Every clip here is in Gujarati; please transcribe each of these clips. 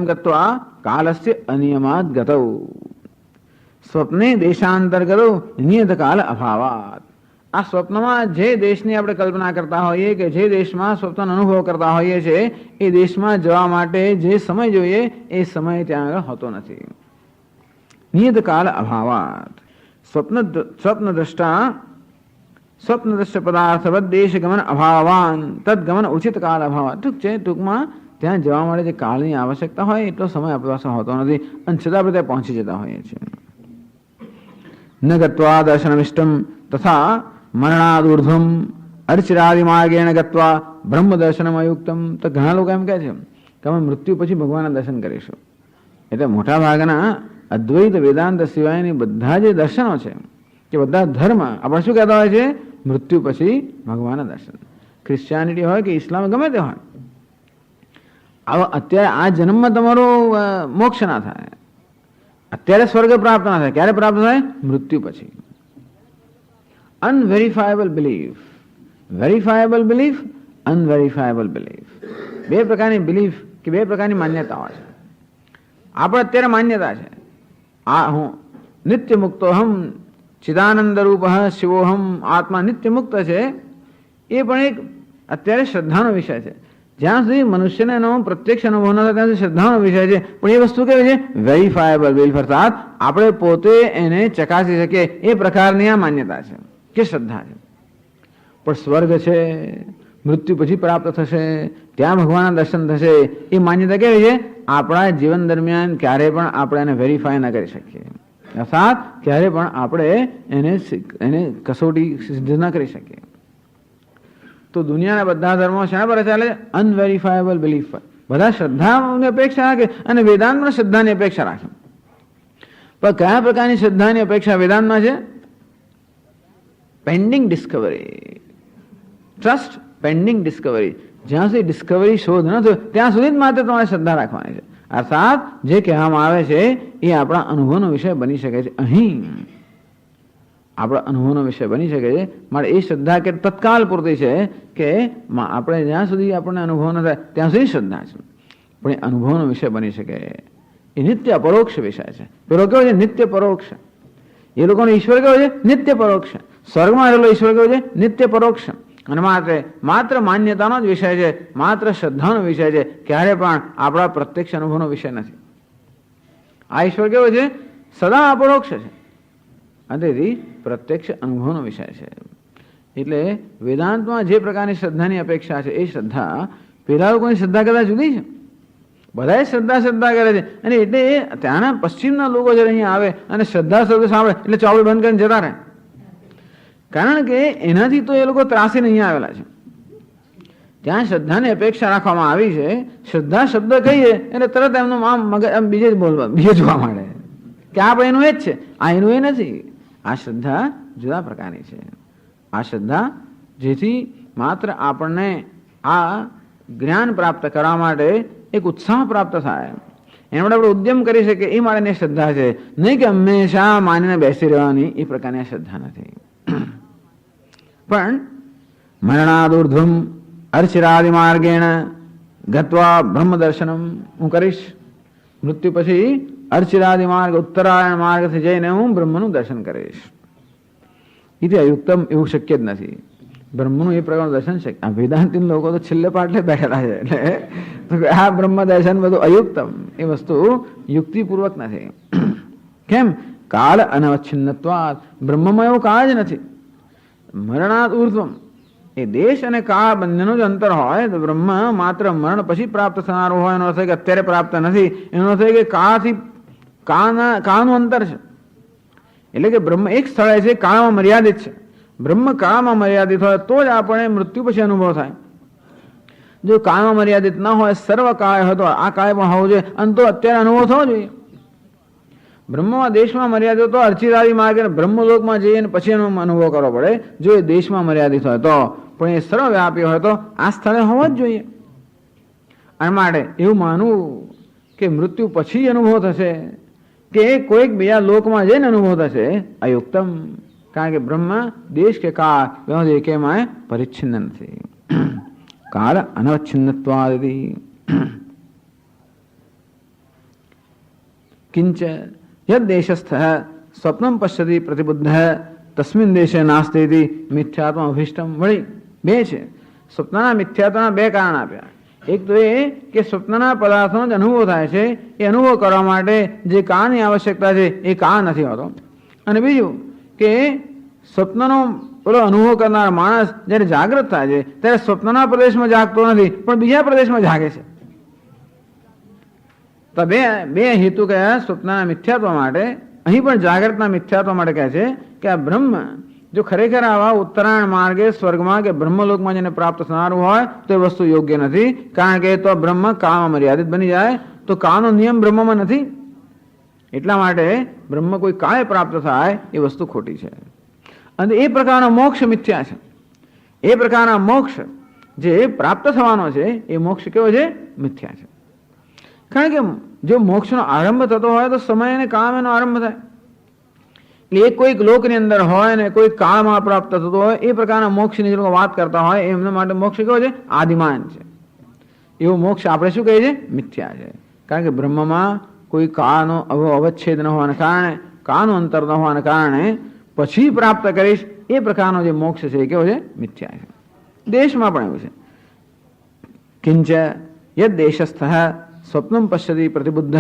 ગત્વા કાલસ્ય અનિયમાત ગતૌ સ્વપ્ને દેશાંતર્ગતો નિયત કાલ અભાવાત. આ સ્વપ્નમાં જે દેશની આપણે કલ્પના કરતા હોઈએ કે જે દેશમાં સ્વપ્ન અનુભવ કરતા હોઈએ છીએ એ દેશમાં જવા માટે જે સમય જોઈએ એ સમય ત્યાં આગળ હોતો નથી. નિયત કાલ અભાવાત. સ્વપ્નદ્રષ્ટ પદાર્થવદ દેશ ગમન અભાવાન તદ ગમન ઉચિત કાળ અભાવ. ટૂંક છે, ટૂંકમાં ત્યાં જવા માટે જે કાળની આવશ્યકતા હોય એટલો સમય આપણી પાસે હોતો નથી અને છતાં આપણે ત્યાં પહોંચી જતા હોઈએ છીએ. ન ગત્વા દર્શનમિષ્ટમ તથા મરણાદુર્ધ્વમ અર્ચિરાદિ માર્ગેણ ગત્વા બ્રહ્મ દર્શનમ અયુક્તમ. તો ઘણા લોકો એમ કહે છે કે અમે મૃત્યુ પછી ભગવાનના દર્શન કરીશું. એટલે મોટા ભાગના અદ્વૈત વેદાંત સિવાયની બધા જે દર્શનો છે કે બધા ધર્મ આપણે શું કહેતા હોય છે? મૃત્યુ પછી ભગવાનના દર્શન. ક્રિશ્ચિયાનિટી હોય કે ઇસ્લામ ગમે તે હોય, હવે અત્યારે આ જન્મમાં તમારો મોક્ષ ના થાય, અત્યારે સ્વર્ગ પ્રાપ્ત ના થાય. ક્યારે પ્રાપ્ત થાય? મૃત્યુ પછી. અનવેરિફાયેબલ બિલીફ, વેરિફાયેબલ બિલીફ, અનવેરિફાયેબલ બિલીફ, બે પ્રકારની બિલીફ કે બે પ્રકારની માન્યતાઓ છે. આપણે અત્યારે માન્યતા છે આ હું નિત્ય મુક્તો હમ ચિદાનંદ રૂપ શિવોહમ આત્મા નિત્ય મુક્ત છે. એ પણ એક અત્યારે શ્રદ્ધાનો વિષય છે. જ્યાં સુધી મનુષ્યને એનો પ્રત્યક્ષ અનુભવ ન થાય ત્યાં સુધી શ્રદ્ધાનો વિષય છે. પણ એ વસ્તુ કેવી છે? વેરિફાયેબલ બિલીફ, અર્થાત આપણે પોતે એને ચકાસી શકીએ એ પ્રકારની આ માન્યતા છે કે શ્રદ્ધા છે. પણ સ્વર્ગ છે, મૃત્યુ પછી પ્રાપ્ત થશે, ત્યાં ભગવાનના દર્શન થશે, એ માન્યતા કેવી છે? આપણા જીવન દરમિયાન ક્યારે પણ આપણે એને વેરીફાય ન કરી શકીએ, અર્થાત ક્યારે પણ આપણે એને કસોટી સિદ્ધ ન કરી શકીએ. તો દુનિયાના બધા ધર્મો શા પર ચાલે? અનવેરિફાયેબલ બિલીફ પર. બધા શ્રદ્ધાની અપેક્ષા રાખે અને વેદાંતમાં શ્રદ્ધાની અપેક્ષા રાખે. પણ કયા પ્રકારની શ્રદ્ધાની અપેક્ષા વેદાંતમાં છે? Pending discovery, trust pending discovery. જ્યાં સુધી ડિસ્કવરી શોધ ન થયો ત્યાં સુધી જ માત્ર તમારે શ્રદ્ધા રાખવાની છે. અર્થાત જે કહેવામાં આવે છે એ આપણા અનુભવનો વિષય બની શકે છે. અહીં આપણા અનુભવનો વિષય બની શકે છે. માટે એ શ્રદ્ધા કે તત્કાલ પૂરતી છે કે આપણે જ્યાં સુધી આપણને અનુભવ ન થાય ત્યાં સુધી શ્રદ્ધા છે, પણ એ અનુભવનો વિષય બની શકે. એ નિત્ય અપરોક્ષ વિષય છે. પેલો કેવો છે? નિત્ય પરોક્ષ. એ લોકોનો ઈશ્વર કેવો છે? નિત્ય પરોક્ષ. સ્વર્ગમાં રહેલો ઈશ્વર કેવો છે? નિત્ય પરોક્ષ. અને માત્ર માન્યતાનો જ વિષય છે, માત્ર શ્રદ્ધાનો વિષય છે, ક્યારે પણ આપણા પ્રત્યક્ષ અનુભવનો વિષય નથી. આ ઈશ્વર કેવો છે? સદા અપરોક્ષ છે અને તેથી પ્રત્યક્ષ અનુભવનો વિષય છે. એટલે વેદાંતમાં જે પ્રકારની શ્રદ્ધાની અપેક્ષા છે એ શ્રદ્ધા પેલા લોકોની શ્રદ્ધા કરતા જુદી છે. બધાએ શ્રદ્ધા કરે છે અને એટલે ત્યાંના પશ્ચિમના લોકો જ્યારે અહીંયા આવે અને શ્રદ્ધા શબ્દ સાંભળે એટલે ચોપડી બંધ કરીને જતા રહે. કારણ કે એનાથી તો એ લોકો ત્રાસીને અહીંયા આવેલા છે. ત્યાં શ્રદ્ધાની અપેક્ષા રાખવામાં આવી છે. શ્રદ્ધા શબ્દ કહીએ એટલે તરત એમનું આમ બીજે જોવા માંડે કે આ પણ એનું એ જ છે, આ એનું એ નથી. આ શ્રદ્ધા જુદા પ્રકારની છે. આ શ્રદ્ધા જેથી માત્ર આપણને આ જ્ઞાન પ્રાપ્ત કરવા માટે એક ઉત્સાહ પ્રાપ્ત થાય, એના માટે આપણે ઉદ્યમ કરી શકીએ એ માટેની શ્રદ્ધા છે. નહીં કે હંમેશા માનીને બેસી રહેવાની એ પ્રકારની શ્રદ્ધા નથી. પણ મરણાદુર્ધ્વમ અર્ચિરાદિ માર્ગેણ ગત્વા બ્રહ્મ દર્શનમ, હું કરીશ મૃત્યુ પછી અર્ચિરાદિ માર્ગ ઉત્તરાયણ માર્ગથી જઈને હું બ્રહ્મનું દર્શન કરીશ. એટલે અયુક્તમ, એવું શક્ય જ નથી. બ્રહ્મનું એ પ્રકારનું દર્શન શક્ય. આ વેદાંતિન લોકો તો છેલ્લે પાટલે બેઠેલા છે. એટલે આ બ્રહ્મ દર્શન બધું અયુક્તમ, એ વસ્તુ યુક્તિપૂર્વક નથી. કેમ? કાળ અનવચ્છિન્નત્વાદ. બ્રહ્મમાં એવું કાળ જ નથી. મરણાદ ઉર્ધ્વમ, એ દેશ અને કાળ બંનેનું જ અંતર હોય તો બ્રહ્મ માત્ર મરણ પછી પ્રાપ્ત થનારું હોય એનો અર્થ કે અત્યારે પ્રાપ્ત નથી. એનો અર્થ કે કાળથી કાળનું અંતર છે. એટલે કે બ્રહ્મ એક સ્થળે છે, કાળમાં મર્યાદિત છે. બ્રહ્મ કાળમાં મર્યાદિત હોય તો જ આપણે મૃત્યુ પછી અનુભવ થાય. જો કાળમાં મર્યાદિત ન હોય, સર્વ કાળ હોય તો આ કાળ પણ હોવું જોઈએ અને તો અત્યારે અનુભવ થવો જોઈએ. બ્રહ્મમાં દેશમાં મર્યાદિત તો અર્ચિરાદિ માર્ગે બ્રહ્મલોકમાં જઈને પછી એનો અનુભવ કરવો પડે. જો એ દેશમાં મર્યાદિત હોય તો, પણ એ સર્વવ્યાપી હોય તો આ સ્થળે હોવો જ જોઈએ. આ માટે એવું માનવું કે મૃત્યુ પછી અનુભવ થશે કે કોઈક બીજા લોકમાં જઈને અનુભવ થશે, અયુક્તમ. કારણ કે બ્રહ્મ દેશ કે કાળ બે એકેમાં પરિચ્છિન્ન નથી. કાળ અનવચ્છિન્નત્વાદિ. કિંચ યદ દેશસ્થ સ્વપ્નમ પશ્યતિ પ્રતિબુદ્ધ તસ્મિન દેશે નાસ્તિ મિથ્યાત્મ અભિષ્ટમ. વળી બે છે. સ્વપ્નના મિથ્યાત્વના બે કારણ આપ્યા. એક તો એ કે સ્વપ્નના પદાર્થોનો જ અનુભવ થાય છે, એ અનુભવ કરવા માટે જે કાળની આવશ્યકતા છે એ કાળ નથી હોતો. અને બીજું કે સ્વપ્નનો પેલો અનુભવ કરનાર માણસ જ્યારે જાગૃત થાય છે ત્યારે સ્વપ્નના પ્રદેશમાં જાગતો નથી, પણ બીજા પ્રદેશમાં જાગે છે. તો બે હેતુ કયા સ્વપ્નના મિથ્યાત્વ માટે. અહીં પણ જાગૃતના મિથ્યાત્વ માટે કહે છે કે આ બ્રહ્મ જો ખરેખર આવા ઉત્તરાયણ માર્ગે સ્વર્ગમાં કે બ્રહ્મલોકમાં જેને પ્રાપ્ત થનારું હોય તો એ વસ્તુ યોગ્ય નથી, કારણ કે તો બ્રહ્મ કાળમાં મર્યાદિત બની જાય તો કાળનો નિયમ બ્રહ્મમાં નથી. એટલા માટે બ્રહ્મ કોઈ કાળે પ્રાપ્ત થાય એ વસ્તુ ખોટી છે. અને એ પ્રકારનો મોક્ષ મિથ્યા છે. એ પ્રકારના મોક્ષ જે પ્રાપ્ત થવાનો છે એ મોક્ષ કેવો છે? મિથ્યા છે. કારણ કે જો મોક્ષનો આરંભ થતો હોય તો સમય અને કાળ એનો આરંભ થાય. એટલે એ કોઈક લોકની અંદર હોય ને કોઈ કાળમાં પ્રાપ્ત થતો હોય એ પ્રકારના મોક્ષની જે લોકો વાત કરતા હોય એમના માટે મોક્ષ કેવો છે? આદિમાન છે. એવો મોક્ષ આપણે શું કહીએ છીએ? મિથ્યા છે. કારણ કે બ્રહ્મમાં કોઈ કાળનો અવચ્છેદ ન હોવાને કારણે, કાળનું અંતર ન હોવાને કારણે પછી પ્રાપ્ત કરીશ એ પ્રકારનો જે મોક્ષ છે એ કેવો છે? મિથ્યા છે. દેશમાં પણ એવું છે. કિંચ યદ દેશસ્થ સ્વપ્નમ પશ્યતિ પ્રતિબુદ્ધ.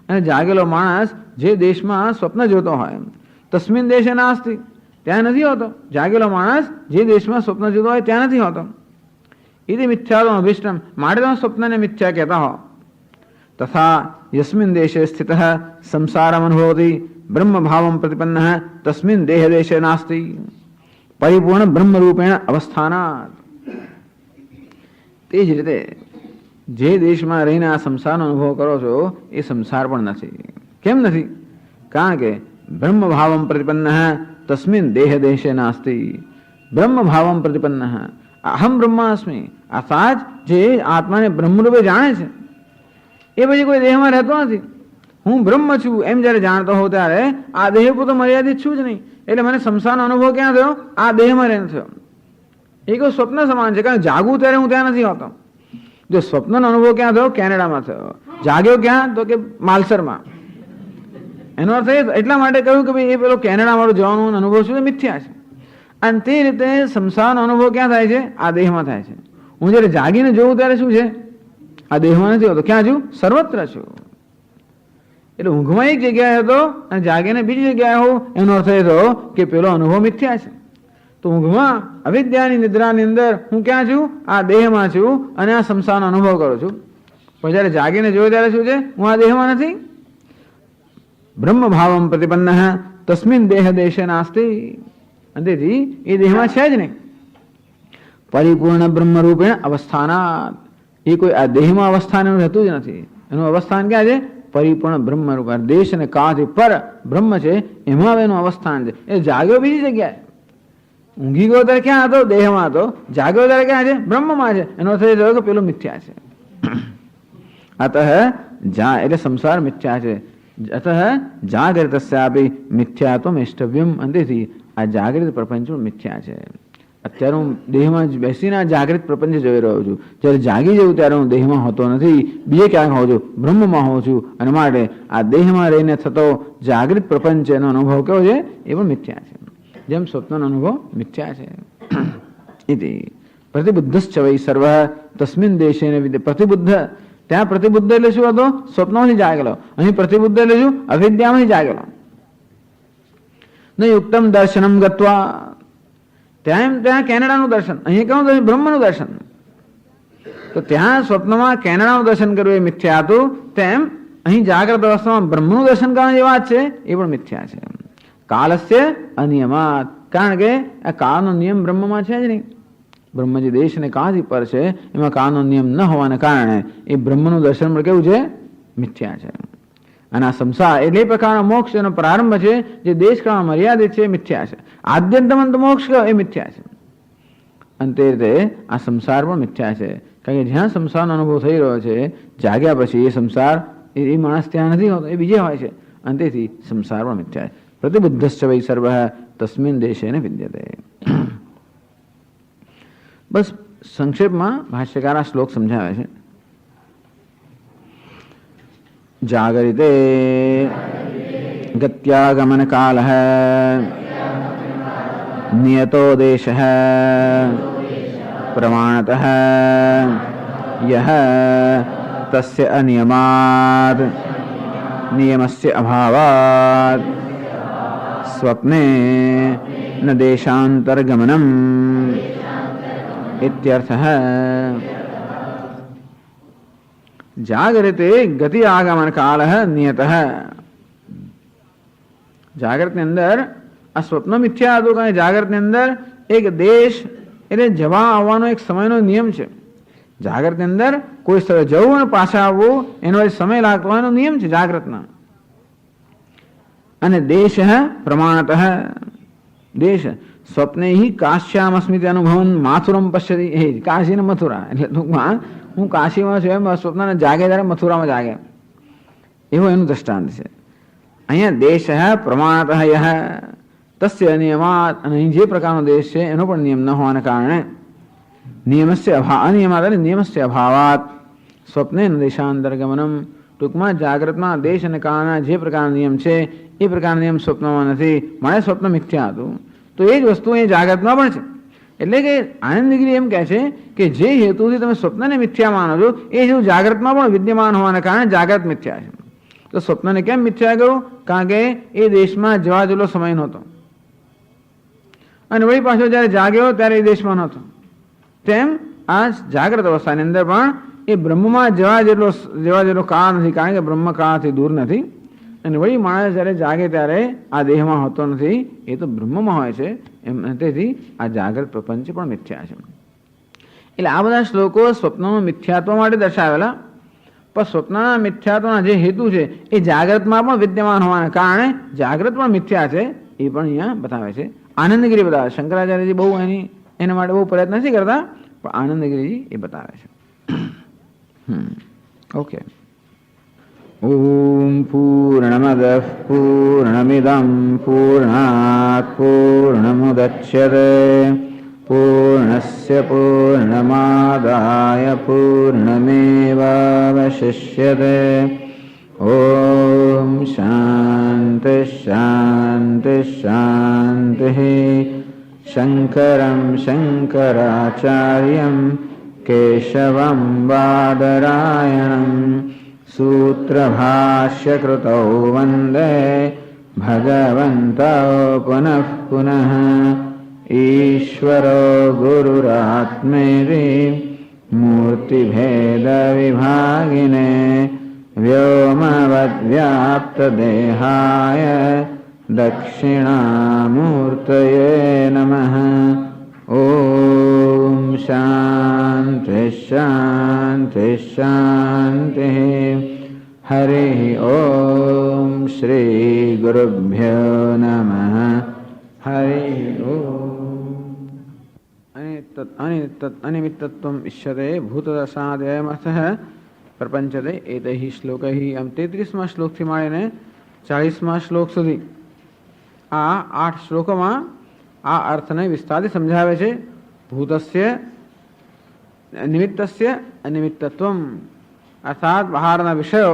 અને જાગેલો માણસ જે દેશમાં સ્વપ્ન જોતો હોય તસ્મિન દેશે નાસ્તિ, ત્યાં નથી હોતો. જાગેલો માણસ જે દેશમાં સ્વપ્ન જોતો હોય ત્યાં નથી હોતો. એ મિથ્યાત્વ અભિષ્ટમ, માટે તમે સ્વપ્નને મિથ્યા કહેતા હો. તથા યસ્મિન દેશે સ્થિત સંસારમ અનુભવતી બ્રહ્મ ભાવમ પ્રતિપન્ન તસ્મિન દેહ દેશે નાસ્તિ પરિપૂર્ણ બ્રહ્મરૂપેણ અવસ્થાનાત. તે જ રીતે જે દેશમાં રહીને આ સંસારનો અનુભવ કરો છો એ સંસાર પણ નથી. કેમ નથી? કારણ કે બ્રહ્મ ભાવમ પ્રતિપન્ન તસ્મિન દેહ દેશે નાસ્તિ. બ્રહ્મ ભાવમ પ્રતિપન્ન અહમ બ્રહ્માસ્મિ, અર્થાત જે આત્માને બ્રહ્મરૂપે જાણે છે એ પછી કોઈ દેહમાં રહેતો નથી. હું બ્રહ્મ છું એમ જયારે જાણતો હોઉં ત્યારે આ દેહ પૂરતો મર્યાદિત છું જ નહીં. એટલે મને સંસારનો અનુભવ ક્યાં થયો? આ દેહમાં રહીને થયો. એ કોઈ સ્વપ્ન સમાન છે. કારણ જાગું ત્યારે હું ત્યાં નથી હોતો. જો સ્વપ્નનો અનુભવ ક્યાં થયો? કેનેડામાં થયો. જાગ્યો ક્યાં? તો કે માલસરમાં. એનો અર્થ એટલા માટે કહ્યું કે ભાઈ એ પેલો કેનેડા વાળો જવાનો અનુભવ શું? મિથ્યા છે. અને તે રીતે સંસારનો અનુભવ ક્યાં થાય છે? આ દેહમાં થાય છે. હું જયારે જાગીને જોઉં ત્યારે શું છે? આ દેહમાં નથી હોતો. ક્યાં છું? સર્વત્ર છું. એટલે ઊંઘમાં એક જગ્યાએ હતો અને જાગીને બીજી જગ્યાએ હોઉં એનો અર્થ એ થયો કે પેલો અનુભવ મિથ્યા છે. તો ઊંઘમાં અવિદ્યાની નિદ્રાની અંદર હું ક્યાં છું? આ દેહમાં છું અને આ સંસારનો અનુભવ કરું છું. પણ જયારે જાગીને જોયું ત્યારે શું છે? હું આ દેહમાં નથી. બ્રહ્મ ભાવમ પ્રતિપન્ન તસ્મિન દેહ દેશે નાસ્તિ. અને તેથી એ દેહમાં છે જ નહીં. પરિપૂર્ણ બ્રહ્મરૂપેણ અવસ્થાનાત. એ કોઈ આ દેહમાં અવસ્થાન એનું રહેતું જ નથી. એનું અવસ્થાન ક્યાં છે? પરિપૂર્ણ બ્રહ્મરૂપ. દેશ અને કાળથી પર બ્રહ્મ છે એમાં એનું અવસ્થાન છે. એ જાગ્યો બીજી જગ્યાએ. ઊંઘી ગયો ત્યારે ક્યાં હતો? દેહમાં હતો. જાગ્યો ત્યારે ક્યાં છે? બ્રહ્મમાં છે. એનો અર્થ એ થયો કે પેલું મિથ્યા છે. અતઃ એટલે સંસાર મિથ્યા છે. અતઃ જાગૃતસ્યાપી મિથ્યાત્વમ ઇષ્ટવ્યમ. અંતેથી આ જાગૃત પ્રપંચ મિથ્યા છે. અત્યારે હું દેહમાં બેસીને આ જાગૃત પ્રપંચ જોઈ રહ્યો છું. જ્યારે જાગી જવું ત્યારે હું દેહમાં હોતો નથી, બીજે ક્યાંક હોઉં છું, બ્રહ્મમાં હોઉં છું. અને માટે આ દેહમાં રહીને થતો જાગૃત પ્રપંચ એનો અનુભવ કેવો છે? એ પણ મિથ્યા છે. જેમ સ્વપ્નનો અનુભવ મિથ્યા છે. પ્રતિબુદ્ધશ્ચ વૈ સર્વ તસ્મિન દેશે પ્રતિબુદ્ધ. ત્યાં પ્રતિબુદ્ધ એટલે શું હતો? સ્વપ્નોથી જાગેલો. અહીં પ્રતિબુદ્ધ એટલે શું? અવિદ્યામાંથી જાગેલો. ન યુક્તમ દર્શનમ ગત્વા. ત્યાં કેનેડાનું દર્શન, અહીં કેવું દર્શન? બ્રહ્મનું દર્શન. તો ત્યાં સ્વપ્નમાં કેનેડાનું દર્શન કરવું એ મિથ્યા હતું, તેમ અહીં જાગ્રત અવસ્થામાં બ્રહ્મનું દર્શન કરવાની જે વાત છે એ પણ મિથ્યા છે. કાળસ્ય અનિયમાત. કારણ કે આ કાળનો નિયમ બ્રહ્મમાં છે જ નહીં. બ્રહ્મ જે દેશ અને કાળથી પર છે એમાં કાળનો નિયમ ન હોવાને કારણે એ બ્રહ્મનું દર્શન પણ કેવું છે? મિથ્યા છે. અને આ સંસાર એટલે એ પ્રકારનો મોક્ષ એનો પ્રારંભ છે જે દેશકાળમાં મર્યાદિત છે, મિથ્યા છે. આદ્યંતમંત મોક્ષ એ મિથ્યા છે. અને તે રીતે આ સંસાર પણ મિથ્યા છે. કારણ કે જ્યાં સંસારનો અનુભવ થઈ રહ્યો છે જાગ્યા પછી એ સંસાર એ માણસ ત્યાં નથી હોતો, એ બીજે હોય છે. અને તેથી સંસાર પણ મિથ્યા છે. પ્રતિબુદ્ધશ્ચ વૈ સર્વ તસ્મિન દેશે ન વિદ્યતે. બસ સંક્ષેપમાં ભાષ્યકાર આ શ્લોક સમજાવે છે. जागरिते गत्यागमन काल है नियतो देश है प्रमाणतः यह तस्य अनियमात् नियमस्य अभावात् स्वप्ने न देशांतरगमनम् इत्यर्थः। जागृते गति आगमन काल नियतः। जागृत अंदर आ स्वप्न मिथ्या હતું કે જાગૃત ની અંદર એક દેશ એટલે જવા આવવાનો એક સમયનો નિયમ છે. જાગૃત ની અંદર કોઈ સ્થળે જવું અને પાછા આવવું એનો સમય લાગવાનો નિયમ છે જાગૃતના. અને દેશ પ્રમાણતઃ દેશ સ્વપ્ને હિ કાશ્યામસ્મિતિ અનુભવન માથુરમ પશ્યતિ. હે કાશી ને મથુરા એટલે ટૂંકમાં હું કાશીમાં છું એમ સ્વપ્ન જાગે ત્યારે મથુરામાં જાગે એવો એનું દ્રષ્ટાંત છે. અહીંયા દેશ પ્રમાણતઃ યહ તસ્ય અનિયમાત. અને અહીં જે પ્રકારનો દેશ છે એનો પણ નિયમ ન હોવાને કારણે નિયમસ્ય અનિયમાત અને નિયમસ્ય અભાવાત સ્વપ્ને દેશાંતરગમનમ. ટૂંકમાં જાગ્રતમાં દેશ અને કાળના જે પ્રકારનો નિયમ છે એ પ્રકારનો નિયમ સ્વપ્નમાં નથી. મારે સ્વપ્ન મિથ્યા હતું તો એ જ વસ્તુ એ જાગ્રતમાં પણ છે. એટલે કે આનંદગીરી એમ કહે છે કે જે હેતુથી તમે સ્વપ્નને મિથ્યા માનો છો એ હેતુ જાગ્રતમાં પણ વિદ્યમાન હોવાને કારણે જાગ્રત મિથ્યા છે. તો સ્વપ્નને કેમ મિથ્યા કહ્યું? કારણ કે એ દેશમાં જવા જેટલો સમય નહોતો અને વળી પાછો જયારે જાગ્યો ત્યારે એ દેશમાં નહોતો. તેમ આ જાગ્રત અવસ્થાની અંદર પણ એ બ્રહ્મમાં જવા જેટલો કાળ નથી, કારણ કે બ્રહ્મ કાળથી દૂર નથી. અને વળી માણસ જ્યારે જાગે ત્યારે આ દેહમાં હોતો નથી, એ તો બ્રહ્મમાં હોય છે. એમ તેથી આ જાગ્રત પ્રપંચ પણ મિથ્યા છે. એટલે આ બધા શ્લોકો સ્વપ્નનું મિથ્યાત્વ માટે દર્શાવેલા, પણ સ્વપ્નના મિથ્યાત્વના જે હેતુ છે એ જાગ્રતમાં પણ વિદ્યમાન હોવાને કારણે જાગ્રત પણ મિથ્યા છે એ પણ અહીંયા બતાવે છે. આનંદગીરી બતાવે. શંકરાચાર્યજી બહુ એના માટે બહુ પ્રયત્ન નથી કરતા, પણ આનંદગીરીજી એ બતાવે છે. ઓકે. ઓમ પૂર્ણમદઃ પૂર્ણમિદં પૂર્ણાત પૂર્ણમુદચ્યતે પૂર્ણસ્ય પૂર્ણમાદાય પૂર્ણમેવાવશિષ્યતે. ઓમ શાંતિ શાંતિ શાંતિ. શંકરં શંકરાચાર્યં કેશવં બાદરાયણં सूत्रभाष्यकृतौ वन्दे भगवन्तौ पुनः पुनः. ईश्वरो गुरुरात्मेति मूर्तिभेदविभागिने व्योमवद्व्याप्तदेहाय दक्षिणामूर्तये नमः. ओम शांति शांति शांति. हरि ओम श्री गुरुभ्यो नमः. हरि ओम. अनिमित्तत्वम् इष्यते भूतदशादयमर्थः प्रपंचते. एतैः श्लोकैः आम 33માં શ્લોકથી માંડીને 40માં શ્લોક સુધી આ 8 શ્લોકોમાં આ અર્થને વિસ્તારથી સમજાવે છે. ભૂતસ્ય નિમિત્તસ્ય અનિમિત્તત્વમ, અર્થાત બહારના વિષયો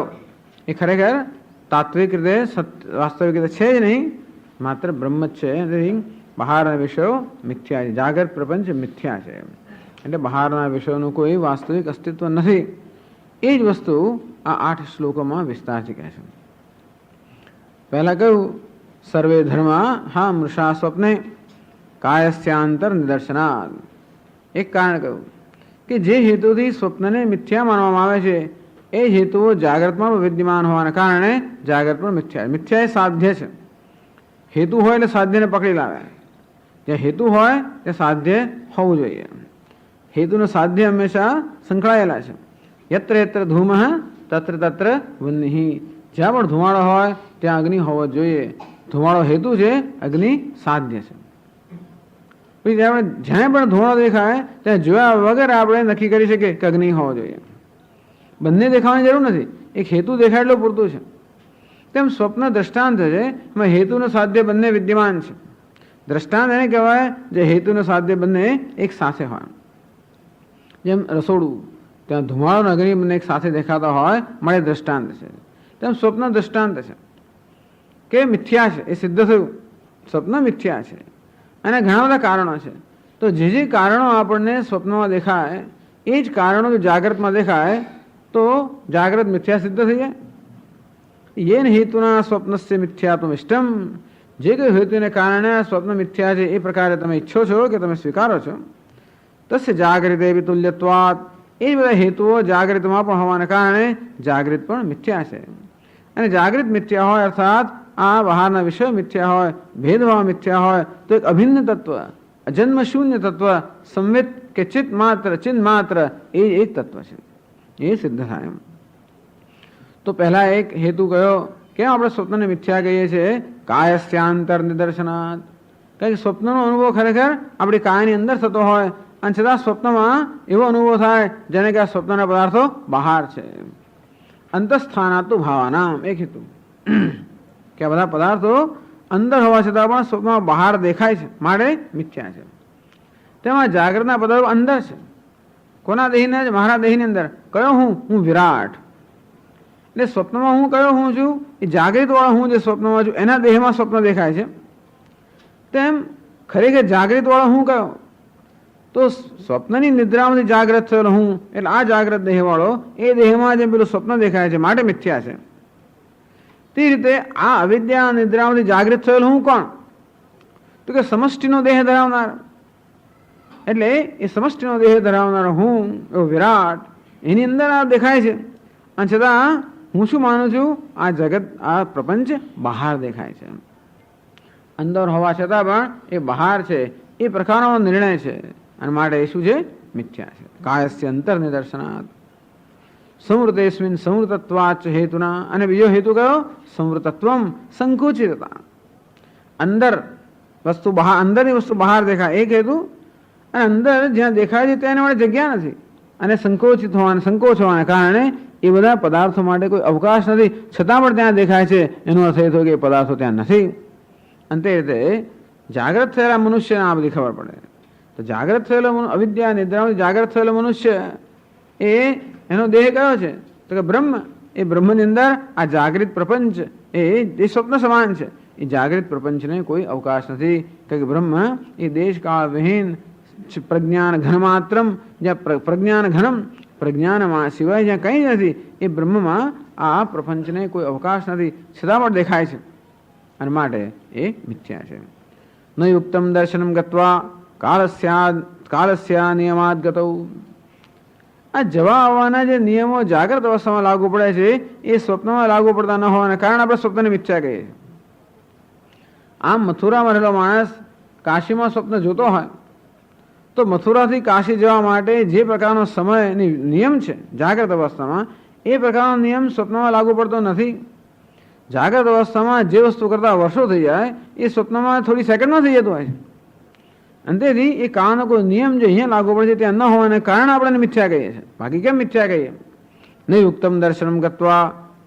એ ખરેખર તાત્વિક રીતે વાસ્તવિક રીતે છે જ નહીં, માત્ર બ્રહ્મ જ છે. બહારના વિષયો મિથ્યા છે. જાગૃત પ્રપંચ મિથ્યા છે. એટલે બહારના વિષયોનું કોઈ વાસ્તવિક અસ્તિત્વ નથી. એ જ વસ્તુ આ 8 શ્લોકોમાં વિસ્તારથી કહે છે. પહેલા કહ્યું સર્વે ધર્મા હા મૃષા સ્વપ્ને કાયસ્યાંતર નિદર્શનાદ. એક કારણ કહ્યું કે જે હેતુથી સ્વપ્નને મિથ્યા માનવામાં આવે છે એ હેતુઓ જાગ્રતમાં વિદ્યમાન હોવાના કારણે જાગ્રત પણ મિથ્યા. મિથ્યા એ સાધ્ય છે. હેતુ હોય એટલે સાધ્યને પકડી લાવે. જ્યાં હેતુ હોય ત્યાં સાધ્ય હોવું જોઈએ. હેતુનો સાધ્ય હંમેશા સંકળાયેલા છે. યત્ર યત્ર ધૂમ તત્ર તત્ર વન્નિ. જ્યાં પણ ધુમાડો હોય ત્યાં અગ્નિ હોવો જોઈએ. ધુમાડો હેતુ છે, અગ્નિ સાધ્ય છે. જ્યાં પણ ધુમાડો દેખાય ત્યાં જોયા વગર આપણે નક્કી કરી શકીએ કે અગ્નિ હોવો જોઈએ. બંને દેખાવાની જરૂર નથી, એક હેતુ દેખાય એટલું પૂરતું છે. તેમ સ્વપ્ન દ્રષ્ટાંત છે, એમાં હેતુનો સાધ્ય બંને વિદ્યમાન છે. દ્રષ્ટાંત એને કહેવાય જે હેતુનો સાધ્ય બંને એક સાથે હોય. જેમ રસોડું, ત્યાં ધુમાડો અને અગ્નિ બંને એક સાથે દેખાતા હોય મળે દ્રષ્ટાંત છે. તેમ સ્વપ્ન દ્રષ્ટાંત છે કે મિથ્યા છે, એ સિદ્ધ થયું. સ્વપ્ન મિથ્યા છે અને ઘણા બધા કારણો છે. તો જે કારણો આપણને સ્વપ્નમાં દેખાય એ જ કારણો જો જાગ્રતમાં દેખાય તો જાગ્રત મિથ્યા સિદ્ધ થઈ જાય. યેન હેતુના સ્વપ્નસ્ય મિથ્યાત્મ ઇષ્ટમ, જે કોઈ હેતુને કારણે સ્વપ્ન મિથ્યા છે એ પ્રકારે તમે ઈચ્છો છો કે તમે સ્વીકારો છો. તસ્ય જાગૃતે વિતુલ્યત્વાત, એ બધા હેતુઓ જાગૃતમાં પણ હોવાને કારણે જાગૃત પણ મિથ્યા છે. અને જાગૃત મિથ્યા હોય અર્થાત આ બહારના વિષયો મિથ્યા હોય, ભેદભાવ મિથ્યા હોય, તો એક અભિન્ન તત્વ, અજન્મ શૂન્ય તત્વ, સંવિત કે ચિત્ત માત્ર, ચિન્ત માત્ર, એ એક તત્વ છે, એ સિદ્ધ થાય. તો પહેલા એક હેતુ કયો, કેમ આપણે સ્વપ્નને મિથ્યા કહીએ છીએ? કાયસ્યાંતર નિદર્શનાત. કારણ કે સ્વપ્નનો અનુભવ ખરેખર આપણી કાયની અંદર થતો હોય અને છતાં સ્વપ્નમાં એવો અનુભવ થાય જેને કે આ સ્વપ્નના પદાર્થો બહાર છે. અંતસ્થાનાતુ ભાવાનામ એક હેતુ કે આ બધા પદાર્થો અંદર હોવા છતાં પણ સ્વપ્નમાં બહાર દેખાય છે, માટે મિથ્યા છે. તેમાં જાગૃતના પદાર્થો અંદર છે. કોના દેહની? મારા દેહની અંદર. કયો હું? હું વિરાટ. એટલે સ્વપ્નમાં હું કયો હું છું? એ જાગૃત વાળો હું જે સ્વપ્નમાં છું એના દેહમાં સ્વપ્ન દેખાય છે. તેમ ખરેખર જાગૃત વાળો હું કયો? તો સ્વપ્નની નિદ્રામાંથી જાગ્રત થયેલો હું, એટલે આ જાગ્રત દેહ વાળો એ દેહમાં જે પેલું સ્વપ્ન દેખાય છે માટે મિથ્યા છે. તે રીતે આ અવિદ્યા નિદ્રામાંથી જાગૃત થયેલો હું કોણ? તો કે સમષ્ટિનો દેહ ધરાવનાર. એટલે એ સમષ્ટિનો દેહ ધરાવનાર હું એવો વિરાટ એની અંદર આ દેખાય છે અને છતાં હું શું માનું છું? આ જગત, આ પ્રપંચ બહાર દેખાય છે. અંદર હોવા છતાં પણ એ બહાર છે, એ પ્રકારનો નિર્ણય છે અને માટે એ શું છે? મિથ્યા છે. કાયસ્ય અંતર નિદર્શનાત સંવૃતેસ્મિન સંવૃતત્વાચ હેતુના. અને બીજો હેતુ કયો? સંવૃતત્વમ સંકુચિતતા. અંદર વસ્તુ બહાર, અંદરની વસ્તુ બહાર દેખાય એક હેતુ, અને અંદર જ્યાં દેખાય છે ત્યાં માટે જગ્યા નથી અને સંકોચિત હોવાને, સંકોચ હોવાને કારણે એ બધા પદાર્થો માટે કોઈ અવકાશ નથી, છતાં પણ ત્યાં દેખાય છે. એનો અર્થ એ થયો કે એ પદાર્થો ત્યાં નથી. અને તે રીતે જાગ્રત થયેલા મનુષ્યને આ બધી ખબર પડે. તો જાગ્રત થયેલો અવિદ્યા નિદ્રામાંથી જાગ્રત થયેલો મનુષ્ય એનો દેહ કયો છે? તો કે બ્રહ્મ. એ બ્રહ્મની અંદર આ જાગૃત પ્રપંચ એ સ્વપ્ન સમાન છે. એ જાગૃત પ્રપંચને કોઈ અવકાશ નથી, કારણ કે બ્રહ્મ એ દેશકાળ વિહીન પ્રજ્ઞાન ઘન માત્રમ, જ્યાં પ્રજ્ઞાન ઘનમ, પ્રજ્ઞાનમાં સિવાય જ્યાં કંઈ નથી, એ બ્રહ્મમાં આ પ્રપંચને કોઈ અવકાશ નથી, છતાં પણ દેખાય છે અને માટે એ મિથ્યા છે. ન યુક્તમ દર્શનમ ગત્વા કાલસ્યા નિયમાદ ગતૌ. આ જવા આવવાના જે નિયમો જાગ્રત અવસ્થામાં લાગુ પડે છે એ સ્વપ્નમાં લાગુ પડતા ન હોવાને કારણે આપણે સ્વપ્નને મિથ્યા કહીએ છીએ. આમ મથુરામાં રહેલો માણસ કાશીમાં સ્વપ્ન જોતો હોય તો મથુરાથી કાશી જવા માટે જે પ્રકારનો સમયની નિયમ છે જાગ્રત અવસ્થામાં, એ પ્રકારનો નિયમ સ્વપ્નમાં લાગુ પડતો નથી. જાગ્રત અવસ્થામાં જે વસ્તુ કરતા વર્ષો થઈ જાય એ સ્વપ્નમાં થોડી સેકન્ડમાં થઈ જતું હોય છે. અને તેથી એ કાળનો કોઈ નિયમ જે અહીંયા લાગુ પડે છે ત્યાં ન હોવાને કારણે આપણે મિથ્યા કહીએ છીએ. બાકી કેમ મિથ્યા કહીએ? નહીં ઉત્તમ દર્શનમ ગત્વા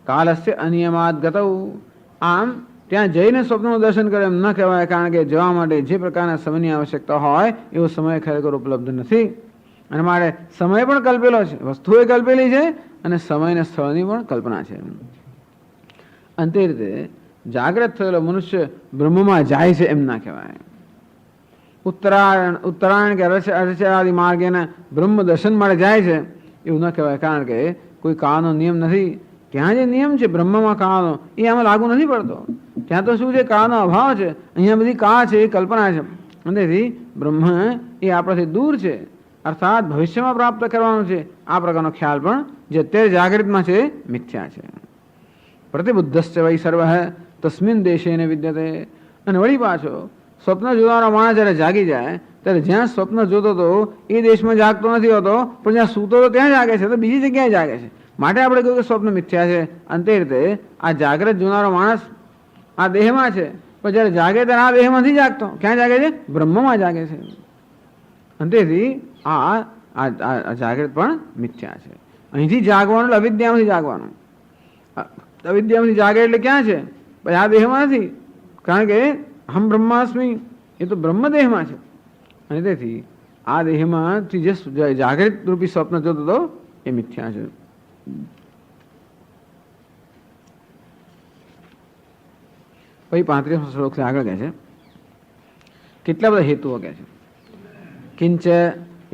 કાલસ્ય અનિયમાત ગતૌ. આમ ત્યાં જઈને સ્વપ્નનું દર્શન કરે એમ ન કહેવાય, કારણ કે જવા માટે જે પ્રકારના સમયની આવશ્યકતા હોય એવો સમય ખરેખર ઉપલબ્ધ નથી અને માટે સમય પણ કલ્પેલો છે, વસ્તુએ કલ્પેલી છે અને સમય અને સ્થળની પણ કલ્પના છે. અને તે રીતે જાગ્રત થયેલો મનુષ્ય બ્રહ્મમાં જાય છે એમ ના કહેવાય. ઉત્તરાયણ કે અર્ચયાદિ માર્ગેને બ્રહ્મ દર્શન માટે જાય છે એવું ન કહેવાય, કારણ કે કોઈ કાળનો નિયમ નથી. ત્યાં જે નિયમ છે બ્રહ્મમાં કાળનો એ આમાં લાગુ નથી પડતો. ત્યાં તો શું છે? કાળનો અભાવ છે. અહીંયા બધી કાળ છે એ કલ્પના છે. અને તેથી બ્રહ્મ એ આપણાથી દૂર છે, અર્થાત ભવિષ્યમાં પ્રાપ્ત કરવાનું છે. આ પ્રકારનો ખ્યાલ પણ જે અત્યારે જાગૃતમાં છે મિથ્યા છે. પ્રતિબુદ્ધશ્ચ વૈ સર્વ તસ્મિન દેશે ને વિદ્યતે. અને વળી પાછો સ્વપ્ન જોવાનો માણસ જ્યારે જાગી જાય ત્યારે જ્યાં સ્વપ્ન જોતો હતો એ દેશમાં જાગતો નથી હોતો, પણ જ્યાં સૂતો હતો ત્યાં જાગે છે, તો બીજી જગ્યાએ જાગે છે. માટે આપણે કહ્યું કે સ્વપ્ન મિથ્યા છે. અને તે રીતે આ જાગ્રત જોનારો માણસ આ દેહમાં છે, પણ જ્યારે જાગે ત્યારે આ દેહમાં નથી જાગતો. ક્યાં જાગે છે? બ્રહ્મમાં જાગે છે. અને તેથી આ જાગ્રત પણ મિથ્યા છે. અહીંથી જાગવાનું એટલે અવિદ્યામાંથી જાગવાનું. અવિદ્યામાંથી જાગે એટલે ક્યાં છે? ભાઈ આ દેહમાં નથી, કારણ કે હમ બ્રહ્માસ્મી એ તો બ્રહ્મદેહમાં છે. અને તેથી આ દેહમાંથી જે જાગૃત રૂપી સ્વપ્ન જોતો હતો એ મિથ્યા છે. પછી 35 શ્લોકથી આગળ કહે છે કેટલા બધા હેતુઓ કહે છે. કિંચ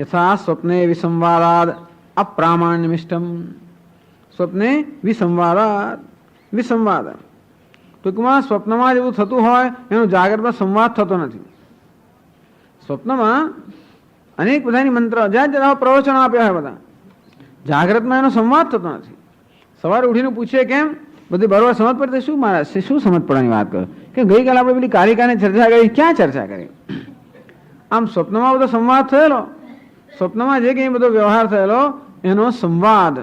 યથા સ્વપ્ને વિસંવાદાદ અપ્રામાણ્યમિષ્ટમ. સ્વપ્ને વિસંવાદ ટૂંકમાં સ્વપ્નમાં જેવું થતું હોય એનું જાગ્રતમાં સંવાદ થતો નથી. સ્વપ્નમાં અનેક બધાની મંત્ર જ્યાં જ્યાં પ્રવચનો આપ્યા હોય બધા, જાગ્રતમાં એનો સંવાદ થતો નથી. સવારે ઉઠીને પૂછીએ કેમ, બધી બરોબર સમજ પડતી. શું મારા શું સમજ પડવાની વાત કરો કે ગઈકાલે આપણે પેલી કારિકાની ચર્ચા કરી, ક્યાં ચર્ચા કરી? આમ સ્વપ્નમાં બધો સંવાદ થયેલો, સ્વપ્નમાં જે કંઈ બધો વ્યવહાર થયેલો એનો સંવાદ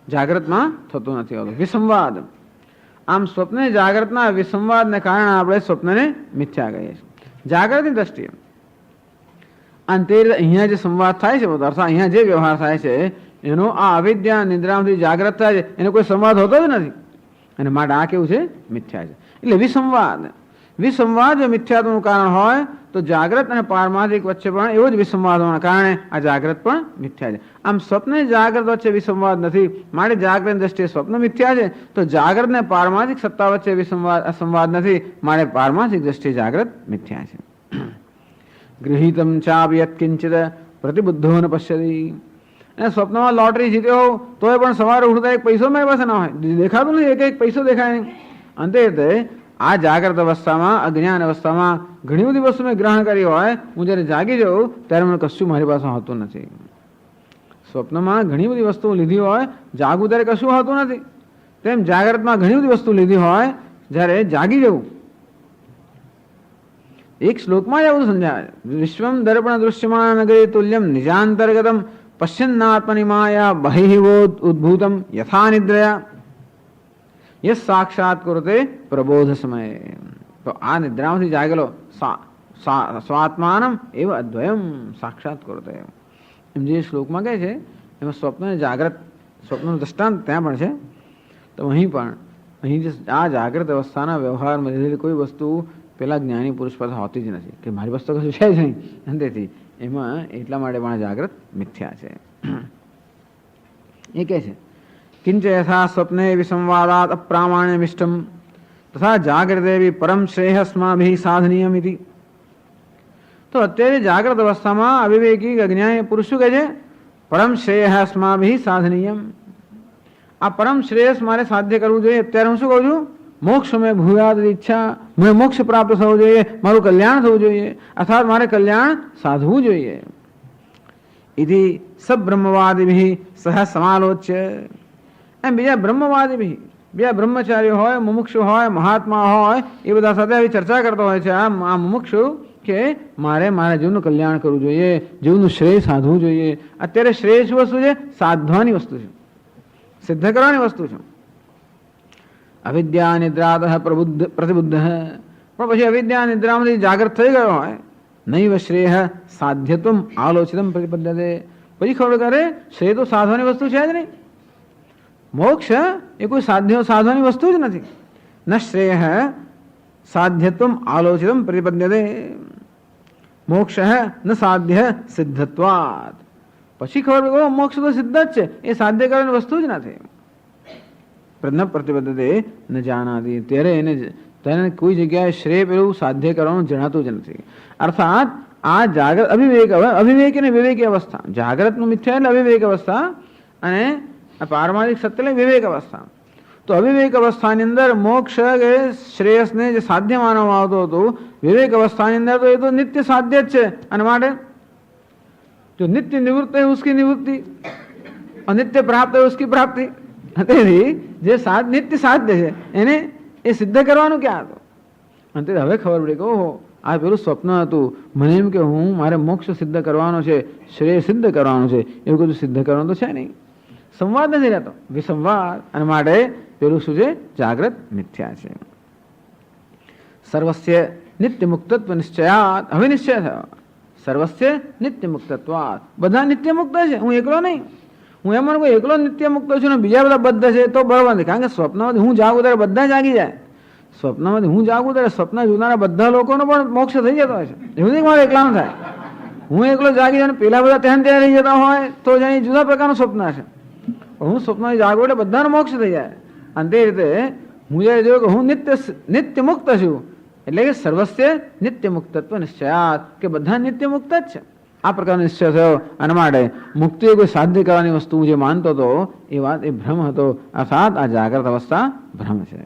જાગ્રતમાં થતો નથી હોતો, વિસંવાદ. આમ સ્વપ્ને જાગ્રતના વિસંવાદને કારણે આપણે સ્વપ્નને મિથ્યા કહીએ છીએ જાગ્રતની દ્રષ્ટિએ. અને તે રીતે અહીંયા જે સંવાદ થાય છે બધો, અર્થાત અહીંયા જે વ્યવહાર થાય છે એનો આ અવિદ્યા નિદ્રામાંથી જાગ્રત થાય છે એનો કોઈ સંવાદ હોતો જ નથી. અને માટે આ કેવું છે? મિથ્યા છે. એટલે વિસંવાદ જો મિથ્યાત્વનું કારણ હોય તો જાગ્રત અને પારમાર્થિક વચ્ચે પણ એવો જ વિસંવાદ હોવાના કારણે આ જાગ્રત પણ મિથ્યા છે. આમ સ્વપ્ન જાગ્રત વચ્ચે વિસંવાદ નથી, માટે જાગ્રત દ્રષ્ટિએ સ્વપ્ન મિથ્યા છે. તો જાગ્રત અને પારમાર્થિક સત્તા વચ્ચે સંવાદ નથી, માટે પારમાર્થિક દ્રષ્ટિએ જાગ્રત મિથ્યા છે. ગૃહીતમ ચાપી યત્કિંચિત પ્રતિબુદ્ધો ન પશ્યતિ. અને સ્વપ્નમાં લોટરી જીત્યો હોવ તોય પણ સવારે ઉઠતા એક પૈસો મારી પાસે ના હોય, દેખાતું નથી, એક પૈસો દેખાય નહીં. અંતે આ જાગ્રત અવસ્થામાં, અજ્ઞાન અવસ્થામાં ઘણી બધી વસ્તુ મેં ગ્રહણ કરી હોય, હું જ્યારે જાગી જાઉં ત્યારે મને કશું મારી પાસે હોતું નથી. સ્વપ્નમાં ઘણી બધી વસ્તુઓ લીધી હોય, જાગું ત્યારે કશું હોતું નથી. તેમ જાગ્રતમાં ઘણી બધી વસ્તુ લીધી હોય, જ્યારે જાગી જવું એક શ્લોકમાં જ આવું સમજાવે. વિશ્વમ દર્પણ દૃશ્યમાન નગરી તુલ્યમ નિજાંતર્ગતમ પશ્યન્નાત્મનિ માયા બહિર્વોદ ઉદ્ભૂતમ યથા નિદ્રયા યસ સાક્ષાત કુરુતે પ્રબોધ સમયે. તો આ નિદ્રામાંથી જાગેલો સ્વાત્માનમ એવ અદ્વયમ સાક્ષાત કુરુતે એમ જે શ્લોકમાં કહે છે એમાં સ્વપ્ન જાગ્રત સ્વપ્નનું દ્રષ્ટાંત ત્યાં પણ છે. તો અહીં જે આ જાગ્રત અવસ્થાના વ્યવહારમાં લીધેલી કોઈ વસ્તુ પેલા જ્ઞાની પુરુષ પાસે હોતી જ નથી કે મારી વસ્તુ કશું છે જ નહીં. તેથી એમાં એટલા માટે પણ જાગ્રત મિથ્યા છે. એ કહે છે કિંચ યથા સ્વપ્ને વિસંવાદાત અપ્રામાણ્યમિષ્ટમ તથા જાગ્રતે પરમ શ્રેયસ્માભિ સાધનીયમ ઇતિ. તો અત્યારે જાગ્રત અવસ્થામાં અવિવેકી અજ્ઞાની પુરુષ શું કહે છે? પરમ શ્રેયસ્માભિ સાધનીયમ. આ પરમ શ્રેયસ મારે સાધ્ય કરવું જોઈએ. અત્યારે હું શું કહું છું? મોક્ષ મેં ભૂયાદ ઈચ્છા, મને મોક્ષ પ્રાપ્ત થવું જોઈએ, મારું કલ્યાણ થવું જોઈએ, અર્થાત મારે કલ્યાણ સાધવું જોઈએ. ઇતિ સબ્રહ્મવાદિભિ સહ સમાલોચ્ય. એમ બીજા બ્રહ્મવાદી, બીજા બ્રહ્મચારીઓ હોય, મુમુક્ષુ હોય, મહાત્મા હોય, એ બધા સાથે આવી ચર્ચા કરતા હોય છે. આ મુમુક્ષુ કે મારે મારા જીવનું કલ્યાણ કરવું જોઈએ, જીવનું શ્રેય સાધવું જોઈએ. અત્યારે શ્રેય શું વસ્તુ છે? સાધવાની વસ્તુ છે, સિદ્ધ કરવાની વસ્તુ છે. અવિદ્યા નિદ્રાત પ્રતિબુદ્ધ. પણ પછી અવિદ્યા નિદ્રામાંથી જાગૃત થઈ ગયો હોય, નૈવ શ્રેય સાધ્યત્વમ આલોચિતમ પ્રતિપદ્યતે. પછી ખબર કરે શ્રેય તો સાધવાની વસ્તુ છે જ નહીં. મોક્ષ એ કોઈ સાધવાની વસ્તુ જ નથી. ન શ્રેય સાધ્યત્વમ આલોચિતમ પ્રતિપદ્યતે મોક્ષ ન સાધ્ય સિદ્ધત્વાત. પછી ખબર પડે મોક્ષ તો સિદ્ધ જ છે, એ સાધ્ય કરવાની વસ્તુ જ નથી. ન પ્રતિબદ્ધતે ન જાણાતી. ત્યારે તેને કોઈ જગ્યાએ શ્રેય પેલું સાધ્ય કરવાનું જણાતું જ નથી. અર્થાત આ જાગ્રત અવિવેક અને વિવેકી અવસ્થા, જાગ્રતનું મિથ્યા એટલે અવિવેક અવસ્થા અને પારમાર્થિક સત્ય એટલે વિવેક અવસ્થા. તો અવિવેક અવસ્થાની અંદર મોક્ષ કે શ્રેયસને જે સાધ્ય માનવામાં આવતું હતું, વિવેક અવસ્થાની અંદર તો એ તો નિત્ય સાધ્ય જ છે. અને માટે જો નિત્ય નિવૃત્ત है उसकी निवृत्ति, अनित्य प्राप्त है उसकी प्राप्ति. તેથી જે નિત્ય સાધ્ય છે એને એ સિદ્ધ કરવાનું ક્યાં હતું? અને હવે ખબર પડી કે ઓહો આ પેલું સ્વપ્ન હતું, મને એમ કે મારે મોક્ષ સિદ્ધ કરવાનો છે, શ્રેય સિદ્ધ કરવાનું છે, એવું બધું સિદ્ધ કરવાનું તો છે નહીં. સંવાદ નથી રહેતો, વિસંવાદ. અને માટે પેલું શું છે? જાગ્રત મિથ્યા છે. સર્વસ્ય નિત્ય મુક્તત્વ નિશ્ચયાત. હવે નિશ્ચય થયો સર્વસ્ય નિત્ય મુક્તત્વાત. બધા નિત્ય મુક્ત છે, હું એકલો નહીં. હું એમ માનું એકલો નિત્ય મુક્ત છું ને બીજા બધા બદ્ધ છે તો બરાબર નથી. કારણ કે સ્વપ્નમાંથી હું જાગું ત્યારે બધા જાગી જાય. સ્વપ્નમાંથી હું જાગું ત્યારે સ્વપ્ન જોનારા બધા લોકોનો પણ મોક્ષ થઈ જતો હોય છે. એવું નહીં મારે એકલાનું થાય. હું એકલો જાગી જાય પેલા બધા ત્યાં ત્યાં રહી જતા હોય તો જાણી જુદા પ્રકારનું સ્વપ્ન છે. હું સ્વપ્નથી જાગું એટલે બધાનો મોક્ષ થઈ જાય. અને તે રીતે હું જ્યારે જોયું કે હું નિત્ય મુક્ત છું, એટલે કે સર્વસ્ય નિત્ય મુક્તત્વ નિશ્ચયાત, કે બધા નિત્ય મુક્ત જ છે, આ પ્રકારનો નિશ્ચય થયો. અને માટે મુક્તિ કોઈ સાધ્ય કરવાની વસ્તુ જે માનતો હતો એ વાત એ ભ્રમ હતો, અર્થાત આ જાગ્રત અવસ્થા ભ્રમ છે.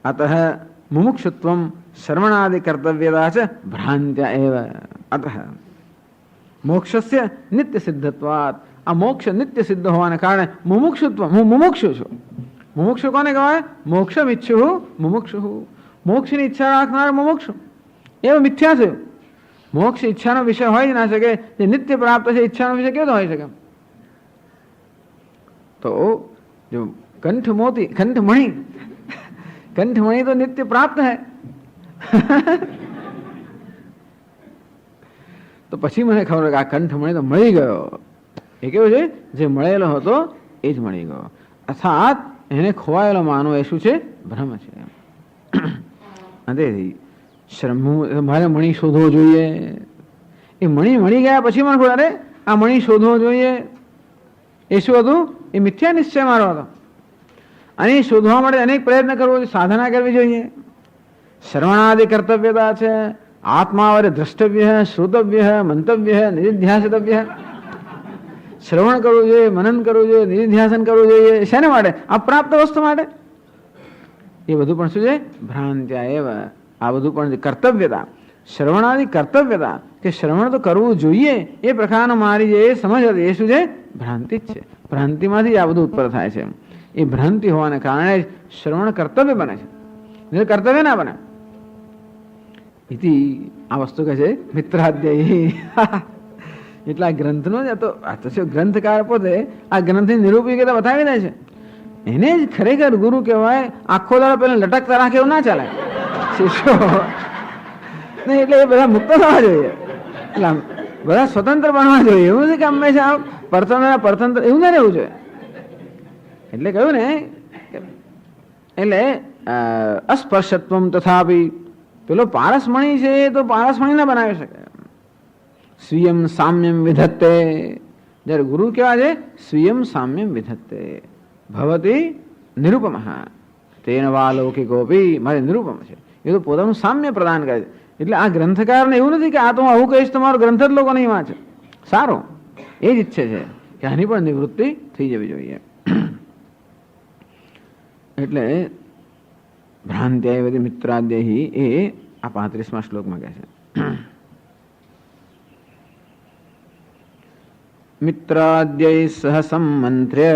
અતઃ મુમુક્ષુત્વમ શ્રવણાદિ કર્તવ્યતા છે ભ્રાંત્યા એવ. અતઃ મોક્ષસ્ય નિત્ય સિદ્ધત્વાત, આ મોક્ષ નિત્ય સિદ્ધ હોવાને કારણે મુમુક્ષુત્વ, હું મુમુક્ષુ છું. મુમુક્ષુ કોને કહેવાય? મોક્ષમ ઈચ્છુ મુમુક્ષુ, મોક્ષની ઈચ્છા રાખનાર મુમુક્ષુ. એવું મિથ્યા થયું. મોક્ષ ઈચ્છાનો વિષય હોય જ ના શકે. જે નિત્ય પ્રાપ્ત છે ઈચ્છાનો વિષય કેવો હોય શકે? તો જો કંઠમણી તો નિત્ય પ્રાપ્ત હૈ. તો પછી મને ખબર કે આ કંઠમણી તો મળી ગયો. એ કેવું છે? જે મળેલો હતો એ જ મળી ગયો. અર્થાત એને ખોવાયેલો માનો એ શું છે? ભ્રમ છે. તેથી મારે મણી શોધવો જોઈએ. એ મણી મળી ગયા પછી મને ખબર, અરે આ મણી શોધવો જોઈએ. એ શું હતું? એ મિથ્યા નિશ્ચય મારો હતો. અને એ શોધવા માટે અનેક પ્રયત્ન કરવો જોઈએ, સાધના કરવી જોઈએ. શ્રવણાદિ કર્તવ્યતા છે. આત્માવરે દ્રષ્ટવ્ય, શ્રોતવ્ય, મંતવ્ય, નિધિધ્યાસિતવ્ય. શ્રવણ કરવું જોઈએ, મનન કરવું જોઈએ, નિધિધ્યાસન કરવું જોઈએ. શેને માટે? આ પ્રાપ્ત વસ્તુ માટે. એ બધું પણ શું છે? ભ્રાંત્યા એવ. આ બધું પણ કર્તવ્યતા, શ્રવણાદિ કર્તવ્યતા, કે શ્રવણ તો કરવું જોઈએ એ પ્રકારનો મારી જે સમજ હતી એ શું છે? ભ્રાંતિ જ છે. ભ્રાંતિમાંથી આ બધું ઉત્પન્ન થાય છે. એ ભ્રાંતિ હોવાને કારણે જ શ્રવણ કર્તવ્ય બને છે, કર્તવ્ય ના બને. આ વસ્તુ કહે છે મિત્રાધ્યાયી. એટલે આ ગ્રંથનો જ હતો. આ તો શું, ગ્રંથકાર પોતે આ ગ્રંથની નિરૂપયોગીતા બતાવી દે છે. એને જ ખરેખર ગુરુ કહેવાય. આખો દાડો પેલા લટકતા રાખે એવું ના ચાલે. શિષ્યો નહીં, એટલે એ બધા મુક્ત થવા જોઈએ. એટલે બધા સ્વતંત્ર બનવા જોઈએ. એવું છે કે હંમેશા પરતંત્ર એવું ના રહેવું જોઈએ. એટલે કહ્યું ને, એટલે અસ્પર્શત્વમ તથાપી, પેલો પારસમણી છે એ તો પારસમણી ના બનાવી શકે. સ્વીયમ સામ્યમ વિધત્તે, જયારે ગુરુ કેવા છે? સ્વીયમ સામ્યમ વિધત્તે ભવતી નિરૂપમ. તેન વા લૌકિકોપી, મારે નિરૂપમ છે. એ તો પોતાનું સામ્ય પ્રદાન કરે છે. એટલે આ ગ્રંથકારને એવું નથી કે આ તો હું આવું કહીશ તમારો ગ્રંથ જ લોકો નહીં વાંચે. સારો એ જ ઈચ્છે છે કે આની પણ નિવૃત્તિ થઈ જવી જોઈએ. એટલે ભ્રાંત્યાય બધી મિત્રાદ્યહી એ આ 35મા શ્લોકમાં કહે છે. મિત્રાદ્યૈ સહ સંમંત્ર્ય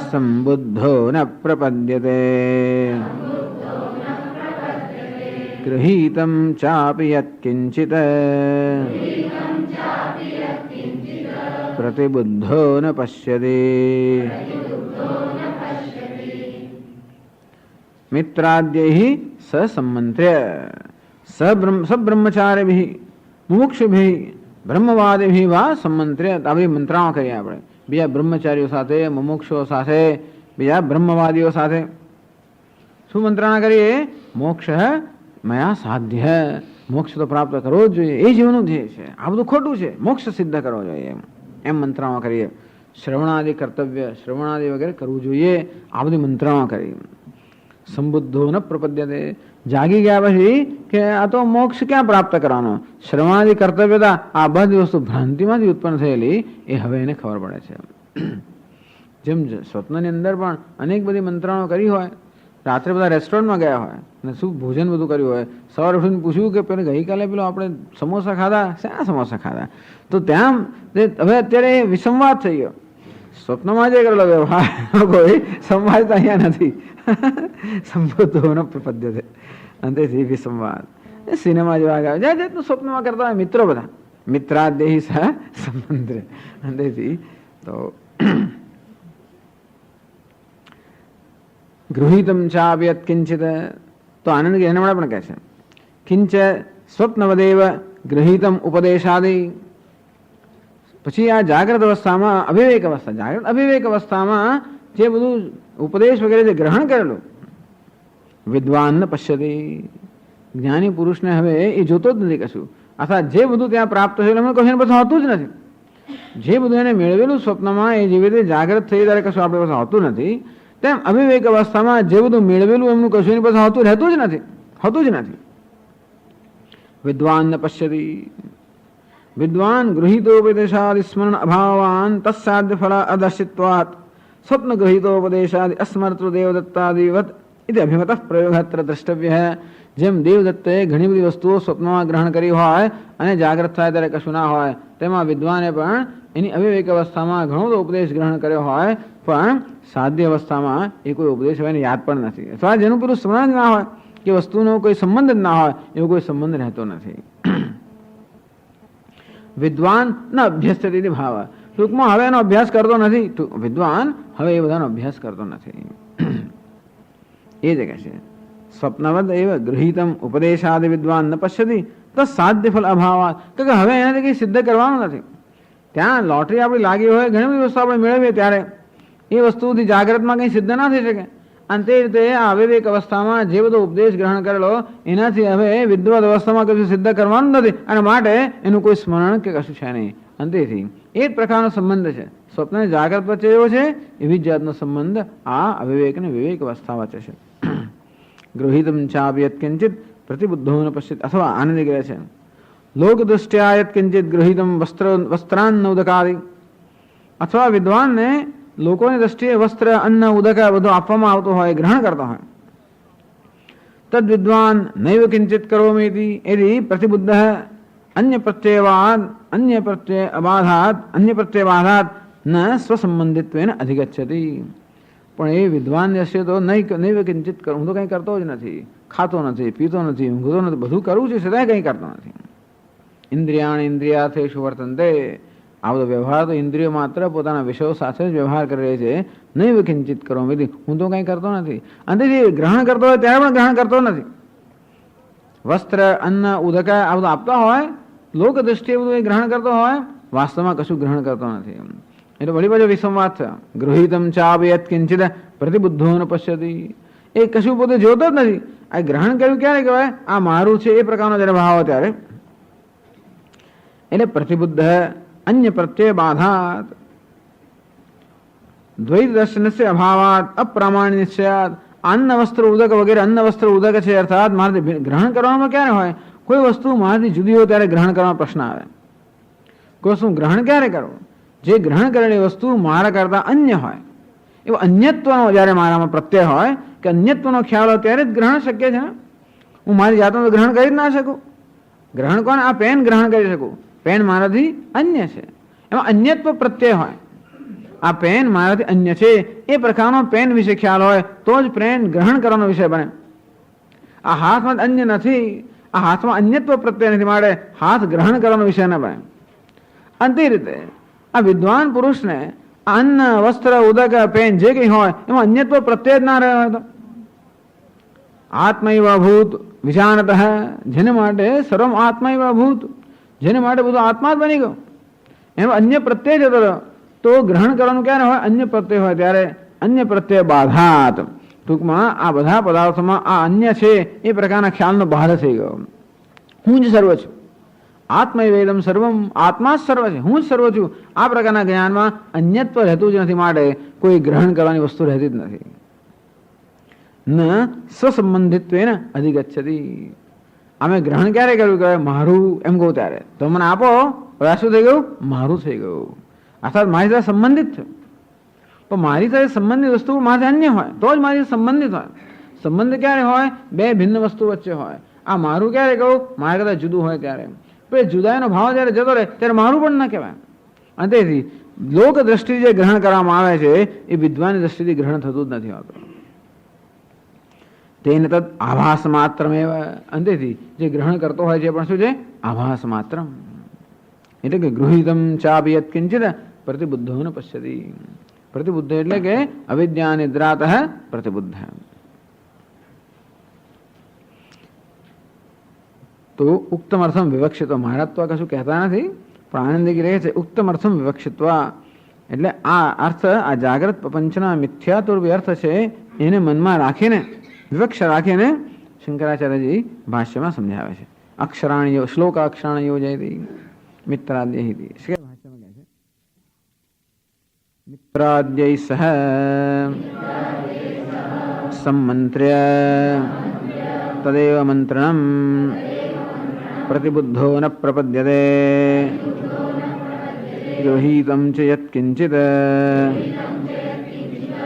સંબુદ્ધો ન પ્રપદ્યતે ગૃહીતમ ચાપી યત્કિંચિત પ્રતિબુદ્ધો ન પશ્યતિ. મિત્રાદ્યૈ સસંમંત્ર્ય સબ્રહ્મચારીભિ મુમુક્ષુભિ બ્રહ્મવાદિભિ વા સંમંત્ર્ય. આ બધી મંત્રાઓ કરીએ આપણે બીજા બ્રહ્મચારીઓ સાથે, મુમુક્ષુઓ સાથે, બીજા બ્રહ્મવાદીઓ સાથે. શું મંત્રણા કરીએ? મોક્ષ મયા સાધ્ય, મોક્ષ તો પ્રાપ્ત કરવો જ જોઈએ, એ જીવનું ધ્યેય છે. આ બધું ખોટું છે, મોક્ષ સિદ્ધ કરવો જોઈએ એમ મંત્રણા કરીએ. શ્રવણાદિ કર્તવ્ય, શ્રવણાદિ વગેરે કરવું જોઈએ. આ બધી મંત્રણા કરી. સંબુદ્ધો ન પ્રપદ્યતે, જાગી ગયા પછી કે આ તો મોક્ષ ક્યાં પ્રાપ્ત કરવાનો? શ્રવણાદિ કર્તવ્યતા, આ બધી વસ્તુ ભ્રાંતિમાંથી ઉત્પન્ન થયેલી એ હવે એને ખબર પડે છે. જેમ સ્વપ્નની અંદર પણ અનેક બધી મંત્રણાઓ કરી હોય, રાત્રે બધા રેસ્ટોરન્ટમાં ગયા હોય અને શું ભોજન બધું કર્યું હોય, સવારે ઉઠીને પૂછ્યું કે પેલે ગઈકાલે પેલો આપણે સમોસા ખાધા, શા સમોસા ખાધા? તો ત્યાં હવે અત્યારે વિસંવાદ થઈ ગયો. સ્વપ્નમાં જે કરેલો વ્યવહાર કોઈ સંવાદ તો અહીંયા નથી. સંબોધો ન પ્રપદ્યતે, અંતેથી વિસંવાદ. સિનેમા જેવા ગયા જ્યાં જાતનું સ્વપ્નમાં કરતા હોય મિત્રો બધા. મિત્રાદ્યૈ સહ સંમંત્ર્ય, અંતેથી તો ગૃહીતમ ચાપી યત્કિંચિત. તો આનંદ એના માટે પણ કહે છે કિંચ સ્વપ્નવદેવ ગૃહીતમ ઉપદેશાદિ. પછી આ જાગ્રત અવસ્થામાં, અવિવેક અવસ્થા, જાગ્રત અવિવેક અવસ્થામાં જે બધું ઉપદેશ વગેરે જે ગ્રહણ કરેલું, વિદ્વાન ન પશ્યતિ, જ્ઞાની પુરુષને હવે એ જોતો જ નથી કશું. અથવા જે બધું ત્યાં પ્રાપ્ત થયેલું એમને કશું બધું હોતું જ નથી. જે બધું એને મેળવેલું સ્વપ્નમાં એ જેવી રીતે જાગ્રત થઈ ત્યારે કશું આપણી પાસે હોતું નથી, તેમ અવિવેક અવસ્થામાં જે બધું મેળવેલું એમનું કશું એની પાસે હોતું રહેતું જ નથી. વિદ્વાન ન પશ્યતિ, વિદ્વાન ગૃહીતોપદેશાદિ સ્મરણ અભાવાન તત્સાધ્ય ફળ અદર્શિત્વાત સ્વપ્ન ગૃહીતોપદેશાદિ અસ્મર્તૃ દેવદત્તાદિવત ઇતિ અભિમતઃ પ્રયોગત્ર દ્રષ્ટવ્ય. જેમ દેવદત્તે ઘણી બધી વસ્તુઓ સ્વપ્નમાં ગ્રહણ કરી હોય અને જાગ્રત થાય ત્યારે કશું ના હોય, તેમાં વિદ્વાને પણ એની અવિવેક અવસ્થામાં ઘણો બધો ઉપદેશ ગ્રહણ કર્યો હોય પણ સાધ્ય અવસ્થામાં એ કોઈ ઉપદેશ હોય એને યાદ પણ નથી, અથવા જેનું પેલું સ્મરણ જ ના હોય કે વસ્તુનો કોઈ સંબંધ જ ના હોય એવો કોઈ સંબંધ રહેતો નથી. વિદ્વાન ન અભ્યસ્યતિ ભાવ, ટૂંકમાં હવે એનો અભ્યાસ કરતો નથી. વિદ્વાન હવે એ બધાનો અભ્યાસ કરતો નથી. એ જ કહે છે સ્વપ્નવદ એવ ગૃહીતમ ઉપદેશાદિ વિદ્વાન ન પશ્યતિ તત્સાધ્ય ફલ અભાવાત, કે હવે એનાથી કંઈ સિદ્ધ કરવાનું નથી. ત્યાં લોટરી આપણી લાગી હોય, ઘણી બધી વસ્તુ આપણે મેળવીએ ત્યારે એ વસ્તુથી જાગ્રતમાં કંઈ સિદ્ધ ના થઈ શકે. અને તે રીતે આ અવિવેક અવસ્થામાં જે બધો ઉપદેશ ગ્રહણ કરેલો એનાથી હવે વિદ્વત અવસ્થામાં કશું સિદ્ધ કરવાનું નથી, અને માટે એનું કોઈ સ્મરણ કે કશું છે નહીં. અને તેથી એ જ પ્રકારનો સંબંધ છે સ્વપ્ન જાગ્રત વચ્ચે એવો છે, એવી જ જાતનો સંબંધ આ અવિવેક અને વિવેક અવસ્થા વચ્ચે છે. ગૃહીતમ ચાપી યત્કિંચિત પ્રતિબુદ્ધો ન પશ્યિત, અથવા આનંદ કહે છે લોક દૃષ્ટ્યા યત્કિંચિત ગૃહીતમ વસ્ત્રાન્ન ઉદકાદિ, અથવા વિદ્વાનને લોકોની દ્રષ્ટિએ વસ્ત્ર અન્ન ઉદક બધું આપવામાં આવતું હોય, ગ્રહણ કરતો હોય, તદ વિદ્વાન નૈવ કિંચિત કરોમીતિ એથી પ્રતિબુદ્ધ અન્ય પ્રત્યયવાધાત ન સ્વસંબંધિત્વેન અધિગચ્છતિ. પણ એ વિદ્વાન હશે તો નૈવ કિંચિત કરું, હું તો કંઈ કરતો જ નથી, ખાતો નથી, પીતો નથી, ઊંઘતો નથી, બધું કરવું છે છતાંય કંઈ કરતો નથી. ઇન્દ્રિયાણ ઇન્દ્રિયાર્થેષુ વર્તન્તે, આ બધો વ્યવહાર તો ઇન્દ્રિયો માત્ર પોતાના વિષયો સાથે જ વ્યવહાર કરી રહી છે. નૈવ કિંચિત કરો વિધિ, હું તો કંઈ કરતો નથી. અને જે ગ્રહણ કરતો હોય ત્યારે પણ ગ્રહણ કરતો નથી. વસ્ત્ર અન્ન ઉદક આ બધું આપતા હોય, લોક દ્રષ્ટિએ બધું ગ્રહણ કરતો હોય, વાસ્તવમાં કશું ગ્રહણ કરતો નથી. એટલે વળી પાછો વિસંવાદ છે. ગૃહીતમ ચાપી યત્કિંચિત પ્રતિબુદ્ધો ન પશ્યતિ, એ કશું પોતે જોતો જ નથી. આ ગ્રહણ કર્યું ક્યારે કહેવાય? આ મારું છે એ પ્રકારનો જયારે ભાવ ત્યારે. એટલે પ્રતિબુદ્ધ અન્ય પ્રત્યય બાધાત દ્વૈત દર્શનસ્ય અભાવાત અપ્રામાણ્યસ્યાત અન્ન વસ્ત્ર ઉદક વગેરે. અન્ન વસ્ત્ર ઉદક છે અર્થાત મારાથી ગ્રહણ કરવામાં ક્યારે હોય? કોઈ વસ્તુ મારાથી જુદી હોય ત્યારે ગ્રહણ કરવાનો પ્રશ્ન આવે. કોઈ વસ્તુ ગ્રહણ ક્યારે કરવું? જે ગ્રહણ કરેલી વસ્તુ મારા કરતા અન્ય હોય, એવો અન્યત્વનો જયારે મારામાં પ્રત્યય હોય કે અન્યત્વનો ખ્યાલ હોય ત્યારે જ ગ્રહણ શક્ય છે. હું મારી જાતનું ગ્રહણ કરી જ ના શકું. ગ્રહણ કોને? આ પેન ગ્રહણ કરી શકું. પેન મારાથી અન્ય છે, એમાં અન્યત્વ પ્રત્યય હોય. આ પેન મારાથી અન્ય છે એ પ્રકારનો પેન વિશે ખ્યાલ હોય તો જ પેન ગ્રહણ કરવાનો વિષય બને. આ હાથમાં અન્ય નથી, આ હાથમાં અન્યત્વ પ્રત્યય નથી, માટે હાથ ગ્રહણ કરવાનો વિષય ન બને. અને તે રીતે આ વિદ્વાન પુરુષને અન્ન વસ્ત્ર ઉદક પેન જે કંઈ હોય એમાં અન્યત્વ પ્રત્યય જ ના રહ્યો હોય તો આત્મૈવ ભૂત વિજાનતઃ, જેને માટે સર્વમ આત્મૈવ ભૂત, જેને માટે બધું આત્મા જ બની ગયો, એમાં અન્ય પ્રત્યય જતો રહ્યો તો ગ્રહણ કરવાનું ક્યારે હોય? અન્ય પ્રત્યય હોય ત્યારે. અન્ય પ્રત્યય બાધાત, ટૂંકમાં આ બધા પદાર્થોમાં આ અન્ય છે એ પ્રકારના ખ્યાલનો બાધ થઈ ગયો. હું જ સર્વ છું, આત્મૈવેદમ સર્વમ, આત્મા જ સર્વ છે, હું જ સર્વ છું. આ પ્રકારના જ્ઞાનમાં અન્યત્વ રહેતું જ નથી, માટે કોઈ ગ્રહણ કરવાની વસ્તુ રહેતી જ નથી. ન સ્વસંબંધિત્વેન અધિગચ્છતિ, અમે ગ્રહણ ક્યારે કર્યું કે મારું એમ કહું ત્યારે તો મને આપો, શું થઈ ગયું? મારું થઈ ગયું. અર્થાત મારી સાથે સંબંધિત છે. પણ મારી સાથે સંબંધિત વસ્તુ મારે અન્ય હોય તો જ મારી સંબંધિત હોય. સંબંધ ક્યારે હોય? બે ભિન્ન વસ્તુ વચ્ચે હોય. આ મારું ક્યારે કહું? મારા કરતા જુદું હોય ત્યારે. પણ જુદાઈનો ભાવ જયારે જતો રહે ત્યારે મારું પણ ન કહેવાય. અને તેથી લોક દ્રષ્ટિથી જે ગ્રહણ કરવામાં આવે છે એ વિદ્વાનની દ્રષ્ટિથી ગ્રહણ થતું જ નથી હોતું. તેને તદ આભાસ માત્ર અંતેથી જે ગ્રહણ કરતો હોય છે પણ શું છે? આભાસ માત્ર. એટલે કે ગૃહીતમ ચાપી યત્કિંચિત પ્રતિબુદ્ધો ન પશ્યતિ. પ્રતિબુદ્ધ એટલે કે અવિદ્યા નિદ્રાતઃ પ્રતિબુદ્ધ. તો ઉક્તમ અર્થમ વિવક્ષિત, મહારાજ કશું કહેતા નથી પણ આનંદી રહે છે. ઉક્તમ અર્થમ વિવક્ષિત્વ એટલે આ અર્થ, આ જાગ્રત પ્રપંચના મિથ્યાત્વ અર્થ છે એને મનમાં રાખીને, વિવક્ષ રાખીને શંકરાચાર્યજી ભાષ્યમાં સમજાવે છે. અક્ષરાણીઓ શ્લોક અક્ષરાણીઓ જયતી મિત્રાદ્યહિતી ભાષ્યમાં કહે છે. મિત્રાદ્યૈ સહ સંમંત્ર્ય તદેવ મંત્રણમ પ્રતિબુદ્ધો ન પ્રપદ્યતે ગૃહીતમ ચ યત્કિંચિત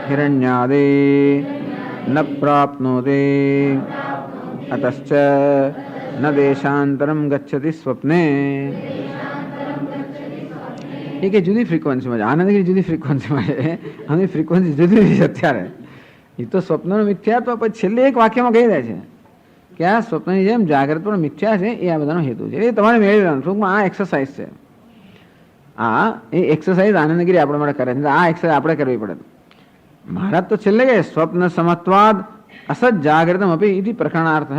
હિરણ્યાદે ન પ્રાપ્નોતે અતશ્ચ ન દેશાંતરમ ગચ્છતિ સ્વપ્ને. એ કે જુદી ફ્રીક્વન્સીમાં છે, આનંદગીરી જુદી ફ્રીક્વન્સીમાં છે, આની ફ્રીક્વન્સી જુદી છે અત્યારે. એ તો સ્વપ્નનું મિથ્યાત્વ પછી છેલ્લે એક વાક્યમાં કહી દે છે કે આ સ્વપ્નની જેમ જાગ્રત પણ મિથ્યા છે. એ આ બધાનો હેતુ છે. એ તમારે મેળવી લેવાનું. ટૂંકમાં આ એક્સરસાઇઝ છે. એ એક્સરસાઇઝ આનંદગીરી આપણા માટે કરે છે. આ એક્સરસાઇઝ આપણે કરવી પડે. મહારાજ તો છેલ્લે કહે સ્વપ્ન સમત્વાદ અસત જાગ્રતમ અપી ઇતિ પ્રકરણાર્થ.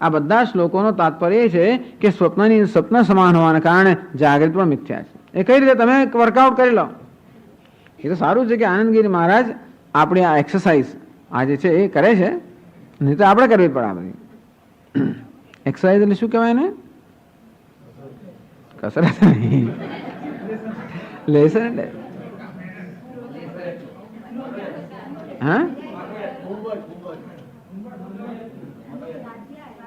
આ બધા શ્લોકોનો તાત્પર્ય એ છે કે સ્વપ્ન સમાન હોવાના કારણે જાગ્રત પણ મિથ્યા છે. એ કઈ રીતે તમે વર્કઆઉટ કરી લો. એ તો સારું છે કે આનંદગીરી મહારાજ આપણી આ એક્સરસાઇઝ આ જે છે એ કરે છે. નહીં તો આપણે કરવી પડે. આ બધી એક્સરસાઇઝ એટલે શું કહેવાય ને? કસરત નહીં, લેસન એટલે હા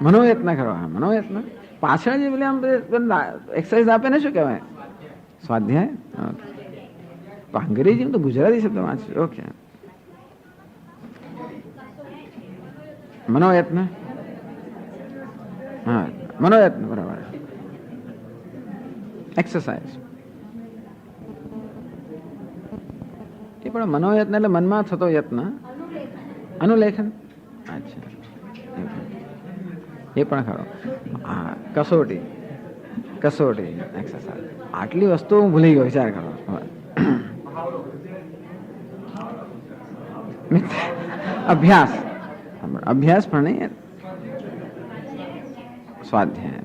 મનોયત્ન કરવા. મનોયત્ન પાછળ જે પેલી આમ એક્સરસાઇઝ આપે ને શું કહેવાય? સ્વાધ્યાય. અંગ્રેજી તો ગુજરાતી શબ્દ વાંચ્યું. ઓકે, મનોયત્ન. હા, મનોયત્ન બરાબર. એક્સરસાઇઝ એ પણ મનોયત્ન એટલે મનમાં થતો યત્ન. અનુલેખન. અચ્છા, એ પણ ખરો. હા, કસોટી. કસોટી એક્સરસાઇઝ. આટલી વસ્તુ હું ભૂલી ગયો. વિચાર કરો. અભ્યાસ. અભ્યાસ પણ નહીં, સ્વાધ્યાય.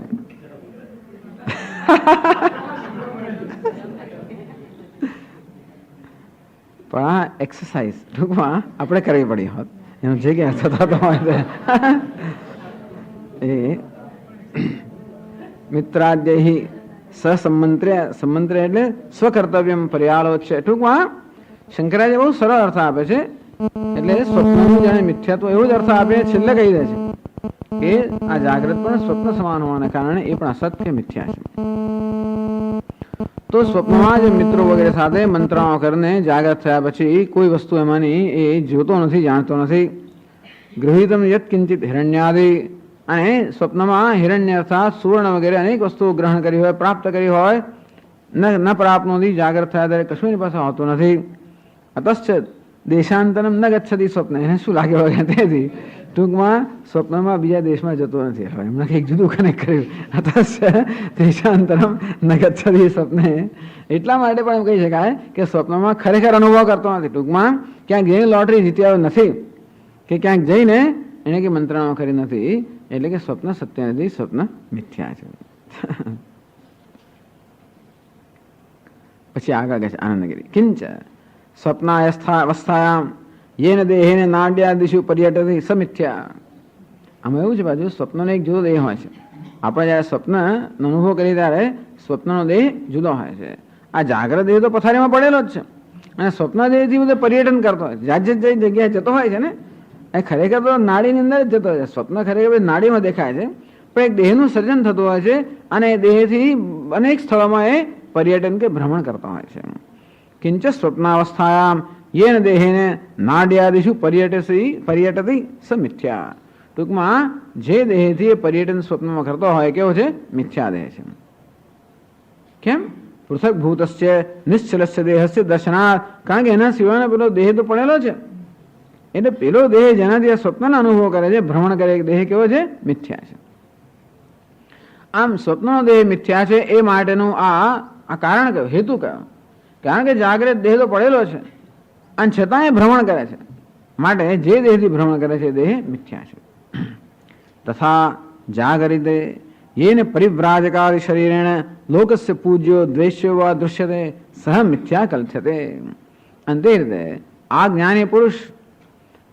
પણ આ એક્સરસાઇઝ ટૂંકમાં આપણે કરવી પડી હોત. એનો જે કે અર્થ થતો હોય એ મિત્રાદ્યૈ સસંમંત્ર્ય. સંમંત્ર્ય એટલે સ્વકર્તવ્યમ પર્યાલોચ્ય. ટૂંકમાં શંકરાચાર્ય બહુ સરળ અર્થ આપે છે. એટલે સ્વપ્નનું જાણે મિથ્યાત્વ એવો જ અર્થ આપે. છેલ્લે કહી દે છે કે આ જાગ્રત પણ સ્વપ્ન સમાન હોવાના કારણે એ પણ અસત્ય મિથ્યા છે. તો સ્વપ્નમાં જ મિત્રો વગેરે સાથે મંત્રણાઓ કરીને જાગ્રત થયા પછી કોઈ વસ્તુ એમાંની એ જોતો નથી, જાણતો નથી. ગૃહીતમ યત કિંચિત હિરણ્યાદિ. અને સ્વપ્નમાં હિરણ્ય અર્થાત સુવર્ણ વગેરે અનેક વસ્તુઓ ગ્રહણ કરી હોય, પ્રાપ્ત કરી હોય, ન પ્રાપ્ત નથી. જાગ્રત થયા ત્યારે કશું એની પાસે હોતું નથી. અતશ્ચ દેશાંતરમ ન ગચ્છતિ સ્વપ્ન. એને શું લાગે હોય તેથી ટૂંકમાં સ્વપ્નમાં બીજા દેશમાં જતો નથી. હવે એમણે કંઈક જુદું કનેક્ટ કર્યું. અતશ્ચ દેશાંતરમ ન ગચ્છતિ સ્વપ્ને. એટલા માટે પણ એમ કહી શકાય કે સ્વપ્નમાં ખરેખર અનુભવ કરતો નથી. ટૂંકમાં ક્યાંક જઈને લોટરી જીત્યા નથી, કે ક્યાંક જઈને એને કે મંત્રણાઓ કરી નથી. એટલે કે સ્વપ્ન સત્ય નથી, સ્વપ્ન મિથ્યા છે. પછી આગળ કહે છે આનંદગીરી. કિંચ સ્વપ્નાવસ્થાયામ યેન દેહેન નાડ્યાદિષુ પર્યટતિ સમિથ્યા. આમાં એવું છે બાજુ સ્વપ્નનો એક જુદો દેહ હોય છે. આપણે જયારે સ્વપ્ન અનુભવ કરીએ ત્યારે સ્વપ્નનો દેહ જુદો હોય છે. આ જાગ્રત દેહ તો પથારીમાં પડેલો જ છે. અને સ્વપ્ન દેહથી બધું પર્યટન કરતો હોય છે, જાત જાત જગ્યાએ જતો હોય છે ને. એ ખરેખર તો નાડીની અંદર જ જતો હોય છે. સ્વપ્ન ખરેખર નાડીમાં દેખાય છે, પણ એક દેહનું સર્જન થતું હોય છે. અને એ દેહથી અનેક સ્થળોમાં એ પર્યટન કે ભ્રમણ કરતો હોય છે. કિંચ સ્વપ્નાવસ્થાયામ યેન દેહેને નાડ્યાદિષુ પર્યટતિ સમિથ્યા. ટૂંકમાં જે દેહથી પર્યટન સ્વપ્નમાં કરતો હોય કેવો છે? મિથ્યા દેહ છે. કેમ? પૃથક ભૂતસ્ય નિશ્ચલસ્ય દેહસ્ય દર્શનાર્થ. કારણ કે એના સિવાયનો પેલો દેહ તો પડેલો છે. એટલે પેલો દેહ જેનાથી સ્વપ્નનો અનુભવ કરે છે, ભ્રમણ કરે, દેહ કેવો છે? મિથ્યા છે. આમ સ્વપ્નનો દેહ મિથ્યા છે એ માટેનું આ કારણ કયું? હેતુ કયો? કારણ કે જાગ્રત દેહ તો પડેલો છે અને છતાં એ ભ્રમણ કરે છે. માટે જે દેહથી ભ્રમણ કરે છે દેહ મિથ્યા છે. તથા જાગરિતે યેન પરિવ્રાજકાદિ શરીરેણ લોકસ્ય પૂજ્યો દ્વેષ્યો વા દૃશ્યતે સહ મિથ્યા કલ્પ્યતે. અને તે રીતે આ જ્ઞાની પુરુષ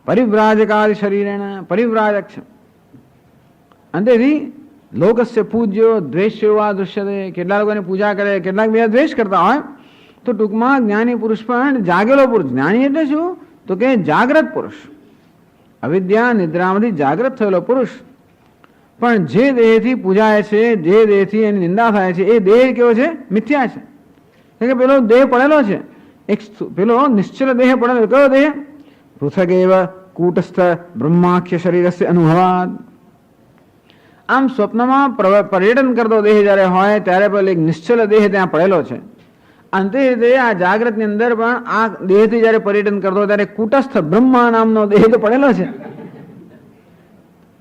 પરિવ્રાજકાદિ શરીરેણ પરિવ્રાજક છે. અને તેથી લોકસ્ય પૂજ્યો દ્વેષ્યો વા દૃશ્યતે. કેટલા લોકોની પૂજા કરે, કેટલાક બીજા દ્વેષ કરતા હોય, તો ટૂંકમાં જ્ઞાની પુરુષ પણ જાગેલો પુરુષ. જ્ઞાની એટલે શું? તો કે જાગ્રત પુરુષ, અવિદ્યા નિદ્રામાંથી જાગ્રત થયેલો પુરુષ. પણ જે દેહથી પૂજાય છે, જે દેહથી એની નિંદા થાય છે, એ દેહ કેવો છે? મિથ્યા છે. એટલે કે પેલો દેહ પડેલો છે, એક પેલો નિશ્ચલ દેહ પડેલો. કયો દેહ? પૃથક એવ કૂટસ્થ બ્રહ્માખ્ય શરીરસ્ય અનુભવાદ. આમ સ્વપ્નમાં પર્યટન કરતો દેહ જ્યારે હોય ત્યારે પેલો એક નિશ્ચલ દેહ ત્યાં પડેલો છે. અંતે રીતે આ જાગ્રતની અંદર પણ આ દેહથી જ્યારે પર્યટન કરતો ત્યારે કૂટસ્થ બ્રહ્મા નામનો દેહ તો પડેલો છે.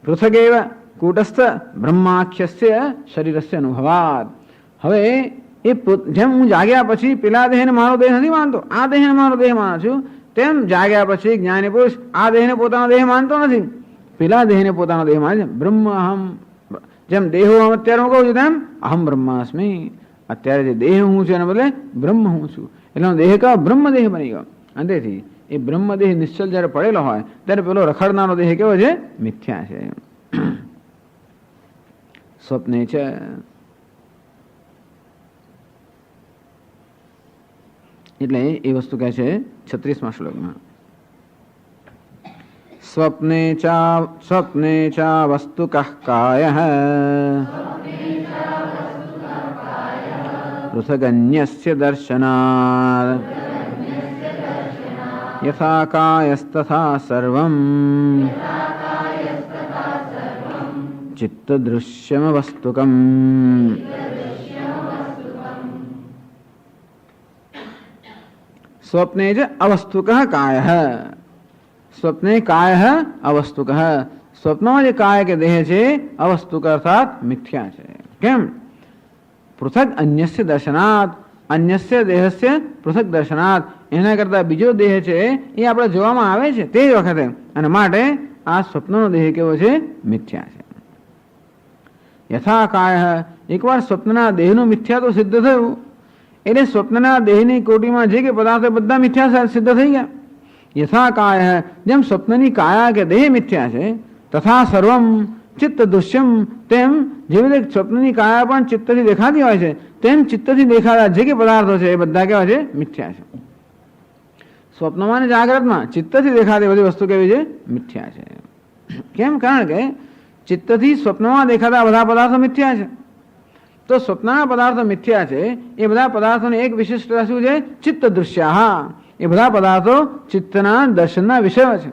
પૃથક એવ કૂટસ્થ બ્રહ્માખ્યસ્ય શરીરસ્ય અનુભવાદ. હવે એ જેમ હું જાગ્યા પછી પેલા દેહને મારો દેહ નથી માનતો, આ દેહને મારો દેહ માનું છું, તેમ જાગ્યા પછી જ્ઞાની પુરુષ આ દેહને પોતાનો દેહ માનતો નથી, પેલા દેહને પોતાનો દેહ માને છે. બ્રહ્મ અહમ, જેમ દેહો અત્યારે હું કહું છું તેમ અહમ બ્રહ્માસ્મી. અત્યારે જે દેહ હું છું એના બદલે બ્રહ્મ હું છું, એટલે દેહ કા બ્રહ્મ દેહ બની ગયો. અંતેથી એ બ્રહ્મ દેહ નિશ્ચલ જયારે પડેલો હોય ત્યારે પેલો રખડનારો દેહ કેવો છે? મિથ્યા છે. સ્વપ્ને છે એટલે એ વસ્તુ કહે છે 36મા શ્લોકમાં, સ્વપ્ને ચા વસ્તુ કાયઃ પૃથગન્યસ્ય દર્શનાદ યથા કાયસ્તથા સર્વં ચિત્તદૃશ્યમ વસ્તુકમ. સ્વપ્ને જ અવસ્તુક કાયઃ. સ્વપ્ને કાય અવસ્તુક. સ્વપ્નમાં જે કાય કે દેહ છે અવસ્તુક અર્થાત મિથ્યા છે. કેમ? પૃથક અન્યસ્ય દર્શનાત, અન્યસ્ય દેહસ્ય પૃથક દર્શનાત. એના કરતા બીજો દેહ છે એ આપણે જોવામાં આવે છે તે જ વખતે, અને માટે આ સ્વપ્નનો દેહ કેવો છે? મિથ્યા છે. યથા કાય, એકવાર સ્વપ્નના દેહનું મિથ્યા તો સિદ્ધ થયું, એટલે સ્વપ્નના દેહની કોટીમાં જે કે પદાર્થો બધા મિથ્યા સિદ્ધ થઈ ગયા. યથા કાય, જેમ સ્વપ્નની કાયા કે દેહ મિથ્યા છે, તથા સર્વમ ચિત્ત દૃશ્યમ, તેમ જેવી રીતે સ્વપ્નની કાયા પણ ચિત્તથી દેખાતી હોય છે, તેમ ચિત્તથી દેખાતા જે કે પદાર્થો છે એ બધા કેવા છે? મિથ્યા છે. સ્વપ્નમાં અને જાગ્રતમાં ચિત્તથી દેખાતી બધી વસ્તુ કેવી છે? મિથ્યા છે. કેમ? કારણ કે ચિત્તથી સ્વપ્નમાં દેખાતા બધા પદાર્થો મિથ્યા છે. તો સ્વપ્નના પદાર્થો મિથ્યા છે, એ બધા પદાર્થોની એક વિશિષ્ટતા શું છે? ચિત્ત દૃશ્યા. એ બધા પદાર્થો ચિત્તના દર્શનના વિષયો છે.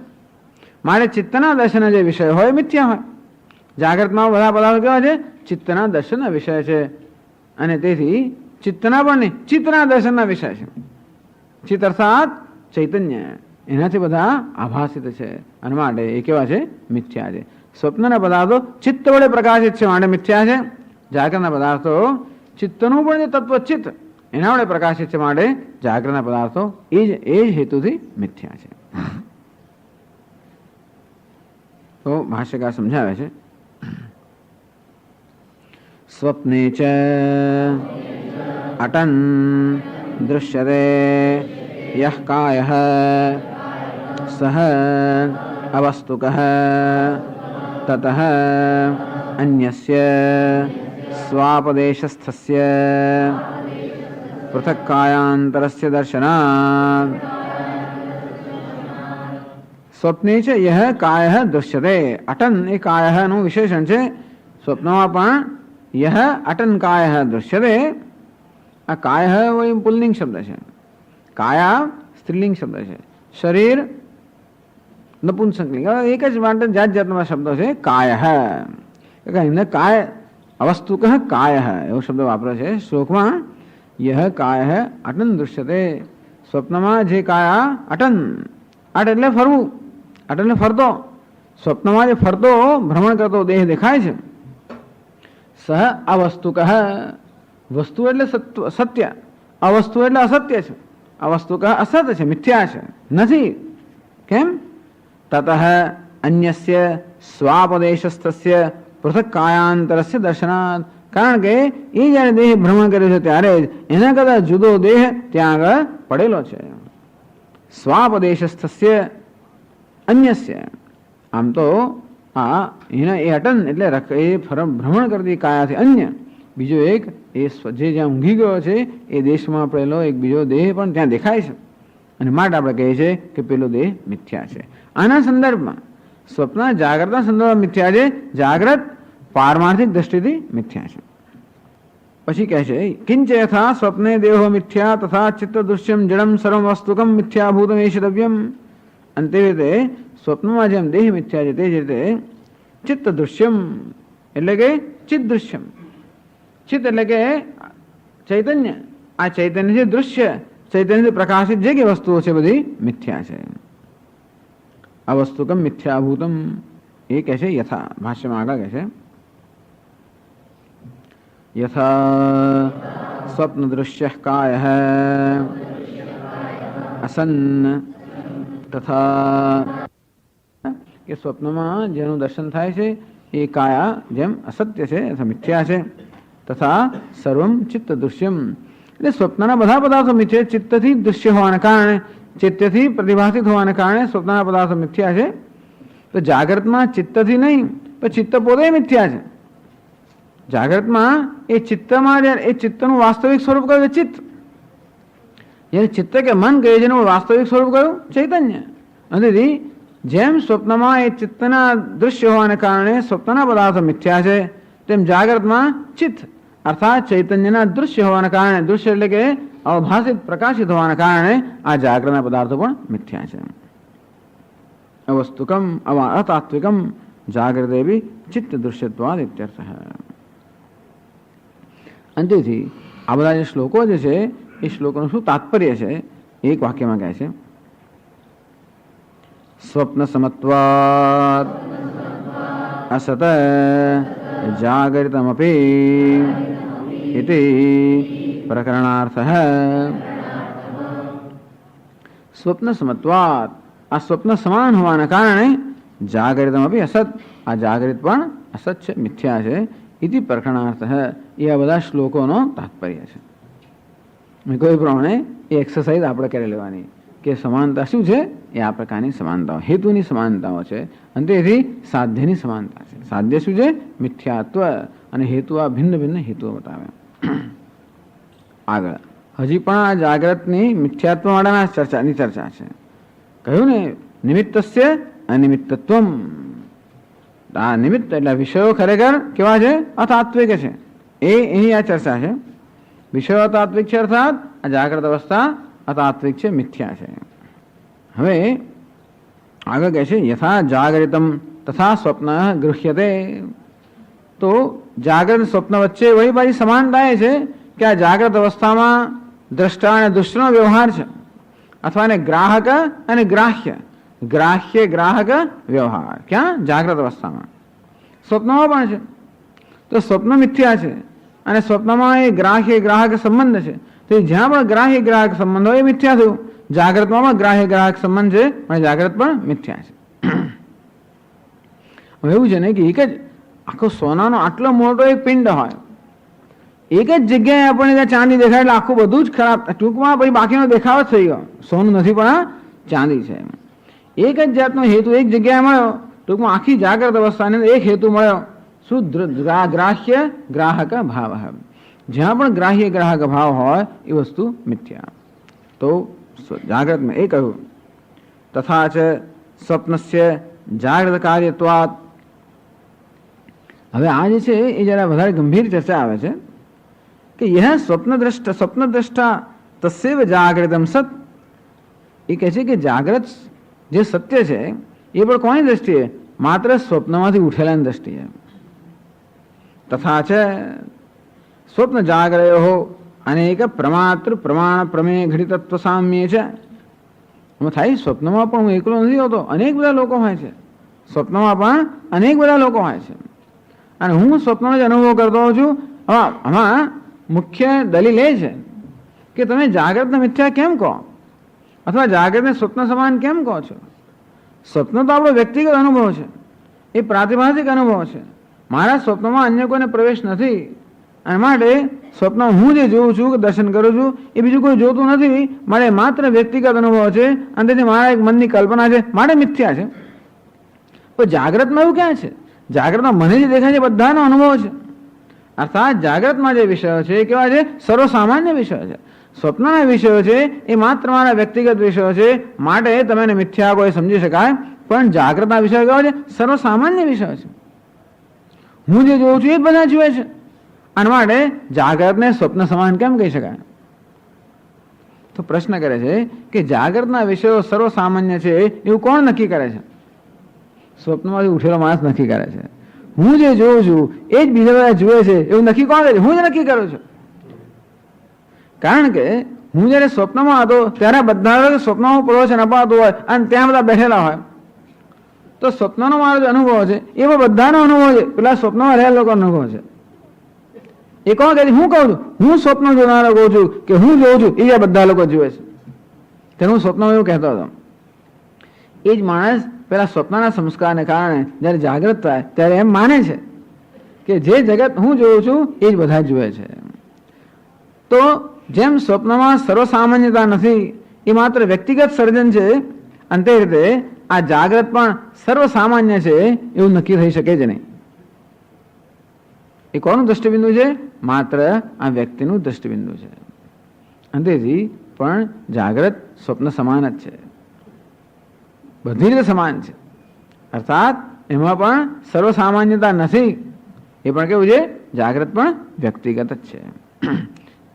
મારે ચિત્તના દર્શનના જે વિષય હોય મિથ્યા હોય. જાગ્રતમાં બધા પદાર્થો કેવા છે? ચિત્તના દર્શનના વિષય છે, અને તેથી ચિત્તના પણ નહીં, ચિત્તના દર્શનના વિષય છે. ચિત્ત અર્થાત ચૈતન્ય, એનાથી બધા આભાસિત છે, અને માટે એ કેવા છે? મિથ્યા છે. સ્વપ્નના પદાર્થો ચિત્ત વડે પ્રકાશિત છે, માટે મિથ્યા છે. જાગૃતના પદાર્થો ચિત્તનું પણ જે તત્વ ચિત્ત એના વડે પ્રકાશિત છે, માટે જાગૃતના પદાર્થો એ જ હેતુથી મિથ્યા છે. તો ભાષ્યકાર સમજાવે છે, સ્વપ્ને ચ અટન દૃશ્યતે યહ કાયઃ સહ અવસ્તુકઃ તતઃ અન્યસ્ય સ્વાપદેશસ્થસ્ય પૃથક કાયાંતરસ્ય દર્શનાદ. સ્વપ્ને છે યહ કાયઃ દૃશ્યતે. અટન એ કાયઃનું વિશેષણ છે. સ્વપ્નમાં પણ યહ અટન કાયઃ દૃશ્યતે. આ કાયઃ એ પુલ્લિંગ શબ્દ છે, કાયા સ્ત્રીલિંગ શબ્દ છે, શરીર નપુંસકલિંગ. એક જ માટે જાત જાતના શબ્દો છે. કાયઃ કાય અવસ્તુક કાયઃ એવો શબ્દ વાપરે છે શ્લોકમાં. યહ કાયઃ અટન દૃશ્યતે. સ્વપ્નમાં જે કાયા અટન, અટ એટલે ફરવું, અટ એટલે ફરતો, સ્વપ્નમાં જે ફરતો ભ્રમણ કરતો દેહ દેખાય છે. સહ અવસ્તુક, વસ્તુ એટલે સત્ય, અવસ્તુ એટલે અસત્ય છે. અવસ્તુક અસત્ય છે, મિથ્યા છે, નથી. કેમ? તતઃ અન્યસ્ય સ્વાપદેશસ્થસ્ય પૃથક કાયાંતરસ્ય દર્શનાદ. કારણ કે એ જ્યારે દેહ ભ્રમણ કરે છે ત્યારે જ એના કરતા જુદો દેહ ત્યાં આગળ પડેલો છે. સ્વાપદેશસ્થસ્ય અન્યસ્ય, આમ તો એના એ અટન એટલે એ ભ્રમણ કરતી કાયાથી અન્ય બીજો એક એ જે જ્યાં ઊંઘી ગયો છે એ દેશમાં પેલો એક બીજો દેહ પણ ત્યાં દેખાય છે, અને માટે આપણે કહીએ છીએ કે પેલો દેહ મિથ્યા છે. આના સંદર્ભમાં સ્વપ્ન જાગ્રતના સંદર્ભમાં મિથ્યા છે, જાગ્રત પારમાર્થિક દ્રષ્ટિથી મિથ્યા છે. પછી કહે છે કિંચ યથા સ્વપ્ને દેહો મિથ્યા તથા ચિત્ત દૃશ્યમ જડમ સર્વ વસ્તુકમ મિથ્યાભૂતમ એષિતવ્યમ. અને તે રીતે સ્વપ્નમાં જેમ દેહ મિથ્યા છે તે જ રીતે ચિત્ત દૃશ્યમ એટલે કે ચિત્ત દૃશ્યમ, ચિત્ત એટલે કે ચૈતન્ય, આ ચૈતન્ય છે દૃશ્ય, ચૈતન્યથી પ્રકાશિત જે કે વસ્તુઓ છે બધી મિથ્યા છે. આ વસ્તુકમ મિથ્યાભૂતમ એ કહે છે યથા, ભાષ્યમાં આગળ કહે છે યથા સ્વપ્ન દૃશ્ય કાયઃ અસન્ન તથા કે સ્વપ્નમાં જેનું દર્શન થાય છે એ કાયા જેમ અસત્ય છે અથવા મિથ્યા છે, તથા સર્વમ ચિત્ત દૃશ્યમ એટલે સ્વપ્નના બધા પદાર્થો મિથ્યા, ચિત્તથી દૃશ્ય હોવાને કારણે, ચિત્તથી પ્રતિભાસિત હોવાને કારણે સ્વપ્નના પદાર્થો મિથ્યા છે. તો જાગ્રતમાં ચિત્તથી નહીં પણ ચિત્ત પોતે મિથ્યા છે. જાગ્રતમાં એ ચિત્તમાં એ ચિત્તનું વાસ્તવિક સ્વરૂપ કયું? ચિત્ત. જ્યારે ચિત્ત કે મન કહે છે એનું વાસ્તવિક સ્વરૂપ કયું? ચૈતન્ય. અને જેમ સ્વપ્નમાં એ ચિત્તના દૃશ્ય હોવાને કારણે સ્વપ્નના પદાર્થો મિથ્યા છે, તેમ જાગ્રતમાં ચિત્ત અર્થાત ચૈતન્યના દૃશ્ય હોવાને કારણે, દૃશ્ય એટલે કે અવભાષિત પ્રકાશિત હોવાને કારણે આ જાગ્રતના પદાર્થો પણ મિથ્યા છે. અવસ્તુકમ અતાત્વિકમ જાગ્રતે બી ચિત્ત દૃશ્યત્વાદ ઇત્યર્થ. અંતેથી આ બધા જે શ્લોકો જે છે એ શ્લોકોનું શું તાત્પર્ય છે એક વાક્યમાં કહે છે સ્વપ્ન સમત્વાત અસત જાગરિતમપી ઇતિ પ્રકરણાર્થઃ. સ્વપ્ન સમત્વાત આ સ્વપ્ન સમાન હોવાના કારણે જાગરિતમપી અસત આ જાગરિત પણ અસત છે, મિથ્યા છે. ઇતિ પ્રકરણાર્થઃ એ આ બધા શ્લોકોનો તાત્પર્ય છે. કોઈ પ્રમાણે એ એક્સરસાઇઝ આપણે કરી લેવાની કે સમાનતા શું છે એ આ પ્રકારની સમાનતાઓ, હેતુની સમાનતાઓ છે, અને તેથી સાધ્યની સમાનતા છે. સાધ્ય શું છે? મિથ્યાત્વ, અને હેતુ આ ભિન્ન ભિન્ન હેતુઓ બતાવે. આગળ હજી પણ આ જાગ્રતની મિથ્યાત્વ માટેના ચર્ચા છે. કહ્યું ને નિમિત્તસ્ય અનિમિત્તત્વમ. આ નિમિત્ત એટલે વિષયો ખરેખર કેવા છે? અતાત્વિક છે. એની આ ચર્ચા છે. વિષયો અતાત્વિક છે અર્થાત આ જાગ્રત અવસ્થા અતાત્વિક છે, મિથ્યા છે. હવે આગળ કહે છે યથા જાગરિતમ તથા સ્વપ્ન ગૃહ્યતે. તો જાગ્રત સ્વપ્ન વચ્ચે વહી પાછી સમાનતા એ છે કે આ જાગ્રત અવસ્થામાં દ્રષ્ટા અને દુષ્ટનો વ્યવહાર છે, અથવા એને ગ્રાહક અને ગ્રાહ્ય, ગ્રાહ્ય ગ્રાહક વ્યવહાર ક્યાં? જાગ્રત અવસ્થામાં. સ્વપ્નમાં પણ છે. તો સ્વપ્ન મિથ્યા છે અને સ્વપ્નમાં એ ગ્રાહ્ય ગ્રાહક સંબંધ છે. તો જ્યાં પણ ગ્રાહ્ય ગ્રાહક સંબંધ હોય એ મિથ્યા થયું. જાગ્રતમાં પણ ગ્રાહ્ય ગ્રાહક સંબંધ છે પણ જાગ્રત પણ મિથ્યા છે. હવે એવું છે ને કે એક જ આખો સોનાનો આટલો મોટો એક પિંડ હોય, એક જ જગ્યાએ આપણને ત્યાં ચાંદી દેખાય એટલે આખું બધું જ ખરાબ, ટૂંકમાં પછી બાકીનો દેખાવ જ થઈ ગયો. સોનું નથી પણ આ ચાંદી છે. એક જ જાતનો હેતુ એક જગ્યાએ મળ્યો, ટૂંકમાં આખી જાગ્રત અવસ્થાની અંદર એક હેતુ મળ્યો. શું? ગ્રાહ્ય ગ્રાહક ભાવ. જ્યાં પણ ગ્રાહ્ય ગ્રાહક ભાવ હોય એ વસ્તુ મિથ્યા. તો જાગ્રતમાં એ કહ્યું તથા ચ સ્વપ્નસ્ય જાગ્રત કાર્યત્વાત. હવે આ જે છે એ જરા વધારે ગંભીર ચર્ચા આવે છે કે યહ સ્વપ્ન દ્રષ્ટા તસ્યૈવ જાગૃતમ સત. એ કહે છે કે જાગ્રત જે સત્ય છે એ પણ કોની દ્રષ્ટિએ? માત્ર સ્વપ્નમાંથી ઉઠેલાની દ્રષ્ટિએ. તથા છે સ્વપ્ન જાગ્રયો અનેક પ્રમાત્ર પ્રમાણ પ્રમેય ઘટિતત્વ સામ્ય છે. એમાં થાય સ્વપ્નમાં પણ હું એકલો નથી હોતો, અનેક બધા લોકો હોય છે. સ્વપ્નમાં પણ અનેક બધા લોકો હોય છે અને હું સ્વપ્નનો જ અનુભવ કરતો હોઉં છું. આમાં મુખ્ય દલીલ એ છે કે તમે જાગ્રતને મિથ્યા કેમ કહો, અથવા જાગ્રતને સ્વપ્ન સમાન કેમ કહો છો? સ્વપ્ન તો આપણો વ્યક્તિગત અનુભવ છે, એ પ્રાતિભાષિક અનુભવ છે. મારા સ્વપ્નમાં અન્ય કોઈને પ્રવેશ નથી, અને માટે સ્વપ્ન હું જે જોઉં છું કે દર્શન કરું છું એ બીજું કોઈ જોતું નથી. મારે માત્ર વ્યક્તિગત અનુભવ છે અને તેથી મારા એક મનની કલ્પના છે, માટે મિથ્યા છે. પણ જાગ્રતમાં એવું ક્યાં છે? જાગ્રતમાં મને જે દેખાય છે બધાનો અનુભવ છે, અર્થાત જાગ્રતમાં જે વિષયો છે એ કેવા છે? સર્વસામાન્ય વિષયો છે. સ્વપ્નના વિષયો છે એ માત્ર મારા વ્યક્તિગત વિષયો છે, માટે તમે એને મિથ્યા કોઈ સમજી શકાય. પણ જાગ્રતના વિષયો કેવા છે? સર્વસામાન્ય વિષયો છે. હું જે જોઉં છું એ જ બધા જુએ છે. અને માટે જાગ્રતને સ્વપ્ન સમાન કેમ કહી શકાય? તો પ્રશ્ન કરે છે કે જાગ્રતના વિષયો સર્વસામાન્ય છે એવું કોણ નક્કી કરે છે? સ્વપ્નમાંથી ઉઠેલો માણસ નક્કી કરે છે. હું જે જોઉં છું એ જ બીજા બધા જુએ છે એવું નક્કી કોણ કરે છે? હું જ નક્કી કરું છું. કારણ કે હું જયારે સ્વપ્નમાં હતો ત્યારે બધા સ્વપ્નમાં પ્રવચન અપાતું હોય અને ત્યાં બધા બેઠેલા હોય, તો સ્વપ્નનો મારો જે અનુભવ છે એવો બધાનો અનુભવ છે, પેલા સ્વપ્નમાં રહેલા લોકો અનુભવ છે. એ કોણ કહે? હું કહું છું, હું સ્વપ્ન જોનારો કહું છું કે હું જોઉં છું એ બધા લોકો જુએ છે. ત્યારે હું સ્વપ્નમાં એવું કહેતો હતો. એ જ માણસ પેલા સ્વપ્નના સંસ્કારને કારણે જયારે જાગૃત થાય ત્યારે એમ માને છે કે જે જગત હું જોઉં છું એ જ બધા જુએ છે. તો જેમ સ્વપ્નમાં સર્વસામાન્યતા નથી, એ માત્ર વ્યક્તિગત સર્જન છે, અને તે રીતે આ જાગ્રત પણ સર્વસામાન્ય છે એવું નક્કી થઈ શકે જ નહીં. એ કોનું દ્રષ્ટિબિંદુ છે? માત્ર આ વ્યક્તિનું દ્રષ્ટિબિંદુ છે. અને તેથી પણ જાગ્રત સ્વપ્ન સમાન જ છે, બધી રીતે સમાન છે. અર્થાત એમાં પણ સર્વસામાન્યતા નથી. એ પણ કેવું છે? જાગ્રત પણ વ્યક્તિગત જ છે.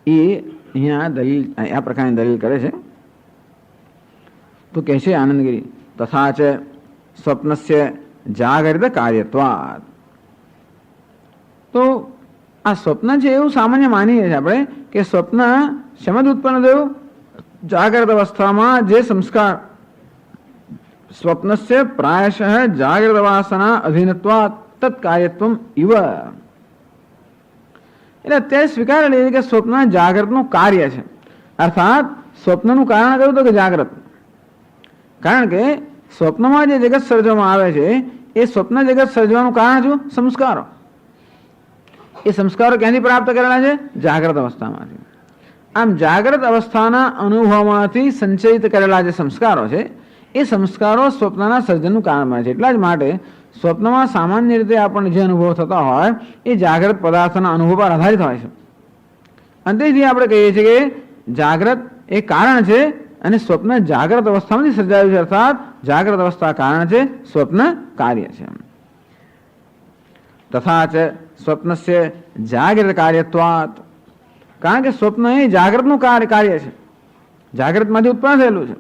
એ અહીંયા દલીલ આ પ્રકારની દલીલ કરે છે. તો કહે છે આનંદગીરી, તથા ચ સ્વપ્નસ્ય જાગરિત કાર્યત્વાત. તો આ સ્વપ્ન છે એવું સામાન્ય માનીએ છીએ આપણે કે સ્વપ્ન શેમાંથી ઉત્પન્ન થયું? જાગ્રત અવસ્થામાં જે સંસ્કાર સ્વપ્નસ્ય પ્રાયશઃ જાગ્રત વાસના અધીનત્વાત તત્કાર્યત્વમ ઇવ. એટલે અત્યારે સ્વીકાર લઈએ કે સ્વપ્ન જાગ્રતનું કાર્ય છે. અર્થાત સ્વપ્નનું કારણ કયું? તો કે જાગ્રત. કારણ કે સ્વપ્નમાં જે જગત સર્જવામાં આવે છે એ સ્વપ્ન જગત સર્જવાનું કારણ શું? સંસ્કારો. એ સંસ્કારો ક્યાંથી પ્રાપ્ત કરેલા છે? જાગ્રત અવસ્થામાંથી. આમ જાગ્રત અવસ્થાના અનુભવમાંથી સંચયિત કરેલા જે સંસ્કારો છે એ સંસ્કારો સ્વપ્નના સર્જનનું કારણ બને છે. એટલા જ માટે સ્વપ્નમાં સામાન્ય રીતે આપણને જે અનુભવ થતા હોય એ જાગ્રત પદાર્થના અનુભવ પર આધારિત હોય છે. અંતેથી આપણે કહીએ છીએ કે જાગ્રત એ કારણ છે અને સ્વપ્ન જાગ્રત અવસ્થામાંથી સર્જાયું છે. અર્થાત જાગ્રત અવસ્થા કારણ છે, સ્વપ્ન કાર્ય છે. તથા ચ સ્વપ્નસ્ય જાગ્રત કાર્યત્વાત. કારણ કે સ્વપ્ન એ જાગ્રતનું કાર્ય છે, જાગ્રતમાંથી ઉત્પન્ન થયેલું છે.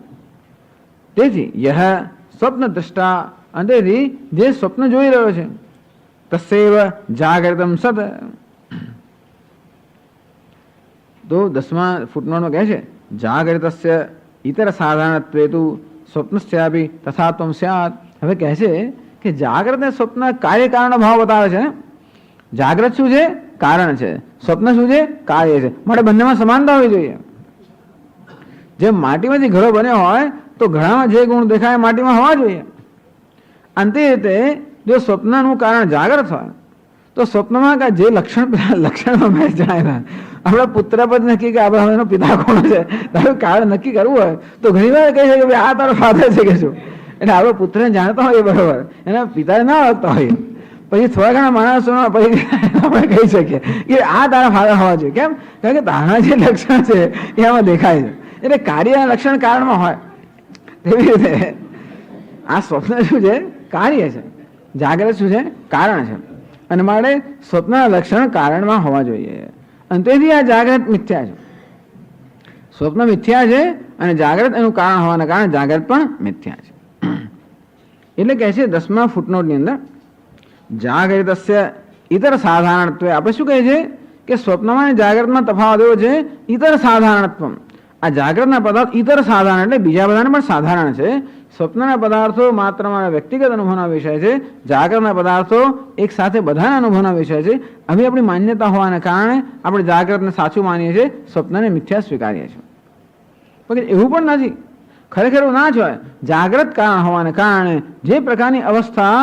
તેથી યહ સ્વપ્ન દ્રષ્ટા, અંતેથી જે સ્વપ્ન જોઈ રહ્યો છે, તસ્યૈવ જાગ્રતમ સત. તો 10મા ફૂટનોટમાં કહે છે જાગ્રતસ્ય ઇતર સાધારણત્વે તુ સ્વપ્નસ્યાપી તથાત્વમ સ્યાત. હવે કહે છે કે જાગ્રત અને સ્વપ્ન કાર્ય કારણનો ભાવ બતાવે છે. જાગ્રત શું છે? કારણ છે. સ્વપ્ન શું છે? કાર્ય છે. માટે બંનેમાં સમાનતા હોવી જોઈએ. જેમ માટીમાંથી ઘડો બન્યો હોય તો ઘડામાં જે ગુણ દેખાય માટીમાં હોવા જોઈએ. અંતે રીતે જો સ્વપ્નનું કારણ જાગ્રત હોય તો સ્વપ્નમાં જે લક્ષણમાં મેં જણાવ્યા, આપણા પુત્ર પર નક્કી કે આપણા એનો પિતા કોણ છે, તારું કારણ નક્કી કરવું હોય તો ઘણી વાર કહી શકે આ તારો ફાધર છે કે શું. એટલે આપણે પુત્રને જાણતા હોય બરોબર, એના પિતાને ના ઓળખતા હોય, પછી થોડા ઘણા માણસોમાં પછી આપણે કહી શકીએ કે આ તારા ફાધર હોવા જોઈએ. કેમ? કારણ કે તારા જે લક્ષણ છે એ આમાં દેખાય છે. એટલે કાર્યના લક્ષણ કારણમાં હોય તેવી રીતે આ સ્વપ્ન શું છે? કાર્ય છે. જાગ્રત શું છે? કારણ છે. અને માટે સ્વપ્નના લક્ષણ કારણમાં હોવા જોઈએ. અને તેથી આ જાગ્રત મિથ્યા છે. સ્વપ્ન મિથ્યા છે અને જાગ્રત એનું કારણ હોવાના કારણે જાગ્રત પણ મિથ્યા છે. એટલે કહે છે 10મા ફૂટનોટની અંદર જાગૃતસ્ય ઇતર સાધારણત્વે. આપણે શું કહે છે કે સ્વપ્નમાં જાગ્રતમાં તફાવત એવો છે ઇતર સાધારણત્વ. આ જાગ્રતના પદાર્થ ઇતર સાધારણ એટલે બીજા બધાને પણ સાધારણ છે. સ્વપ્નના પદાર્થો માત્ર મારા વ્યક્તિગત અનુભવના વિષય છે, જાગ્રતના પદાર્થો એક સાથે બધાના અનુભવના વિષય છે. હવે આપણી માન્યતા હોવાના કારણે આપણે જાગ્રતને સાચું માનીએ છીએ, સ્વપ્નને મિથ્યા સ્વીકારીએ છીએ. પણ એવું પણ નથી, ખરેખર એવું ના જ હોય. જાગ્રત કારણ હોવાને કારણે જે પ્રકારની અવસ્થા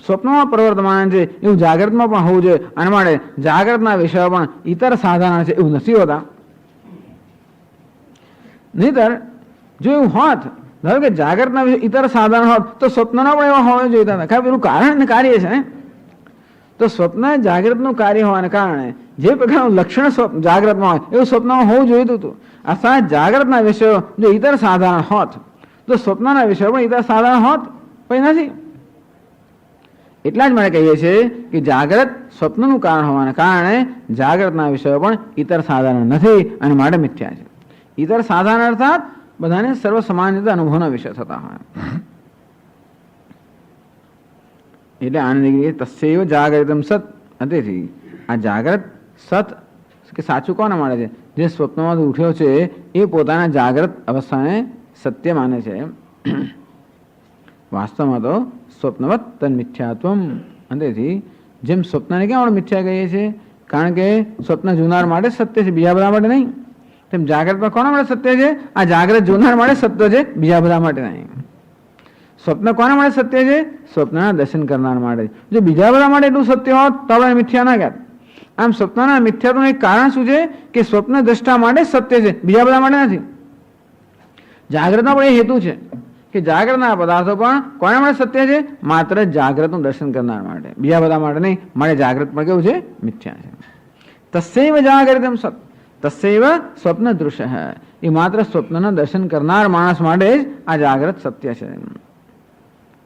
સ્વપ્નમાં પ્રવર્તમાન છે એવું જાગ્રતમાં પણ હોવું જોઈએ. અને માટે જાગ્રતના વિષયો પણ ઇતર સાધારણ છે એવું નથી હોતા. નહીતર જો એવું હોત, ધારો કે જાગ્રતના વિષય ઇતર સાધારણ હોત તો સ્વપ્નના પણ એવા હોવા જોઈતા હતા. કારણ એનું કારણ અને કાર્ય છે ને. તો સ્વપ્ન જાગ્રતનું કાર્ય હોવાને કારણે જે પ્રકારનું લક્ષણ જાગ્રતમાં હોય એવું સ્વપ્નમાં હોવું જોઈતું હતું. આ જાગ્રતના વિષયો જો ઇતર સાધારણ હોત તો સ્વપ્નના વિષયો પણ ઇતર સાધારણ હોત, પણ નથી. એટલા જ માટે કહીએ છીએ કે જાગ્રત સ્વપ્નનું કારણ હોવાના કારણે જાગ્રતના વિષયો પણ ઇતર સાધારણ નથી અને માટે મિથ્યા છે. ઇતર સાધારણ અર્થાત બધાને સર્વ સમાન રીતે અનુભવના વિષય થતા હોય. એટલે આનંદ તસ્યૈવ જાગૃતમ સત. તેથી આ જાગ્રત સત કે સાચું કોને મળે છે? જે સ્વપ્નમાં ઉઠ્યો છે એ પોતાના જાગ્રત અવસ્થાને સત્ય માને છે. વાસ્તવમાં તો સ્વપ્નવત તન મિથ્યાત્વમ. તેથી જેમ સ્વપ્નને કેમ આપણે મિથ્યા કહીએ છીએ? કારણ કે સ્વપ્ન જોનાર માટે સત્ય છે, બીજા બધા માટે નહીં. તેમ જાગ્રતમાં કોના માટે સત્ય છે? આ જાગ્રત જોનાર માટે સત્ય છે, બીજા બધા માટે નહીં. સ્વપ્ન કોના માટે સત્ય છે? સ્વપ્નના દર્શન કરનાર માટે. જો બીજા બધા માટે એટલું સત્ય હોત તો આપણે મિથ્યા ના કહેત. આમ સ્વપ્નના મિથ્યાત્વનું એક કારણ શું છે કે સ્વપ્ન દ્રષ્ટા માટે સત્ય છે, બીજા બધા માટે નથી. જાગ્રતનો પણ એ હેતુ છે કે જાગ્રતના પદાર્થો પણ કોના માટે સત્ય છે? માત્ર જાગ્રતનું દર્શન કરનાર માટે, બીજા બધા માટે નહીં. માટે જાગ્રત પણ કેવું છે? મિથ્યા છે. તસ્યૈવ જાગૃતમ સત. તસ્યૈવ સ્વપ્ન દૃશ્ય. એ માત્ર સ્વપ્નના દર્શન કરનાર માણસ માટે જ આ જાગ્રત સત્ય છે.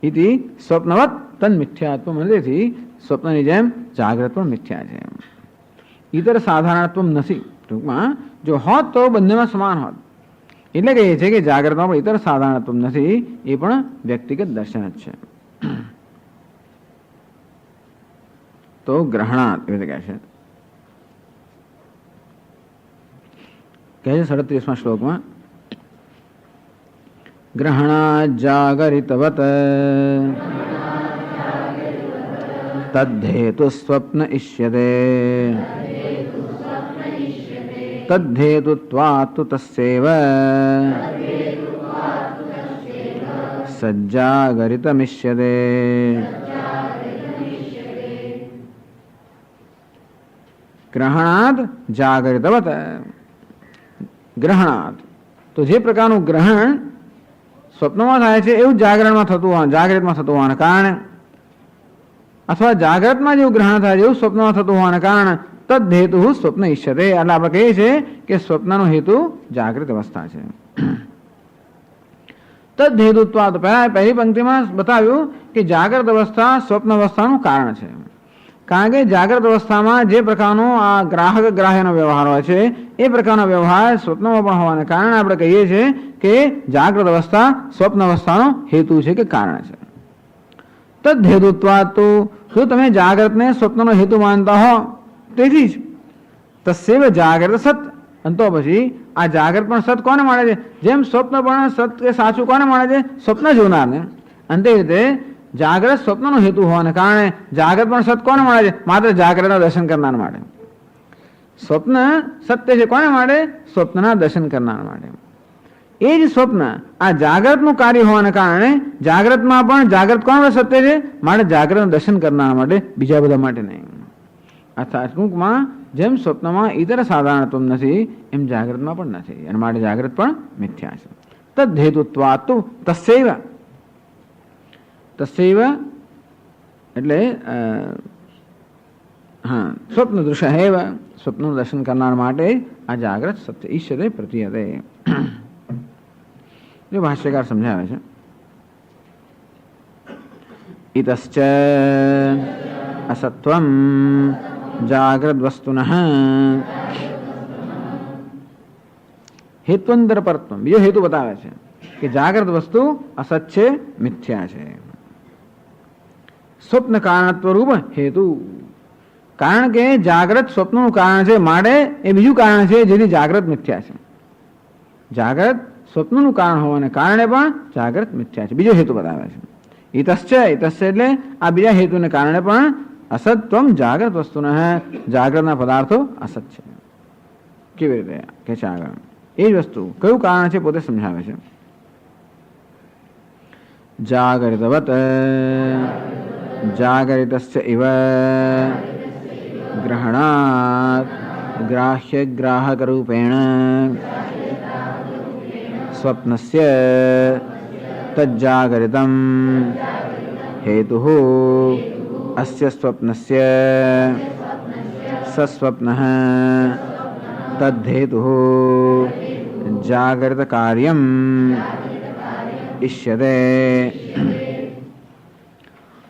ઇતિ સ્વપ્નવત તન મિથ્યાત્વ. તેથી સ્વપ્નની જેમ જાગ્રત પણ મિથ્યા છે. ઇતર સાધારણત્વ નથી. ટૂંકમાં જો હોત તો બંનેમાં સમાન હોત. એટલે કહીએ છીએ કે જાગ્રતમાં પણ ઇતર સાધારણત્વ નથી, એ પણ વ્યક્તિગત દર્શન જ છે. તો ગ્રહણાત એવી કહે છે. કહે છે 37મા શ્લોકમાં ગ્રહણાત જાગરિતવત તદ્ધેતુ સ્વપ્ન ઇષ્યતે તદ્ધેતુત્વાત્તુ તસ્યૈવ સજ્જાગરિતમિષ્યતે. ગ્રહણાદ જાગરિતવત. ગ્રહણાદ તો જે પ્રકારનું ગ્રહણ સ્વપ્નમાં થાય છે એવું જાગરણમાં થતું હોય, જાગૃતમાં થતું હોવાના કારણે, અથવા જાગ્રતમાં જેવું ગ્રહણ થાય છે એવું સ્વપ્નમાં થતું હોવાના કારણે તદ હેતુ સ્વપ્ન ઈશ્વરે. એટલે આપણે કહીએ છીએ કે સ્વપ્નનો હેતુ જાગૃત અવસ્થા છે. તદ હેતુત્વ તો પહેલી પંક્તિમાં બતાવ્યું કે જાગ્રત અવસ્થા સ્વપ્ન અવસ્થાનું કારણ છે. કારણ કે જાગ્રત અવસ્થામાં જે પ્રકારનો આ ગ્રાહક ગ્રાહ્યનો વ્યવહાર હોય છે એ પ્રકારનો વ્યવહાર સ્વપ્નમાં પણ હોવાને કારણે આપણે કહીએ છીએ કે જાગ્રત અવસ્થા સ્વપ્ન અવસ્થાનો હેતુ છે કે કારણ છે. તદ હેતુત્વાત. તો જો તમે જાગ્રતને સ્વપ્નનો હેતુ માનતા હો તેથી જ તસ્યૈવ જાગ્રત સત. અને તો પછી આ જાગ્રત પણ સત કોને મળે છે? જેમ સ્વપ્ન પણ સત કે સાચું કોને મળે છે? સ્વપ્ન જોનારને. અને તે રીતે જાગ્રત સ્વપ્નનો હેતુ હોવાને કારણે જાગ્રત પણ સત કોને મળે છે? માત્ર જાગ્રતના દર્શન કરનાર માટે. સ્વપ્ન સત્ય છે કોને માટે? સ્વપ્નના દર્શન કરનાર માટે. એ જ સ્વપ્ન આ જાગ્રતનું કાર્ય હોવાને કારણે જાગ્રતમાં પણ જાગ્રત કોણ માટે સત્ય છે? માટે જાગ્રતનું દર્શન કરનાર માટે, બીજા બધા માટે નહીં. અર્થાત ટૂંકમાં જેમ સ્વપ્નમાં ઇતર સાધારણત્વ નથી એમ જાગ્રતમાં પણ નથી, અને માટે જાગ્રત પણ મિથ્યા છે. તદ હેતુત્વાત્તુ તસ્યૈવ. તસ્યૈવ એટલે હા સ્વપ્ન દૃશ્ય હેવ. સ્વપ્નનું દર્શન કરનાર માટે આ જાગ્રત સત્ય ઈશ્વરે પ્રતીયતે. જો ભાષ્યકાર સમજાવે છે ઇતશ્ચ અસત્વમ જાગ્રત વસ્તુન હેત્વંતર પરત્વમ. બીજો હેતુ બતાવે છે કે જાગ્રત વસ્તુ અસત છે, મિથ્યા છે. સ્વપ્ન કારણત્વ રૂપ હેતુ. કારણ કે જાગ્રત સ્વપ્નનું કારણ છે માટે એ બીજું કારણ છે જેથી જાગ્રત મિથ્યા છે. જાગ્રત સ્વપ્નનું કારણ હોવાને કારણે પણ જાગ્રત મિથ્યા છે. બીજો હેતુ બતાવે છે. ઇતશ્ચ. ઇતશ્ચ એટલે આ બીજા હેતુને કારણે પણ અસત્વમ જાગ્રત વસ્તુના. જાગ્રતના પદાર્થો અસત છે. કેવી રીતે કે છે આગળ એ જ વસ્તુ કયું કારણ છે પોતે સમજાવે છે. જાગરિતવત જાગરિતસ્ય ઇવ ગ્રહણાત ગ્રાહ્ય ગ્રાહક રૂપેણ સ્વપ્નસ્ય તજ્જાગરિતમ હેતુઃ અસ્ય સ્વપ્નસ્ય સસ્વપ્નઃ તદ્ધેતુઃ જાગૃત કાર્યમ ઇષ્યતે.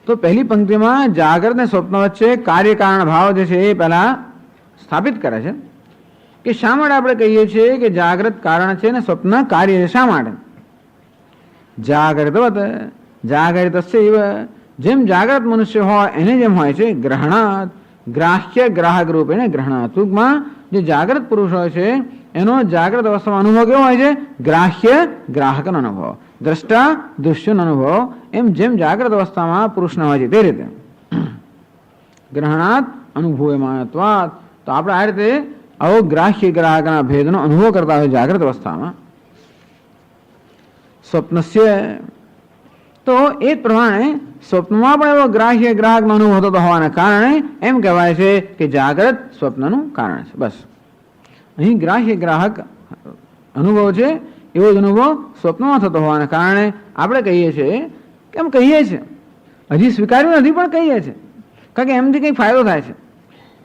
તો પહેલી પંક્તિમાં જાગ્રત ને સ્વપ્ન વચ્ચે કાર્ય કારણ ભાવ જે છે એ પહેલા સ્થાપિત કરે છે કે શા માટે આપણે કહીએ છીએ કે જાગ્રત કારણ છે ને સ્વપ્ન કાર્ય છે. શા માટે? જાગૃતવત જાગૃતસ્ય જેમ જાગ્રત મનુષ્ય હોય એને જેમ હોય છે ગ્રહણાત ગ્રાહ્ય ગ્રાહક રૂપે ને ગ્રહણાત. ટૂંકમાં જે જાગ્રત પુરુષ હોય છે એનો જાગ્રત અવસ્થામાં અનુભવ કેવો હોય છે? ગ્રાહ્ય ગ્રાહકનો અનુભવ, દ્રષ્ટા દૃશ્યનો અનુભવ. એમ જેમ જાગ્રત અવસ્થામાં પુરુષને હોય છે તે રીતે ગ્રહણાત અનુભવમાનત્વાત. તો આપણે આ રીતે આવો ગ્રાહ્ય ગ્રાહકના ભેદનો અનુભવ કરતા હોય જાગ્રત અવસ્થામાં. સ્વપ્નસ્ય તો એ જ પ્રમાણે સ્વપ્નમાં પણ એવો ગ્રાહ્ય ગ્રાહકનો અનુભવ થતો હોવાના કારણે એમ કહેવાય છે કે જાગ્રત સ્વપ્નનું કારણ છે. બસ અહીં ગ્રાહ્ય ગ્રાહક અનુભવ છે એવો જ અનુભવ સ્વપ્નમાં થતો હોવાના કારણે આપણે કહીએ છીએ. કેમ કહીએ છીએ? હજી સ્વીકાર્યું નથી પણ કહીએ છીએ કારણ કે એમથી કંઈક ફાયદો થાય છે.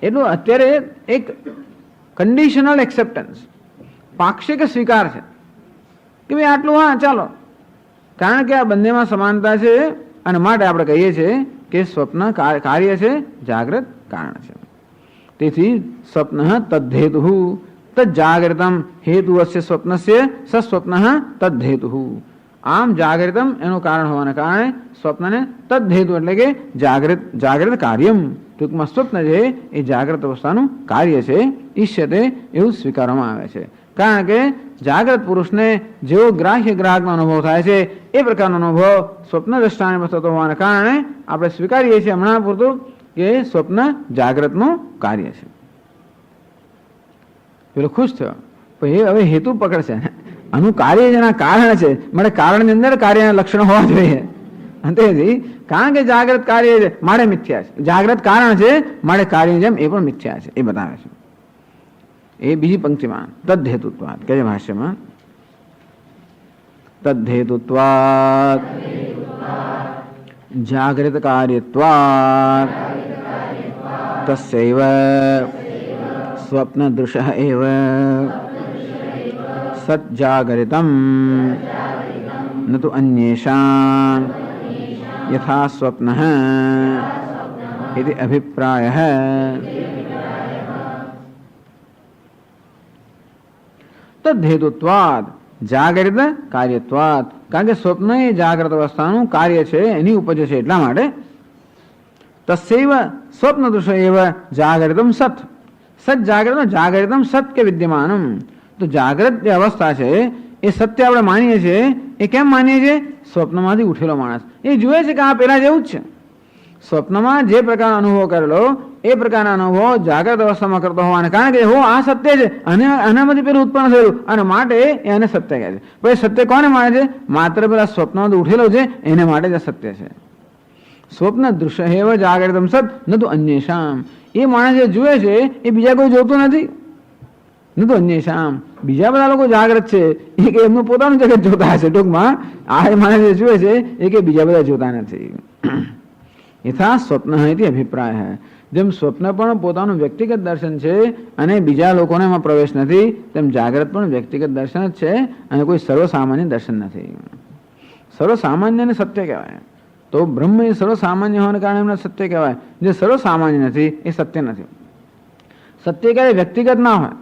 એટલું અત્યારે એક કન્ડિશનલ એક્સેપ્ટન્સ પાક્ષિક સ્વીકાર છે કે ભાઈ આટલું હા ચાલો, કારણ કે આ બંનેમાં સમાનતા છે અને માટે આપણે કહીએ છીએ કે સ્વપ્ન કાર્ય છે, જાગ્રત કારણ છે. તેથી સ્વપ્ન તદ્ધેતુ તજાગ્રતમ હેતુ અસ્ય સ્વપ્નસ્ય સસ્વપ્ન તદ્ધેતુ. આમ જાગૃતમ એનું કારણ હોવાના કારણે સ્વપ્નને તદ્ધેતુ એટલે કે જાગ્રત કાર્યમ. ટૂંકમાં સ્વપ્ન છે એ જાગ્રત અવસ્થાનું કાર્ય છે. ઈષ્યતે એવું સ્વીકારવામાં આવે છે કારણ કે જાગ્રત પુરુષને જેવો ગ્રાહ્ય ગ્રાહકનો અનુભવ થાય છે એ પ્રકારનો અનુભવ સ્વપ્ન દ્રષ્ટાને થતો હોવાના કારણે આપણે સ્વીકારીએ છીએ હમણાં પૂરતું કે સ્વપ્ન જાગ્રતનું કાર્ય છે. પેલો ખુશ થયો પણ એ હવે હેતુ પકડશે. આનું કાર્ય જેના કારણ છે માટે કારણની અંદર કાર્યના લક્ષણો હોવા જોઈએ. તેથી કારણ કે જાગ્રત કાર્ય છે મારે મિથ્યા છે, જાગ્રત કારણ છે મારે કાર્યની જેમ એ પણ મિથ્યા છે એ બતાવે છે. એ બીજી પંક્તિમાં તદ્ધેતુત્વાત કે છે ભાષ્યમાં તદ્ધેતુત્વાત જાગ્રત કાર્યત્વાત તસ્યૈવ સ્વપ્ન દૃશ એવ સજ્જાગરિતમ ન તો અન્યેષાં યથા સ્વપ્નઃ ઇતિ અભિપ્રાયઃ. તદ્ધેતુત્વાદ જાગૃત કાર્યત્વાદ કારણ કે સ્વપ્ન એ જાગ્રત અવસ્થાનું કાર્ય છે એની ઉપજ છે એટલા માટે. તસ્યૈવ સ્વપ્ન દૃશ્ય એવ જાગૃતમ સત સત જાગૃત જાગૃતમ સત કે વિદ્યમાનમ. તો જાગ્રત જે અવસ્થા છે એ સત્ય આપણે માનીએ છીએ. એ કેમ માનીએ છીએ? સ્વપ્નમાંથી ઉઠેલો માણસ એ જુએ છે કે આ પેલા જેવું જ છે. સ્વપ્નમાં જે પ્રકારનો અનુભવ કરેલો એ પ્રકારના અનુભવ જાગ્રત અવસ્થામાં કરતો હોવાને કારણે કે હો આ સત્ય છે અને આનામાંથી પેલું ઉત્પન્ન થયેલું અને માટે એને સત્ય કહે છે. પણ સત્ય કોને માને છે? માત્ર પેલા સ્વપ્નમાંથી ઉઠેલો છે એને માટે જ સત્ય છે. સ્વપ્ન દૃશ્ય હેવ જાગૃતમ સત ન તો અન્યેષામ. એ માણસ જે જુએ છે એ બીજા કોઈ જોતું નથી. ન તો અન્યેષામ બીજા બધા લોકો જાગ્રત છે એ કે એમનું પોતાનું જગત જોતા હશે. ટૂંકમાં આ માણસ જે જુએ છે એ કે બીજા બધા જોતા નથી. યથા સ્વપ્ન ઇતિ અભિપ્રાય. જેમ સ્વપ્ન પણ પોતાનું વ્યક્તિગત દર્શન છે અને બીજા લોકોને એમાં પ્રવેશ નથી તેમ જાગ્રત પણ વ્યક્તિગત દર્શન જ છે અને કોઈ સર્વસામાન્ય દર્શન નથી. સર્વસામાન્યને સત્ય કહેવાય. તો બ્રહ્મ એ સર્વસામાન્ય હોવાને કારણે એમને સત્ય કહેવાય. જે સર્વસામાન્ય નથી એ સત્ય નથી. સત્ય ક્યારે વ્યક્તિગત ના હોય.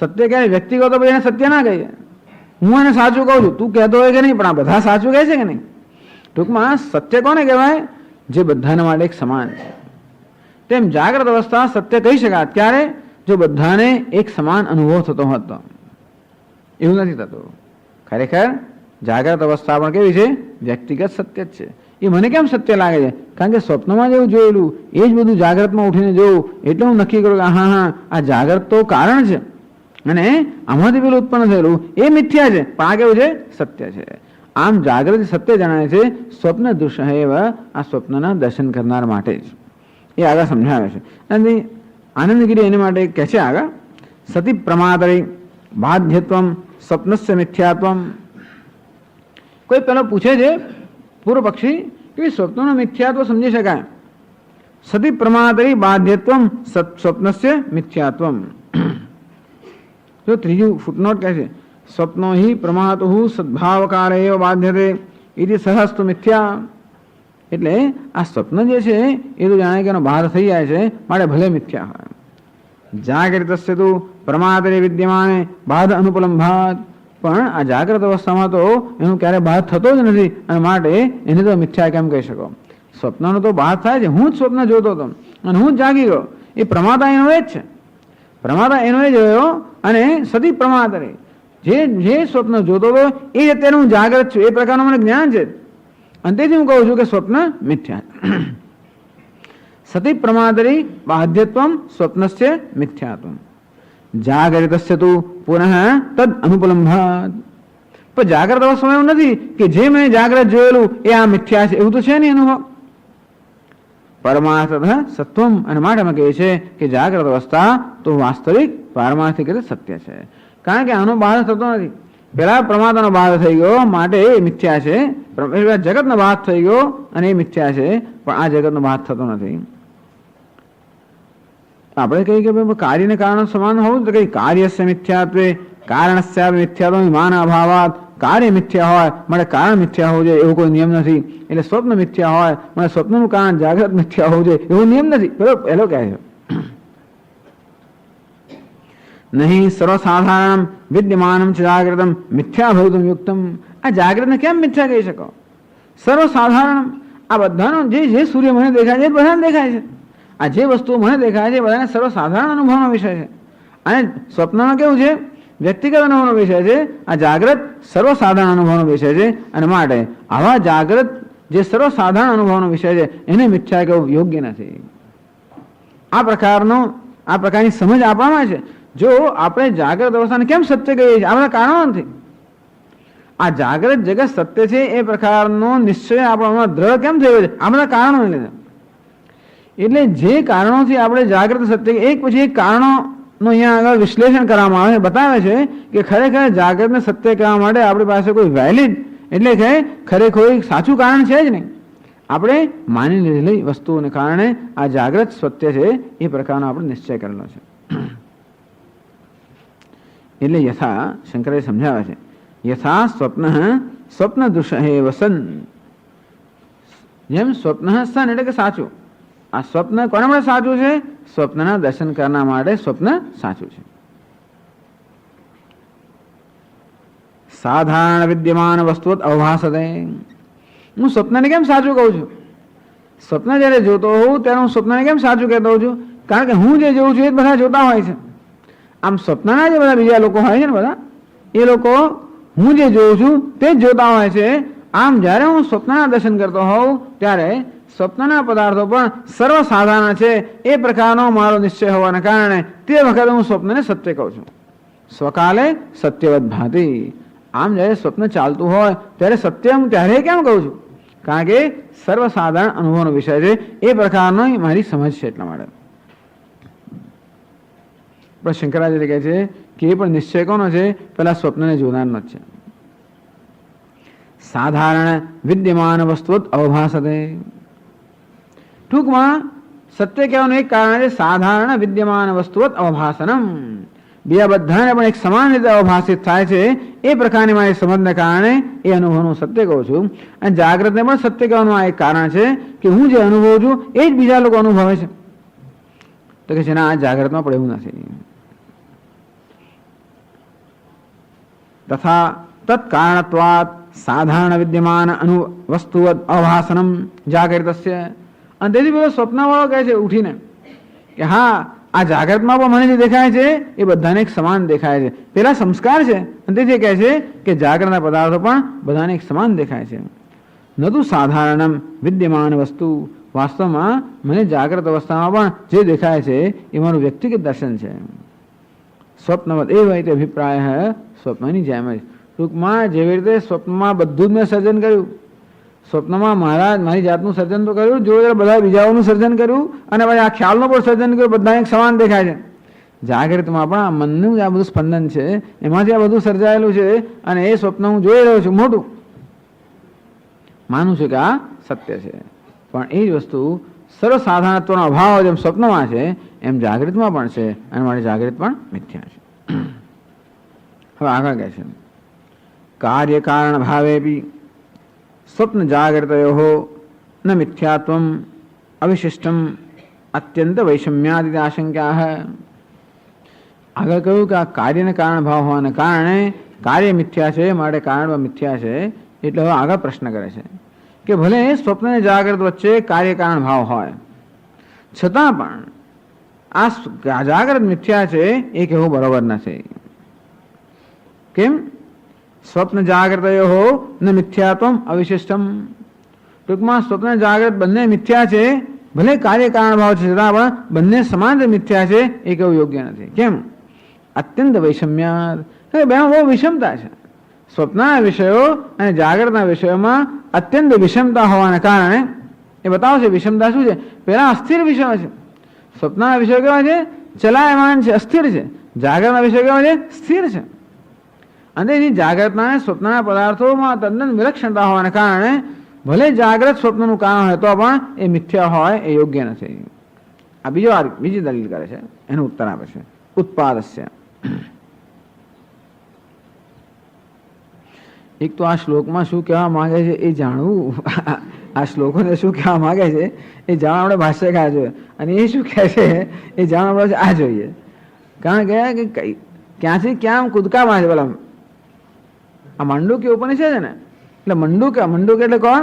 સત્ય ક્યારે વ્યક્તિગત હોય એને સત્ય ના કહીએ. હું એને સાચું કહું છું, તું કહેતો હોય કે નહીં પણ આ બધા સાચું કહે છે કે નહીં. ટૂંકમાં સત્ય કોને કહેવાય? જે બધાને માટે એક સમાન છે. તેમ જાગ્રત અવસ્થા સત્ય કહી શકાય ત્યારે જો બધાને એક સમાન અનુભવ થતો હોત તો. એવું નથી થતું. ખરેખર જાગ્રત અવસ્થા પણ કેવી છે? વ્યક્તિગત સત્ય જ છે. એ મને કેમ સત્ય લાગે છે? કારણ કે સ્વપ્નમાં જેવું જોયેલું એ જ બધું જાગ્રતમાં ઉઠીને જોવું એટલે હું નક્કી કરું કે હા હા આ જાગ્રત તો કારણ છે અને આમાંથી પેલું ઉત્પન્ન થયેલું એ મિથ્યા છે પણ આ કેવું છે? સત્ય છે. આમ જાગૃતિ સત્ય જણાય છે સ્વપ્ન દૃશ્ય એવ આ સ્વપ્નના દર્શન કરનાર માટે જ. એ આગળ સમજાવે છે. અને આનંદગીરી એને માટે કહે છે આગળ સતી પ્રમાદરી બાધ્યત્વમ સ્વપ્નસ્ય મિથ્યાત્વમ. કોઈ પેલો પૂછે છે પૂર્વ પક્ષી કે સ્વપ્નનું મિથ્યાત્વ સમજી શકાય સતી પ્રમાતરી બાધ્યત્વમ સ્વપ્નસ્ય મિથ્યાત્વમ. જો ત્રીજું ફૂટનોટ કહે છે સ્વપ્નો હિ પ્રમાતુ સદભાવકાર એવ બાધ્યતે ઇતિ સહસ્તુ મિથ્યા. એટલે આ સ્વપ્ન જે છે એ તો જાણે કે એનો બહાર થઈ જાય છે માટે ભલે મિથ્યા હોય. જાગૃતસ્ય તું પ્રમાતરે વિદ્યમાને બાધ અનુપલંભાત. પણ આ જાગ્રત અવસ્થામાં તો એનું ક્યારે બાદ થતો જ નથી અને માટે એને તો મિથ્યા કેમ કહી શકો. સ્વપ્નનો તો બાદ થાય છે. હું જ સ્વપ્ન જોતો હતો અને હું જ જાગી ગયો. એ પ્રમાતા એનો એ જ છે. પ્રમાતા એનો એ જ રહ્યો અને સતી પ્રમાતરે જે સ્વપ્ન જોતો હતો એ અત્યારે હું જાગ્રત છું એ પ્રકારનું મને જ્ઞાન છે. અને તેથી હું કહું છું કે સ્વપ્ન મિથ્યા. સતી પ્રમાતરી બાધ્યત્વમ સ્વપ્નસ્ય મિથ્યાત્વમ. જાગૃતસ્ય તું પુનઃ તદ અનુપલંભાત. પણ જાગ્રત અવસ્થામાં એવું નથી કે જે મેં જાગ્રત જોયેલું એ આ મિથ્યા છે એવું તો છે નહીં અનુભવ. પરમાર્થ સત્વમ. અને માટે અમે કહીએ છીએ કે જાગ્રત અવસ્થા તો વાસ્તવિક પારમાર્થિક રીતે સત્ય છે. કારણ કે આનો બાધ થતો નથી. પેલા પ્રમાતાનો બાધ થઈ ગયો માટે એ મિથ્યા છે. જગતનો બાધ થઈ ગયો અને એ મિથ્યા છે પણ આ જગતનો બાધ થતો નથી. આપણે કહીએ કે કાર્યને કારણ સમાન હોવું તો કઈ કાર્યસ્ય મિથ્યાત્વે કારણસ્ય મિથ્યાત્વ વિમાન અભાવાત. કાર્ય મિથ્યા હોય માટે કારણ મિથ્યા હોવું જોઈએ એવો કોઈ નિયમ નથી. એટલે સ્વપ્ન મિથ્યા હોય મને સ્વપ્નનું કારણ જાગ્રત મિથ્યા હોવું જોઈએ એવો નિયમ નથી. બરોબર પહેલો કહે છે નહીં સર્વસાધારણ વિદ્યમાનમ ચ જાગ્રતમ મિથ્યા ભવિતુમ યુક્તમ. આ જાગ્રતને કેમ મિથ્યા કહી શકો? સર્વસાધારણ આ બધાનો જે સૂર્ય મને દેખાય છે એ બધાને દેખાય છે. આ જે વસ્તુઓ મને દેખાય છે બધાને સર્વસાધારણ અનુભવનો વિષય છે. અને સ્વપ્નમાં કેવું છે? વ્યક્તિગત અનુભવનો વિષય છે. આ જાગ્રત સર્વસાધારણ અનુભવનો વિષય છે અને માટે આવા જાગ્રત જે સર્વસાધારણ અનુભવનો વિષય છે એને મિથ્યા કહેવું યોગ્ય નથી. આ પ્રકારની સમજ આપવામાં છે. જો આપણે જાગ્રત અવસ્થાને કેમ સત્ય કહીએ છીએ? આ બધા કારણો નથી. આ જાગ્રત જગત સત્ય છે એ પ્રકારનો નિશ્ચય આપણો દ્રઢ કેમ થયો છે? આ બધા કારણો લીધે. એટલે જે કારણોથી આપણે જાગ્રત સત્ય એક પછી એક કારણોનું અહીંયા આગળ વિશ્લેષણ કરવામાં આવે બતાવે છે કે ખરેખર જાગ્રતને સત્ય કહેવા માટે આપણી પાસે કોઈ વેલિડ એટલે કે ખરેખર કોઈ સાચું કારણ છે જ નહીં. આપણે માની લીધેલી વસ્તુઓને કારણે આ જાગ્રત સત્ય છે એ પ્રકારનો આપણે નિશ્ચય કરેલો છે. એટલે યથા શંકરે સમજાવે છે યથા સ્વપ્ન દૃશ્ય વસન. જેમ સ્વપ્ન સન એટલે કે સાચું. આ સ્વપ્ન કોના માટે સાચું છે? સ્વપ્નના દર્શન કરવા માટે સ્વપ્ન સાચું છે. સાધારણ વિદ્યમાન વસ્તુ અવભાસતે. હું સ્વપ્નને કેમ સાચું કહું છું? સ્વપ્ન જયારે જોતો હોઉં ત્યારે હું સ્વપ્નને કેમ સાચું કહેતો હોઉં છું? કારણ કે હું જે જોઉં છું એ બધા જોતા હોય છે. આમ સ્વપ્નના જે બધા બીજા લોકો હોય છે ને બધા એ લોકો હું જે જોઉં છું તે જ જોતા હોય છે. આમ જ્યારે હું સ્વપ્નના દર્શન કરતો હોઉં ત્યારે સ્વપ્નના પદાર્થો પણ સર્વસાધારણ છે એ પ્રકારનો મારો નિશ્ચય હોવાના કારણે તે વખતે હું સ્વપ્નને સત્ય કહું છું. સ્વકાલે સત્યવત ભાતિ. આમ જ્યારે સ્વપ્ન ચાલતું હોય ત્યારે સત્ય હું ત્યારે કેમ કહું છું? કારણ કે સર્વસાધારણ અનુભવનો વિષય છે એ પ્રકારનો મારી સમજ છે. એટલા માટે પણ શંકરાચાર્ય કહે છે કે એ પણ નિશ્ચય કોનો છે? પેલા સ્વપ્નને જોનારનો જ છે. સાધારણ વિદ્યમાન વસ્તુ અવભાસતે. ટૂંકમાં સત્ય કહેવાનું એક કારણ છે સાધારણ વિદ્યમાન વસ્તુવત અવભાસનમ. બીજા બધાને પણ એક સમાન રીતે અવભાષિત થાય છે એ પ્રકારની મારી સમજને કારણે એ અનુભવનું સત્ય કહું છું. અને જાગ્રતને પણ સત્ય કહેવાનું આ એક કારણ છે કે હું જે અનુભવું છું એ જ બીજા લોકો અનુભવે છે. તો કે છે ના, આ જાગ્રતમાં પણ એવું નથી. તથા તત્કારણત્વાત સાધારણ વિદ્યમાન વસ્તુવત અવભાસનમ જાગૃતસ્ય. અને તેથી બધો સ્વપ્નવાળો કહે છે ઉઠીને કે હા આ જાગ્રતમાં પણ મને જે દેખાય છે એ બધાને એક સમાન દેખાય છે. પેલા સંસ્કાર છે અને તેથી કહે છે કે જાગ્રતના પદાર્થો પણ બધાને એક સમાન દેખાય છે. નતુ સાધારણમ વિદ્યમાન વસ્તુ. વાસ્તવમાં મને જાગ્રત અવસ્થામાં પણ જે દેખાય છે એ મારું વ્યક્તિગત દર્શન છે. સ્વપ્નવત એ હોય તે અભિપ્રાય સ્વપ્નની જેમ જ. ટૂંકમાં જેવી રીતે સ્વપ્નમાં બધું જ મેં સર્જન કર્યું, સ્વપ્નમાં મારી જાતનું સર્જન તો કર્યું, જોડે બધા બીજાઓનું સર્જન કર્યું અને પછી આ ખ્યાલનું પણ સર્જન કર્યું. બધા એક સમાન દેખાય છે. જાગૃતમાં પણ આ મનનું આ બધું સ્પંદન છે એમાંથી આ બધું સર્જાયેલું છે અને એ સ્વપ્ન હું જોઈ રહ્યો છું. મોટું માનું છું કે આ સત્ય છે. પણ એ જ વસ્તુ સર્વસાધારણત્વનો અભાવ જેમ સ્વપ્નમાં છે એમ જાગૃતમાં પણ છે, અને માટે જાગૃત પણ મિથ્યા છે. હવે આગળ કહે છે કાર્ય કારણ ભાવે બી સ્વપ્ન જાગૃતયો ન મિથ્યાત્વમ અવિશિષ્ટમ અત્યંત વૈષમ્યાદિ આશંકા. આગળ કહ્યું કે આ કાર્યને કારણ ભાવ હોવાને કારણે કાર્ય મિથ્યા છે, માટે કારણમાં મિથ્યા છે. એટલે હવે આગળ પ્રશ્ન કરે છે કે ભલે સ્વપ્ન અને જાગૃત વચ્ચે કાર્ય કારણ ભાવ હોય છતાં પણ આ જાગૃત મિથ્યા છે એ કહેવું બરોબર નથી. કેમ? સ્વપ્ન જાગૃતયો ન મિથ્યાત્વમ અવિશિષ્ટમ. ટૂંકમાં સ્વપ્ન જાગૃત બંને મિથ્યા છે, ભલે કાર્ય કારણ ભાવ છે છતાં પણ બંને સમાન મિથ્યા છે એ કહેવું યોગ્ય નથી. કેમ? અત્યંત વૈષમ્યાદ. બેમાં બહુ વિષમતા છે. સ્વપ્નના વિષયો અને જાગૃતના વિષયોમાં અત્યંત વિષમતા હોવાને કારણે એ બતાવશે વિષમતા શું છે. પહેલા અસ્થિર વિષયો છે. સ્વપ્નના વિષયો કેવા છે? ચલાયમાન છે, અસ્થિર છે. જાગૃતના વિષયો કેવા છે? સ્થિર છે. અને એની જાગૃતના અને સ્વપ્નના પદાર્થોમાં તદ્દન વિલક્ષણતા હોવાને કારણે ભલે જાગૃત સ્વપ્નનું કારણ હોય તો પણ એ મિથ્યા હોય એ યોગ્ય નથી. આ બીજી દલીલ કરે છે, એનો ઉત્તર આપે છે ઉત્પાદસ્ય. એક તો આ શ્લોકમાં શું કહેવા માંગે છે એ જાણવું, આ શ્લોકોને શું કહેવા માંગે છે એ જાણવા આપણે ભાષ્યકાર જોઈએ, અને એ શું કહે છે એ જાણવા આપણે આ જોઈએ. કારણ કે ક્યાંથી ક્યાં કૂદકામાં છે. પેલા આ મંડુકી ઉપનિષદ છે ને, એટલે મંડુક એટલે કોણ?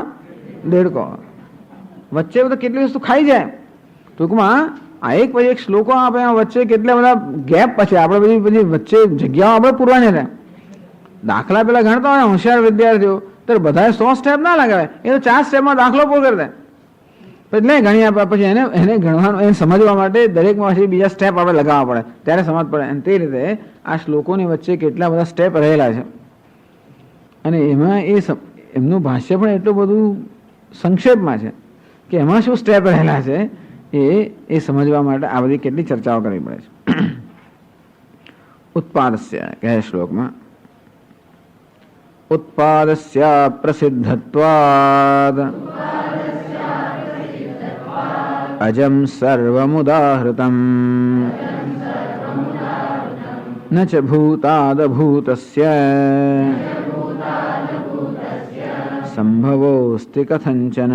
દેડકો. વચ્ચે બધા કેટલી વસ્તુ ખાઈ જાય. ટૂંકમાં આ એક પછી એક શ્લોકો આપે, વચ્ચે કેટલા બધા ગેપ પછી આપણે બધી વચ્ચે જગ્યાઓ આપણે પૂરવાની રહે. દાખલા પેલા ગણતા હોય હોશિયાર વિદ્યાર્થીઓ તો બધા 100 સ્ટેપ ના લગાવે, એ તો 4 સ્ટેપમાં દાખલો પૂરો કરી દે. એટલે ઘણી આપ્યા પછી એને ગણવાનું, એને સમજવા માટે દરેકમાં પછી બીજા સ્ટેપ આપણે લગાવવા પડે, ત્યારે સમજ પડે. અને તે રીતે આ શ્લોકોની વચ્ચે કેટલા બધા સ્ટેપ રહેલા છે, અને એમાં એમનું ભાષ્ય પણ એટલું બધું સંક્ષેપમાં છે કે એમાં શું સ્ટેપ રહેલા છે એ સમજવા માટે આ બધી કેટલી ચર્ચાઓ કરવી પડે છે. ઉત્પાદસ્ય કહે શ્લોકમાં ઉત્પાદસ્ય પ્રસિદ્ધત્વાદ અજમ સર્વમુદાહૃતમ ન ચ ભૂતાદભૂતસ્ય સંભવોસ્તિ કથંચન.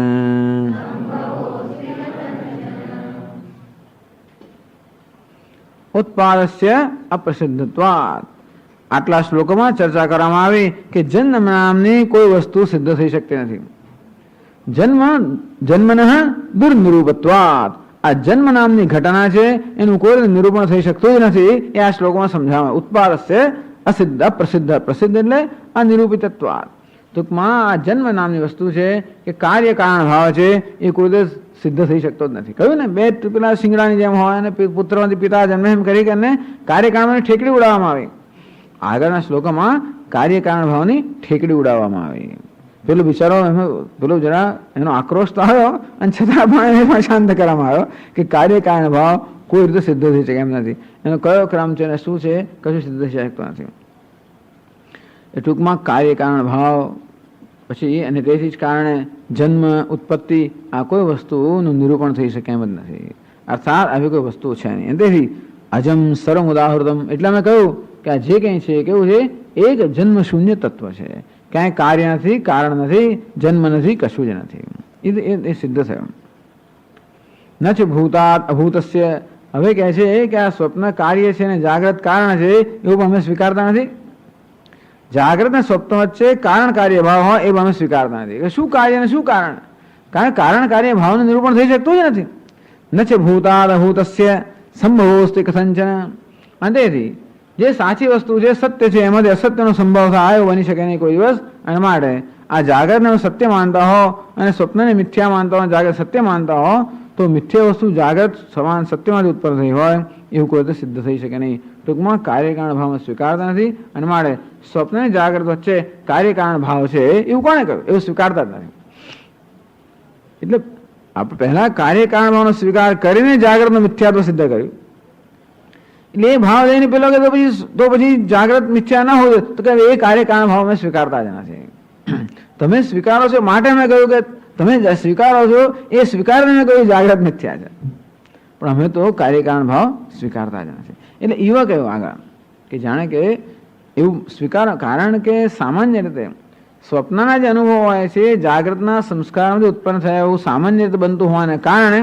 ઉત્પાદસ્ય અપ્રસિદ્ધત્વાદ. આટલા શ્લોકોમાં ચર્ચા કરવામાં આવી કે જન્મ નામની કોઈ વસ્તુ સિદ્ધ થઈ શકતી નથી. જન્મનઃ દુર્નિરૂપત્વાદ. આ જન્મ નામની ઘટના છે એનું કોઈ નિરૂપણ થઈ શકતું જ નથી, એ આ શ્લોકમાં સમજાવે. ઉત્પાદસ્ય અસિદ્ધ અપ્રસિદ્ધ. પ્રસિદ્ધ એટલે અનિરૂપિતત્વાદ. ટૂંકમાં આ જન્મ નામની વસ્તુ છે કે કાર્ય કારણ ભાવ છે એ કોઈ દિવસ સિદ્ધ થઈ શકતો જ નથી. કહ્યું ને, બે પેલા શિંગડાની જેમ હોય અને પુત્રમાંથી પિતા જન્મે એમ કરી કરીને કાર્યકારણની ઠેકડી ઉડાવવામાં આવી. આગળના શ્લોકમાં કાર્યકારણ ભાવની ઠેકડી ઉડાવવામાં આવી. પેલું બિચારો પેલો જરા એનો આક્રોશ તો આવ્યો, અને છતાં પણ એને પણ શાંત કરવામાં આવ્યો કે કાર્યકારણ ભાવ કોઈ રીતે સિદ્ધ થઈ શકે એમ નથી. એનો કયો ક્રમ છે અને શું છે, કશું સિદ્ધ થઈ શકતો નથી. એ ટૂંકમાં કાર્યકારણ ભાવ પછી, અને તેથી જ કારણે જન્મ ઉત્પત્તિ આ કોઈ વસ્તુનું નિરૂપણ થઈ શકે એમ જ નથી. અર્થાત આવી કોઈ વસ્તુ છે નહીં. તેથી અજમ સર્વ ઉદાહૃતમ. એટલે મેં કહ્યું કે આ જે કંઈ છે કેવું છે, એક જન્મ શૂન્ય તત્વ છે. ક્યાંય કાર્ય નથી, કારણ નથી, જન્મ નથી, કશું જ નથી. એ સિદ્ધ થયું. ન છે ભૂતાત અભૂતસ્ય. હવે કહે છે કે આ સ્વપ્ન કાર્ય છે ને જાગ્રત કારણ છે, એવું પણ અમે સ્વીકારતા નથી. જાગ્રત અને સ્વપ્ન વચ્ચે કારણ કાર્ય ભાવ હોય એ અમે સ્વીકારતા નથી. શું કાર્ય અને શું કારણ? કારણ કાર્ય ભાવનું નિરૂપણ થઈ શકતું જ નથી. ન છે ભૂતાદ અભૂતસ્ય સંભવોસ્તિ કથંચન. અને તેથી જે સાચી વસ્તુ છે, સત્ય છે, એમાંથી અસત્યનો સંભવ થાય એવો બની શકે નહીં કોઈ દિવસ. અને માટે આ જાગૃતને સત્ય માનતા હો અને સ્વપ્નને મિથ્યા માનતા હો, જાગૃત સત્ય માનતા હો, તો મિથ્યા વસ્તુ જાગૃત સમાન સત્યમાંથી ઉત્પન્ન થઈ હોય એવું કોઈ તો સિદ્ધ થઈ શકે નહીં. ટૂંકમાં કાર્યકારણ ભાવમાં સ્વીકારતા નથી, અને માટે સ્વપ્ન અને જાગૃત વચ્ચે કાર્યકારણ ભાવ છે એવું કોણે કહ્યું? એવું સ્વીકારતા જ નથી. એટલે આપણે પહેલા કાર્યકારણ ભાવનો સ્વીકાર કરીને જાગૃતનો મિથ્યાત્વ સિદ્ધ કર્યું. એટલે એ ભાવ લઈને પેલો કે તો પછી જાગૃત મિથ્યા ના હોય તો કે એ કાર્યકારણ ભાવ અમે સ્વીકારતા જ નથી. તમે સ્વીકારો છો માટે મેં કહ્યું કે તમે સ્વીકારો છો એ સ્વીકારને કોઈ જાગ્રત મિથ્યા છે, પણ અમે તો કાર્યકારણ ભાવ સ્વીકારતા જ નથી. એટલે એવા કયો આગળ કે જાણે કે એવું સ્વીકાર, કારણ કે સામાન્ય રીતે સ્વપ્નના જે અનુભવ હોય છે જાગ્રતના સંસ્કારમાંથી ઉત્પન્ન થયા એવું સામાન્ય રીતે બનતું હોવાને કારણે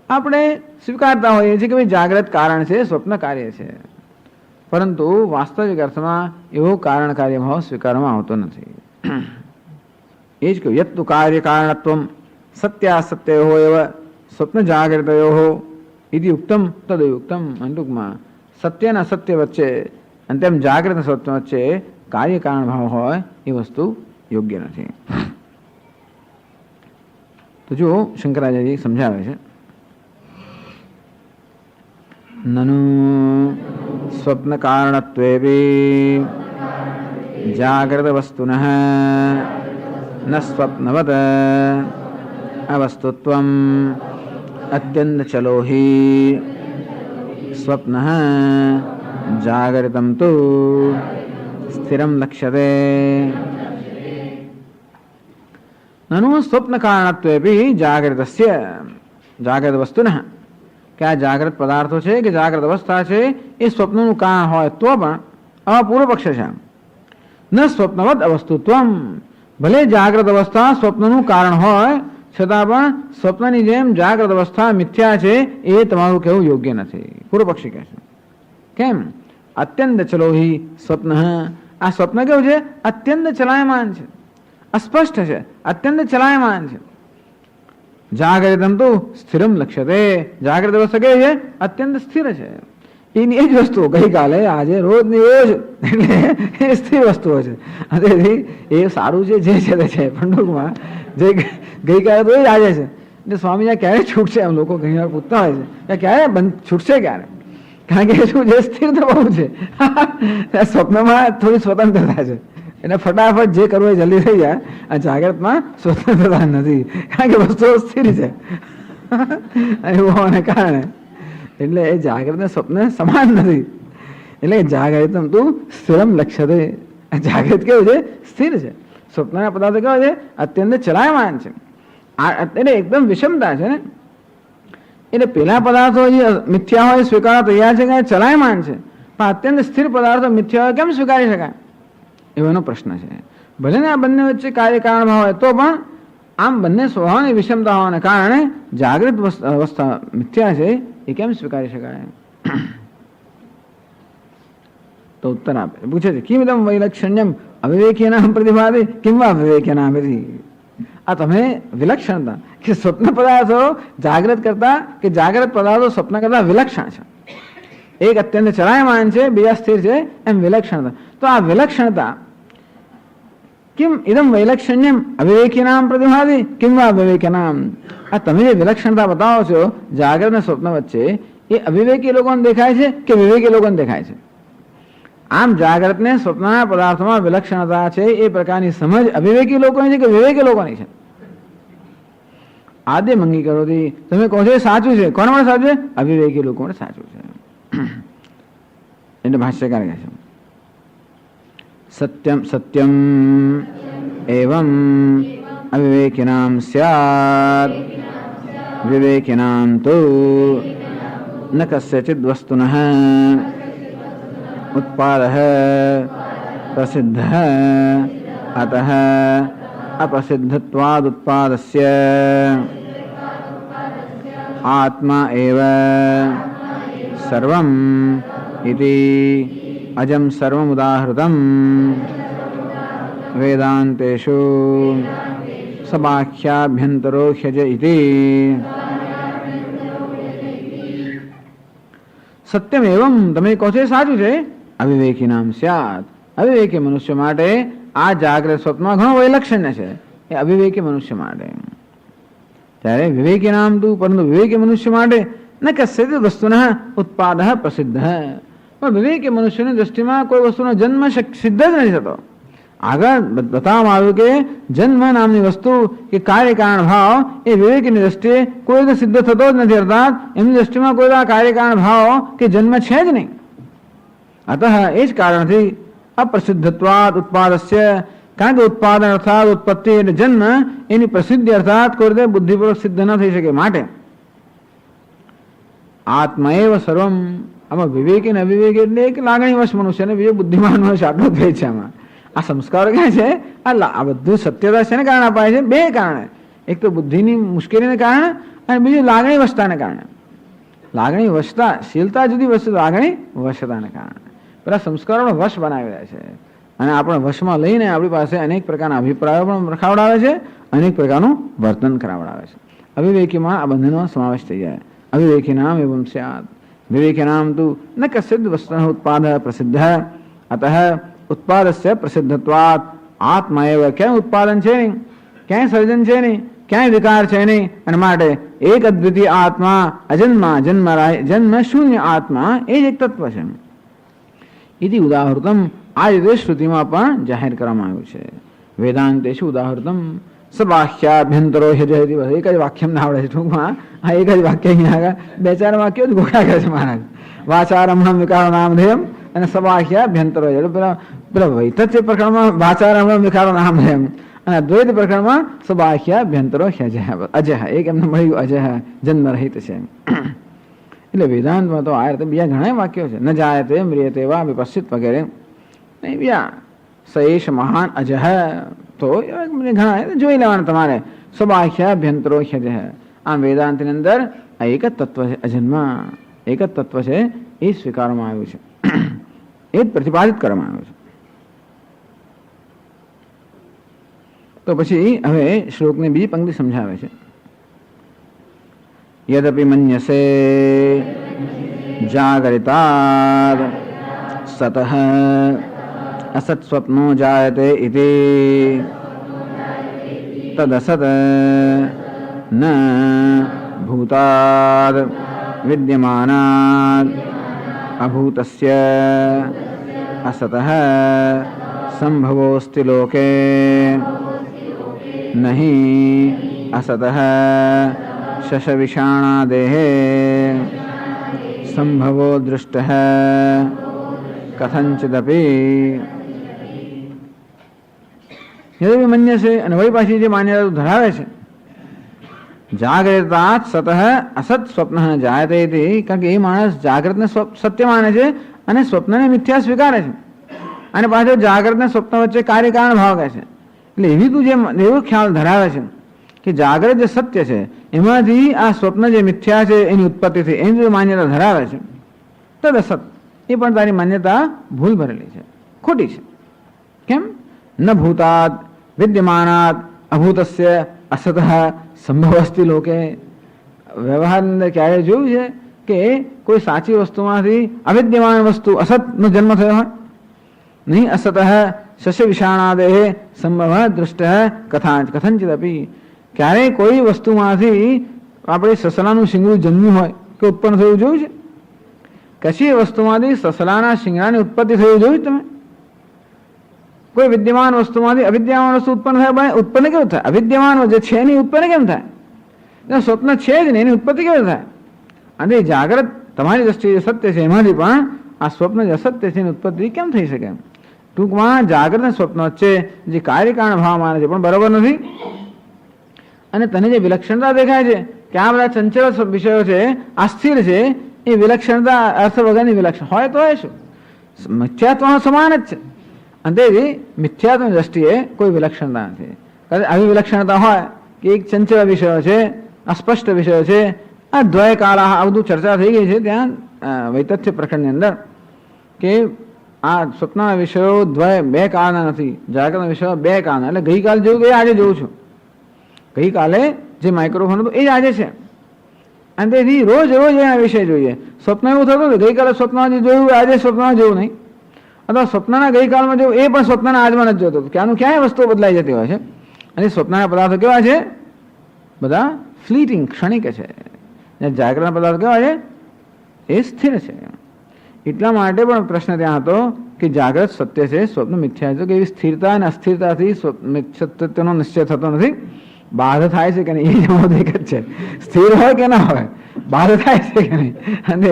આપણે સ્વીકારતા હોઈએ છીએ કે ભાઈ જાગ્રત કારણ છે, સ્વપ્ન કાર્ય છે, પરંતુ વાસ્તવિક અર્થમાં એવો કારણ કાર્યભાવ સ્વીકારવામાં આવતો નથી. એ જ કહ્યું યત્તુ કાર્ય કારણત્વમ સત્યાસત્યો એવ સ્વપ્ન જાગ્રતયો ઇતિ ઉક્તમ તદયુક્તમ. ટૂંકમાં સત્ય અને અસત્ય વચ્ચે અને તેમ જાગ્રત સ્વપ્ન વચ્ચે કાર્ય કારણ ભાવ હોય એ વસ્તુ યોગ્ય નથી. તો જો શંકરાચાર્ય સમજાવે છે, નનુ સ્વપ્ન કારણત્વેપી જાગ્રત વસ્તુનઃ ન સ્વપ્નવત અવસ્તુત્વમ અત્યંત ચલો હિ સ્વપ્નઃ જાગૃતમ તુ સ્થિરમ લક્ષ્યતે. નનુ સ્વપ્ન કારણત્વેપી જાગૃતસ્ય જાગ્રત વસ્તુનઃ, કે આ જાગ્રત પદાર્થો છે કે જાગ્રત અવસ્થા છે એ સ્વપ્નનું કારણ હોય તો પણ આમાં પૂર્વ પક્ષ છે ન સ્વપ્નવત અવસ્તુત્વમ. ભલે જાગ્રત અવસ્થા સ્વપ્નનું કારણ હોય છતાં પણ સ્વપ્નની જેમ જાગ્રત અવસ્થા મિથ્યા છે એ તમારું કહેવું યોગ્ય નથી. પૂર્વ પક્ષી કહે છે કેમ? અત્યંત ચલોહી સ્વપ્ન. આ સ્વપ્ન કેવું છે? અત્યંત ચલાયમાન છે, અસ્પષ્ટ છે, અત્યંત ચલાયમાન છે. જાગૃતમ તો સ્થિરમ લક્ષ્યતે. જાગ્રત અવસ્થા કેવી છે? અત્યંત સ્થિર છે. એની એ જ વસ્તુઓ ગઈકાલે આજે રોજની રોજ એટલે એ સ્થિર વસ્તુઓ છે. તેથી એ સારું છે જે છે તે છે, પણ ટૂંકમાં જે ગઈકાલે તો એ જ આજે છે. એટલે સ્વામી ક્યારે છૂટશે એમ લોકો ઘણી વાર પૂછતા હોય છે, ક્યારે બંધ છૂટશે ક્યારે? કારણ કે શું છે? સ્થિર તો બહુ છે. સ્વપ્નમાં થોડી સ્વતંત્રતા છે, એટલે ફટાફટ જે કરવું એ જલ્દી થઈ જાય. આ જાગ્રતમાં સ્વતંત્રતા નથી, કારણ કે વસ્તુઓ સ્થિર છે એવું હોવાને કારણે. એટલે એ જાગ્રત ને સ્વપ્ન સમાન નથી. એટલે જાગૃતમ તું સ્થિરમ લક્ષ્યતે. જાગ્રત કેવું છે? સ્થિર છે. સ્વપ્નના પદાર્થો કેવા છે? અત્યંત ચલાયમાન છે. એટલે એકદમ વિષમતા છે ને. એટલે પેલા પદાર્થો જે મિથ્યા હોય સ્વીકારવા તૈયાર છે કે ચલાયમાન છે, પણ અત્યંત સ્થિર પદાર્થો મિથ્યા હોય કેમ સ્વીકારી શકાય? એવાનો પ્રશ્ન છે. ભલે ને આ બંને વચ્ચે કાર્યકારણ ભાવ હોય તો પણ આમ બંને સ્વભાવની વિષમતા હોવાને કારણે જાગૃત અવસ્થા મિથ્યા છે એ કેમ સ્વીકારી શકાય? તો ઉત્તર આપે, પૂછે છે કિમિદમ વૈલક્ષણ્યમ અવિવેકીનામ પ્રતિભાતિ કિમ વા વિવેકીનામ. આ તમે વિલક્ષણતા કે સ્વપ્ન પદાર્થો જાગ્રત કરતા કે જાગ્રત પદાર્થો સ્વપ્ન કરતા વિલક્ષણ છે. એક અત્યંત ચલાયમાન છે, બીજા સ્થિર છે, એમ વિલક્ષણતા. તો આ વિલક્ષણતા કિમ ઇદમ વૈલક્ષણ્યમ અવિવેકીનામ પ્રતિભાતિ કિમ વા વિવેકીનામ. આ તમે જે વિલક્ષણતા બતાવો છો જાગ્રત અને સ્વપ્ન વચ્ચે, એ અવિવેકી લોકોને દેખાય છે કે વિવેકી લોકોને દેખાય છે? આમ જાગ્રત ને સ્વપ્નના પદાર્થોમાં વિલક્ષણતા છે એ પ્રકારની સમજ અવિવેકી લોકોની છે કે વિવેકી લોકોની છે? આદ્ય મંગી કરો તમે કહો છો સાચું છે. કોણ પણ સાચું છે? અવિવેકી લોકો પણ સાચું છે. એટલે ભાષ્યકાર કહે છે સત્યમ સત્યમ એવમ અવિવેકિનામ સ્યાત વિવેકિનામ તો ન કસ્યચિદ વસ્તુનઃ उत्पादः प्रसिद्धः अतः अप्रसिद्धत्वाद् उत्पादस्य आत्मा एव सर्वम् इति अजं सर्वमुदाहृतं वेदान्तेषु सबाख्याभ्यन्तरो ह्यज इति. સત્યમ એવમ તમે કહો છો સાચું છે. અવિવેકી નામ સ્યાત. અવિવેકી મનુષ્ય માટે આ જાગ્રત સ્વપ્નમાં ઘણો વૈલક્ષણ્ય છે એ અવિવેકી મનુષ્ય માટે. ત્યારે વિવેકી નામ તું, પરંતુ વિવેકી મનુષ્ય માટે ન કસ્યચિદ વસ્તુના ઉત્પાદ પ્રસિદ્ધ. પણ વિવેકી મનુષ્યની દ્રષ્ટિમાં કોઈ વસ્તુનો જન્મ સિદ્ધ જ નથી થતો. આગળ બતાવવામાં આવ્યું કે જન્મ નામની વસ્તુ કે કાર્ય કારણ ભાવ એ વિવેકની દ્રષ્ટિએ કોઈ રીતે સિદ્ધ થતો જ નથી. અર્થાત એમની દ્રષ્ટિમાં કોઈ કાર્ય કારણ ભાવ કે જન્મ છે જ નહીં. અતઃ એ જ કારણથી અપ્રસિદ્ધત્વાદ ઉત્પાદસ્ય, કારણ કે ઉત્પાદન અર્થાત ઉત્પત્તિ એટલે જન્મ, એની પ્રસિદ્ધિ અર્થાત કોઈ રીતે બુદ્ધિપૂર્વક સિદ્ધ ન થઈ શકે. માટે આત્મા સર્વમ, આમાં વિવેક અને અવિવેક એટલે એક લાગણીવશ મનુષ્ય અને બીજો બુદ્ધિમાન મનુષ્ય, આટલો જ ભેદ છે આમાં. આ સંસ્કારો ક્યાં છે? આ બધું સત્યતા છે ને કારણે અપાય છે, બે કારણે. એક તો બુદ્ધિની મુશ્કેલીને કારણે અને બીજું લાગણી વશતાને કારણે. લાગણી વશતા, શીલતા જુદી વસ્તુ, લાગણી વશતાને કારણે પેલા સંસ્કારોનો વશ બનાવી રહ્યા છે અને આપણે વશમાં લઈને આપણી પાસે અનેક પ્રકારના અભિપ્રાયો પણ રખાવડાવે છે, અનેક પ્રકારનું વર્તન કરાવડાવે છે. અવિવેકીમાં આ બંધનો સમાવેશ થઈ જાય. અવિવેકી નામ એવમ સ્યાદ, વિવેકી નામ તું ન કસ્યદ વસ્તુ ઉત્પાદ પ્રસિદ્ધ, અતઃ ઉત્પાદસ્ય પ્રસિદ્ધત્વાત આત્મા એવ. ક્યાંય ઉત્પાદન છે નહીં, ક્યાંય સર્જન છે નહીં, ક્યાંય વિકાર છે નહીં, અને માટે એક અદ્વિતીય આત્મા, અજન્મા જન્મ શૂન્ય આત્મા એ જ એક તત્વ છે. ઇતિ ઉદાહૃતમ, આ રીતે શ્રુતિમાં પણ જાહેર કરવામાં આવ્યું છે. વેદાંતેષુ ઉદાહૃતમ સબાહ્યાભ્યંતરો હેજયતિ. એક જ વાક્ય આવડે છે ટૂંકમાં. આ એક જ વાક્ય અહીંયા બે ચાર વાક્યો જ ગોળા કરે છે મહારાજ. વાચારમણમ વિકારો નામધેયમ અને સબાહ્યાભ્યંતરો. પેલા વૈતથ્ય પ્રકરણમાં વાચારમણમ વિકારો નામધેયમ અને અદ્વૈત પ્રકરણમાં સબાહ્યાભ્યંતરો અજહ. એક એમને મળ્યું અજહ, જન્મ રહિત છે. એટલે વેદાંતમાં તો આ રીતે બીજા ઘણા વાક્યો છે. ન જાયતે મ્રિયતે વા વિપશ્ચિત વગેરે નહીં, બીજા સયેશ મહાન અજહ તો ઘણા જોઈ લેવાના તમારે. સબાહ્યાભ્યંતરો અજહ. આમ વેદાંતની અંદર આ એક જ તત્વ છે, અજન્મા એક જ તત્વ છે, એ સ્વીકારવામાં આવ્યું છે, એ જ પ્રતિપાદિત કરવામાં આવ્યું છે. તો પછી હવે શ્લોકની બીજી પંક્તિ સમજાવે છે. યદપિ મન્યસે જાગરિતાદ સતઃ અસત સ્વપ્નો જાયતે ઇતિ તદસત ન ભૂતાદ વિદ્યમાનાદ અભૂતસ્ય અસતઃ સંભવોસ્તિ લોકે નહીં અસતઃ શશવિષાણાદેહે સંભવો દૃષ્ટઃ કથંચિદપી. યદિ મન્યસે, અને વળી પાછી જે માન્યતા ધરાવે છે, જાગ્રતાત સતઃ અસત સ્વપ્ન જાયતે ઇતિ, કારણ કે એ માણસ જાગ્રતને સત્ય માને છે અને સ્વપ્નને મિથ્યા સ્વીકારે છે, અને પાછળ જાગ્રતને સ્વપ્ન વચ્ચે કાર્યકારણ ભાવ કહે છે. એટલે એવી તું જે એવો ખ્યાલ ધરાવે છે કે જાગ્રત જે સત્ય છે એમાંથી આ સ્વપ્ન જે મિથ્યા છે એની ઉત્પત્તિ થઈ, એની જો માન્યતા ધરાવે છે, તદ અસત, એ પણ તારી માન્યતા ભૂલ ભરેલી છે, ખોટી છે. કેમ? ન ભૂતાદ વિદ્યમાનાદ અભૂતસ્ય અસત સંભવસ્તિ લોકે. વ્યવહારની અંદર ક્યારે જોયું છે કે કોઈ સાચી વસ્તુમાંથી અવિદ્યમાન વસ્તુ અસતનો જન્મ થયો હોય? નહીં. અસત શસ્ય વિષાણાદેહે સંભવ દૃષ્ટ કથંચિત અપી. ક્યારેય કોઈ વસ્તુમાંથી આપણે સસલાનું શિંગડું જન્મ્યું હોય કે ઉત્પન્ન થયું જોયું છે? કશી વસ્તુમાંથી સસલાના શિંગડાની ઉત્પત્તિ થયું જોયું તમે? કોઈ વિદ્યમાન વસ્તુમાંથી અવિદ્યમાન વસ્તુ ઉત્પન્ન થાય, ઉત્પન્ન કેવું થાય? અવિદ્યમાન જે છે એની ઉત્પન્ન કેમ થાય? સ્વપ્ન છે જ ને, એની ઉત્પત્તિ કેવી થાય? અને જાગ્રત તમારી દ્રષ્ટિએ સત્ય છે, એમાંથી પણ આ સ્વપ્ન જે અસત્ય છે એની ઉત્પત્તિ કેમ થઈ શકે? ટૂંકમાં જાગ્રત અને સ્વપ્ન વચ્ચે જે કાર્યકારણ ભાવ માને છે પણ બરોબર નથી. અને તને જે વિલક્ષણતા દેખાય છે કે આ બધા ચંચળ વિષયો છે, અસ્થિર છે, એ વિલક્ષણતા અર્થ વગરની વિલક્ષણ હોય તો એ શું? મિથ્યાત્વનો સમાન જ છે. અને તેથી મિથ્યાત્વની દ્રષ્ટિએ કોઈ વિલક્ષણતા નથી. આવી વિલક્ષણતા હોય કે એક ચંચળ વિષયો છે, અસ્પષ્ટ વિષયો છે, આ દ્વય કાળ, આ બધું ચર્ચા થઈ ગઈ છે ત્યાં વૈતથ્ય પ્રકરણની અંદર, કે આ સ્વપ્નના વિષયો દ્વય બે કાળના નથી, જાગૃતના વિષયો બે કાળના. એટલે ગઈકાલે જોયું એ આજે જોઉં છું, ગઈકાલે જે માઇક્રોફોન હતું એ જ આજે છે. અને તેથી રોજ રોજ એના વિષય જોઈએ. સ્વપ્ન એવું થતું હતું, ગઈકાલે સ્વપ્નમાં જે જોયું આજે સ્વપ્નમાં જોવું નહીં, અથવા સ્વપ્નના ગઈકાલમાં જોયું એ પણ સ્વપ્નના આજમાં નથી જોતું. કે આનું ક્યાંય વસ્તુઓ બદલાઈ જતી હોય છે. અને સ્વપ્નના પદાર્થો કેવા છે? બધા ફ્લીટિંગ, ક્ષણિક છે. જાગૃતના પદાર્થો કેવા છે? એ સ્થિર છે. એટલા માટે પણ પ્રશ્ન ત્યાં હતો કે જાગ્રત સત્ય છે, સ્વપ્ન મિથ્યા છે, કે એવી સ્થિરતા અને અસ્થિરતાથી સત્યનો નિશ્ચય થતો નથી. બાધ થાય છે કે નહીં એ જવાબ એક જ છે. સ્થિર હોય કે ના હોય, બાધ થાય છે કે નહીં. અને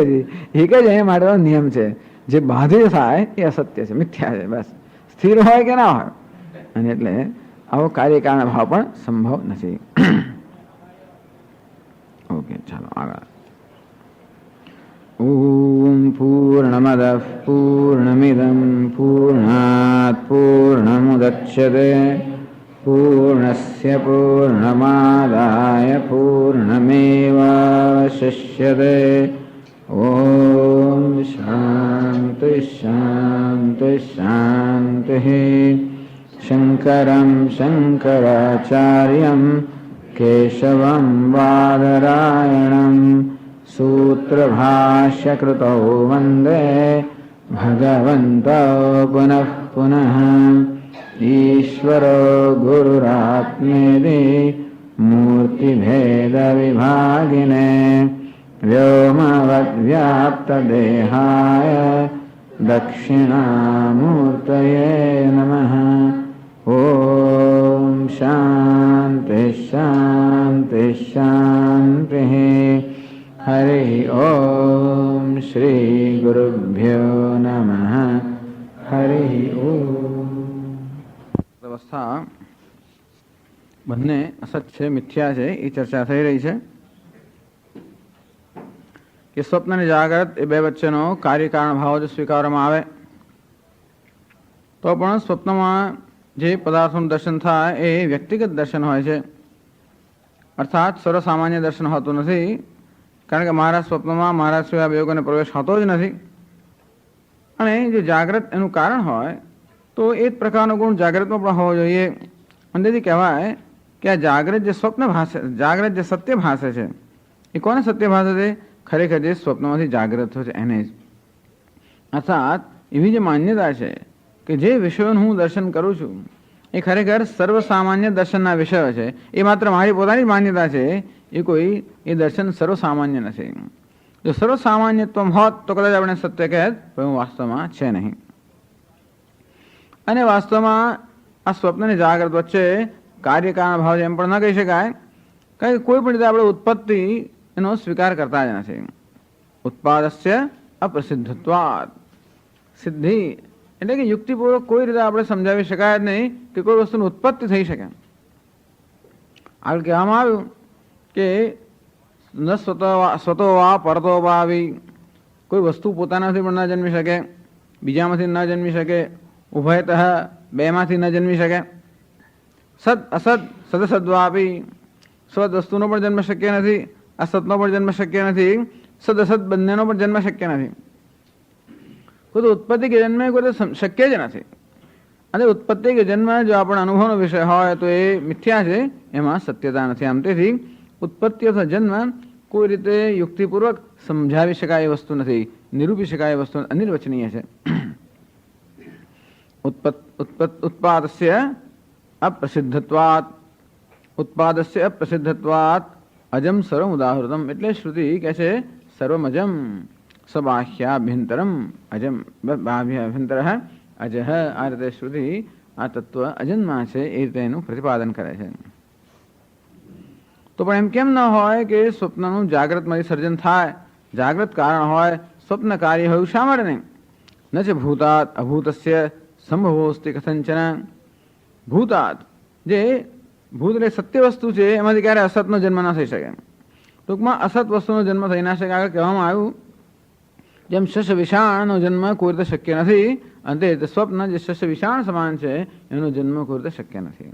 એક જ એ માટેનો નિયમ છે, જે બાધિત થાય એ અસત્ય છે, મિથ્યા છે. બસ સ્થિર હોય કે ના હોય, અને એટલે આવો કાર્યકારણ ભાવ પણ સંભવ નથી. ઓકે, ચાલો આગળ. ઓમ પૂર્ણમદ પૂર્ણમિદમ પૂર્ણાત પૂર્ણમુદચ્યતે પૂર્ણસ્ય પૂર્ણમાદાય પૂર્ણમેવાવશિષ્યતે. ઓમ શાંતિ શાંતિ શાંતિ. શંકરં શંકરાચાર્યં કેશવં બાદરાયણં સૂત્રભાષ્યકૃતૌ વંદે ભગવन्तौ પુનઃ પુનઃ. ઈશ્વરો ગુરુરાત્મેતિ મૂર્તિભેદવિભાગિને વ્યોમવદ્વ્યાપ્તદેહાય દક્ષિણામૂર્તયે નમઃ. ઓમ શાંતિ શાંતિ શાંતિ. હરિ ઓમ શ્રી ગુરુભ્યો નમઃ. હરિ ઓમ. અવસ્થા બંને અસત છે, મિથ્યા છે, એ ચર્ચા થઈ રહી છે કે સ્વપ્ન અને જાગ્રત એ બે વચ્ચેનો કાર્યકારણ ભાવ જો સ્વીકારવામાં આવે તો પણ સ્વપ્નમાં જે પદાર્થોનું દર્શન થાય એ વ્યક્તિગત દર્શન હોય છે, અર્થાત સર્વસામાન્ય દર્શન હોતું નથી. કારણ કે મારા સ્વપ્નમાં મારા સિવાય વિયોગોને પ્રવેશ હોતો જ નથી. અને જે જાગ્રત એનું કારણ હોય તો એ જ પ્રકારનો ગુણ જાગ્રતમાં પણ હોવો જોઈએ. અને તેથી કહેવાય કે આ જાગ્રત જે સ્વપ્ન ભાષે, જાગ્રત જે સત્ય ભાષે છે, એ કોને સત્ય ભાષે છે? ખરેખર જે સ્વપ્નમાંથી જાગ્રત થયો છે એને જ. અર્થાત એવી જે માન્યતા છે કે જે વિષયોનું હું દર્શન કરું છું એ ખરેખર સર્વસામાન્ય દર્શનના વિષયો છે, એ માત્ર મારી પોતાની જ માન્યતા છે. એ કોઈ એ દર્શન સર્વસામાન્ય નથી. જો સર્વસામાન્યત્વ હોત તો કદાચ આપણે સત્ય કહેત, પણ વાસ્તવમાં છે નહીં. અને વાસ્તવમાં આ સ્વપ્ન અને જાગ્રત વચ્ચે કાર્યકારણ ભાવ એમ પણ ન કહી શકાય, કારણ કે કોઈ પણ રીતે આપણે ઉત્પત્તિ એનો સ્વીકાર કરતા જ નથી. ઉત્પાદસ્ય અપ્રસિદ્ધત્વાદ. સિદ્ધિ એટલે કે યુક્તિપૂર્વક કોઈ રીતે આપણે સમજાવી શકાય જ નહીં કે કોઈ વસ્તુની ઉત્પત્તિ થઈ શકે. આગળ કહેવામાં આવ્યું કે ન સ્વતો વા પરતો વા આવી. કોઈ વસ્તુ પોતાનાથી પણ ન જન્મી શકે, બીજામાંથી ન જન્મી શકે, ઉભયતઃ બેમાંથી ન જન્મી શકે. સદ અસદ સદસદ્વા આપી. સદ વસ્તુનો પણ જન્મ શક્ય નથી, અસતનો પણ જન્મ શક્ય નથી, સદ અસદ બંનેનો પણ જન્મ શક્ય નથી. કોઈ તો ઉત્પત્તિ કે જન્મ કોઈ તો શક્ય જ નથી. અને ઉત્પત્તિ કે જન્મ જો આપણા અનુભવનો વિષય હોય તો એ મિથ્યા છે, એમાં સત્યતા નથી. આમ તેથી ઉત્પત્તિ અથવા જન્મ કોઈ રીતે યુક્તિપૂર્વક સમજાવી શકાય એ વસ્તુ નથી, નિરૂપી શકાય એ વસ્તુ અનિર્વચનીય છે. ઉત્પાદસ્ય અપ્રસિદ્ધત્વાત. ઉત્પાદસ્ય અપ્રસિદ્ધત્વાત અજમ સર્વમ ઉદાહૃતમ. એટલે શ્રુતિ કહે છે સર્વમજમ સબાહ્યાભ્યંતરમ અજમ બાહ્યાભ્યંતર અજહ. આ રીતે શ્રુતિ આ તત્વ અજન્મા છે એ રીતે એનું પ્રતિપાદન કરે છે. તો પણ એમ કેમ ન હોય કે સ્વપ્નનું જાગ્રતમાંથી સર્જન થાય, જાગ્રત કારણ હોય, સ્વપ્ન કાર્ય હોય, શા માટે નહીં? ન છે ભૂતાત અભૂતસ્ય સંભવોસ્તિ કથંચન. ભૂતાત જે ભૂત એટલે સત્ય વસ્તુ છે, એમાંથી ક્યારે અસતનો જન્મ ન થઈ શકે. ટૂંકમાં અસત વસ્તુનો જન્મ થઈ ના શકે. આગળ કહેવામાં આવ્યું જેમ શસ્ય વિષાણનો જન્મ કોઈ રીતે શક્ય નથી, અને તે સ્વપ્ન જે શસ્ય વિષાણ સમાન છે એનો જન્મ કોઈ રીતે શક્ય નથી.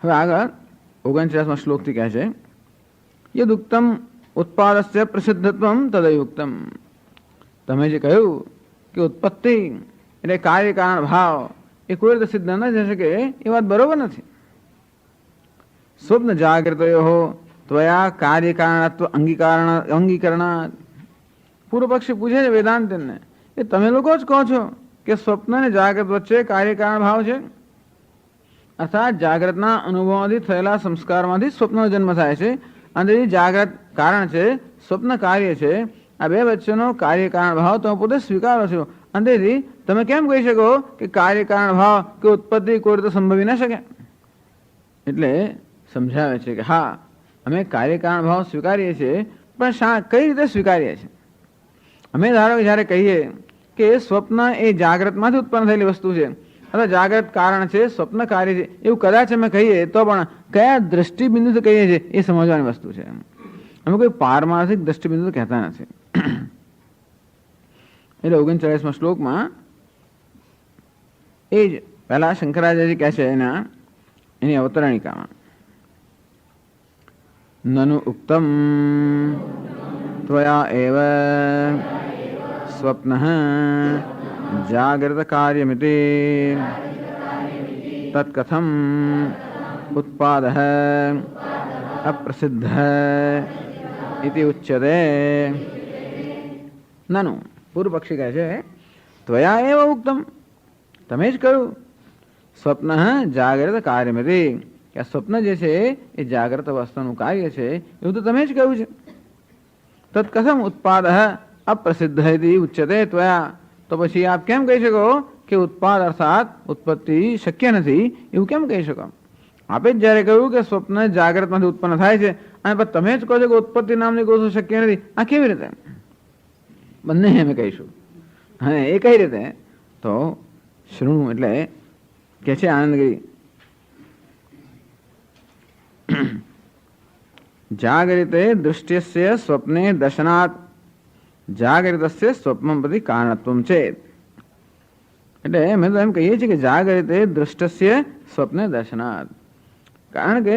હવે આગળ 49માં શ્લોકથી કહે છે યદુક્તમ ઉત્પાદસ્ય પ્રસિદ્ધત્વમ તદયુક્તમ. તમે જે કહ્યું કે ઉત્પત્તિ એટલે કાર્યકારણ ભાવ એ કોઈ રીતે સિદ્ધ ન થઈ શકે, એ વાત બરોબર નથી. સ્વપ્ન જાગૃતયો ત્વયા કાર્યકારણત્વ અંગીકરણ. પૂર્વ પક્ષી પૂછે છે વેદાંતને, એ તમે લોકો જ કહો છો કે સ્વપ્ન અને જાગ્રત વચ્ચે કાર્યકારણ ભાવ છે, અર્થાત જાગ્રતના અનુભવમાંથી થયેલા સંસ્કારમાંથી સ્વપ્નનો જન્મ થાય છે, અને જાગ્રત કારણ છે, સ્વપ્ન કાર્ય છે. આ બે વચ્ચેનો કાર્યકારણ ભાવ તમે પોતે સ્વીકારો છો, અને તેથી તમે કેમ કહી શકો કે કાર્યકારણ ભાવ કે ઉત્પત્તિ કોઈ રીતે સંભવી ન શકે? એટલે સમજાવે છે કે હા, અમે કાર્યકારણ ભાવ સ્વીકારીએ છીએ, પણ કઈ રીતે સ્વીકારીએ છીએ? અમે ધારો કે જ્યારે કહીએ કે સ્વપ્ન એ જાગ્રતમાંથી ઉત્પન્ન થયેલી વસ્તુ છે, અથવા જાગ્રત કારણ છે, સ્વપ્ન કાર્ય છે, એવું કદાચ અમે કહીએ તો પણ કયા દ્રષ્ટિબિંદુથી કહીએ છીએ એ સમજવાની વસ્તુ છે. અમે કોઈ પારમાર્થિક દ્રષ્ટિબિંદુ કહેતા નથી. એટલે 39મા શ્લોકમાં એ જ પહેલા શંકરાચાર્ય કહે છે એની અવતરણિકામાં, નનુ ઉક્તમ ત્વયા એવ સ્વપ્નઃ જાગૃત કાર્યમિતિ તત્કથમ ઉત્પાદઃ અપ્રસિદ્ધઃ ઇતિ ઉચ્યતે. નનુ પૂર્વ પક્ષી કહે છે, ત્વયા એવ ઉક્તમ, તમે જ કહ્યું, સ્વપ્ન જાગૃત કાર્યમિતિ, કે આ સ્વપ્ન જે છે એ જાગ્રત અવસ્થાનું કાર્ય છે એવું તો તમે જ કહ્યું છે. તત્ કથમ ઉત્પાદ અપ્રસિદ્ધ ઉચ્યતે ત્વયા, તો પછી આપ કેમ કહી શકો કે ઉત્પાદ અર્થાત ઉત્પત્તિ શક્ય નથી, એવું કેમ કહી શકો? આપે જ જ્યારે કહ્યું કે સ્વપ્ન જાગ્રતમાંથી ઉત્પન્ન થાય છે અને પછી તમે જ કહો છો કે ઉત્પત્તિ નામની કોઈ શક્ય નથી, આ કેવી રીતે? બંને અમે કહીશું. હા, એ કઈ રીતે? તો શૃણુ એટલે કે છે આનંદગીરી, જાગરિતે દૃષ્ટ્યસ્ય સ્વપ્ને દર્શનાત જાગરિતસ્ય સ્વપ્ન પ્રતિ કારણત્વમ ચેત. એટલે મેં તો એમ કહીએ છીએ કે જાગરિતે દૃષ્ટસ્ય સ્વપ્ને દર્શનાત, કારણ કે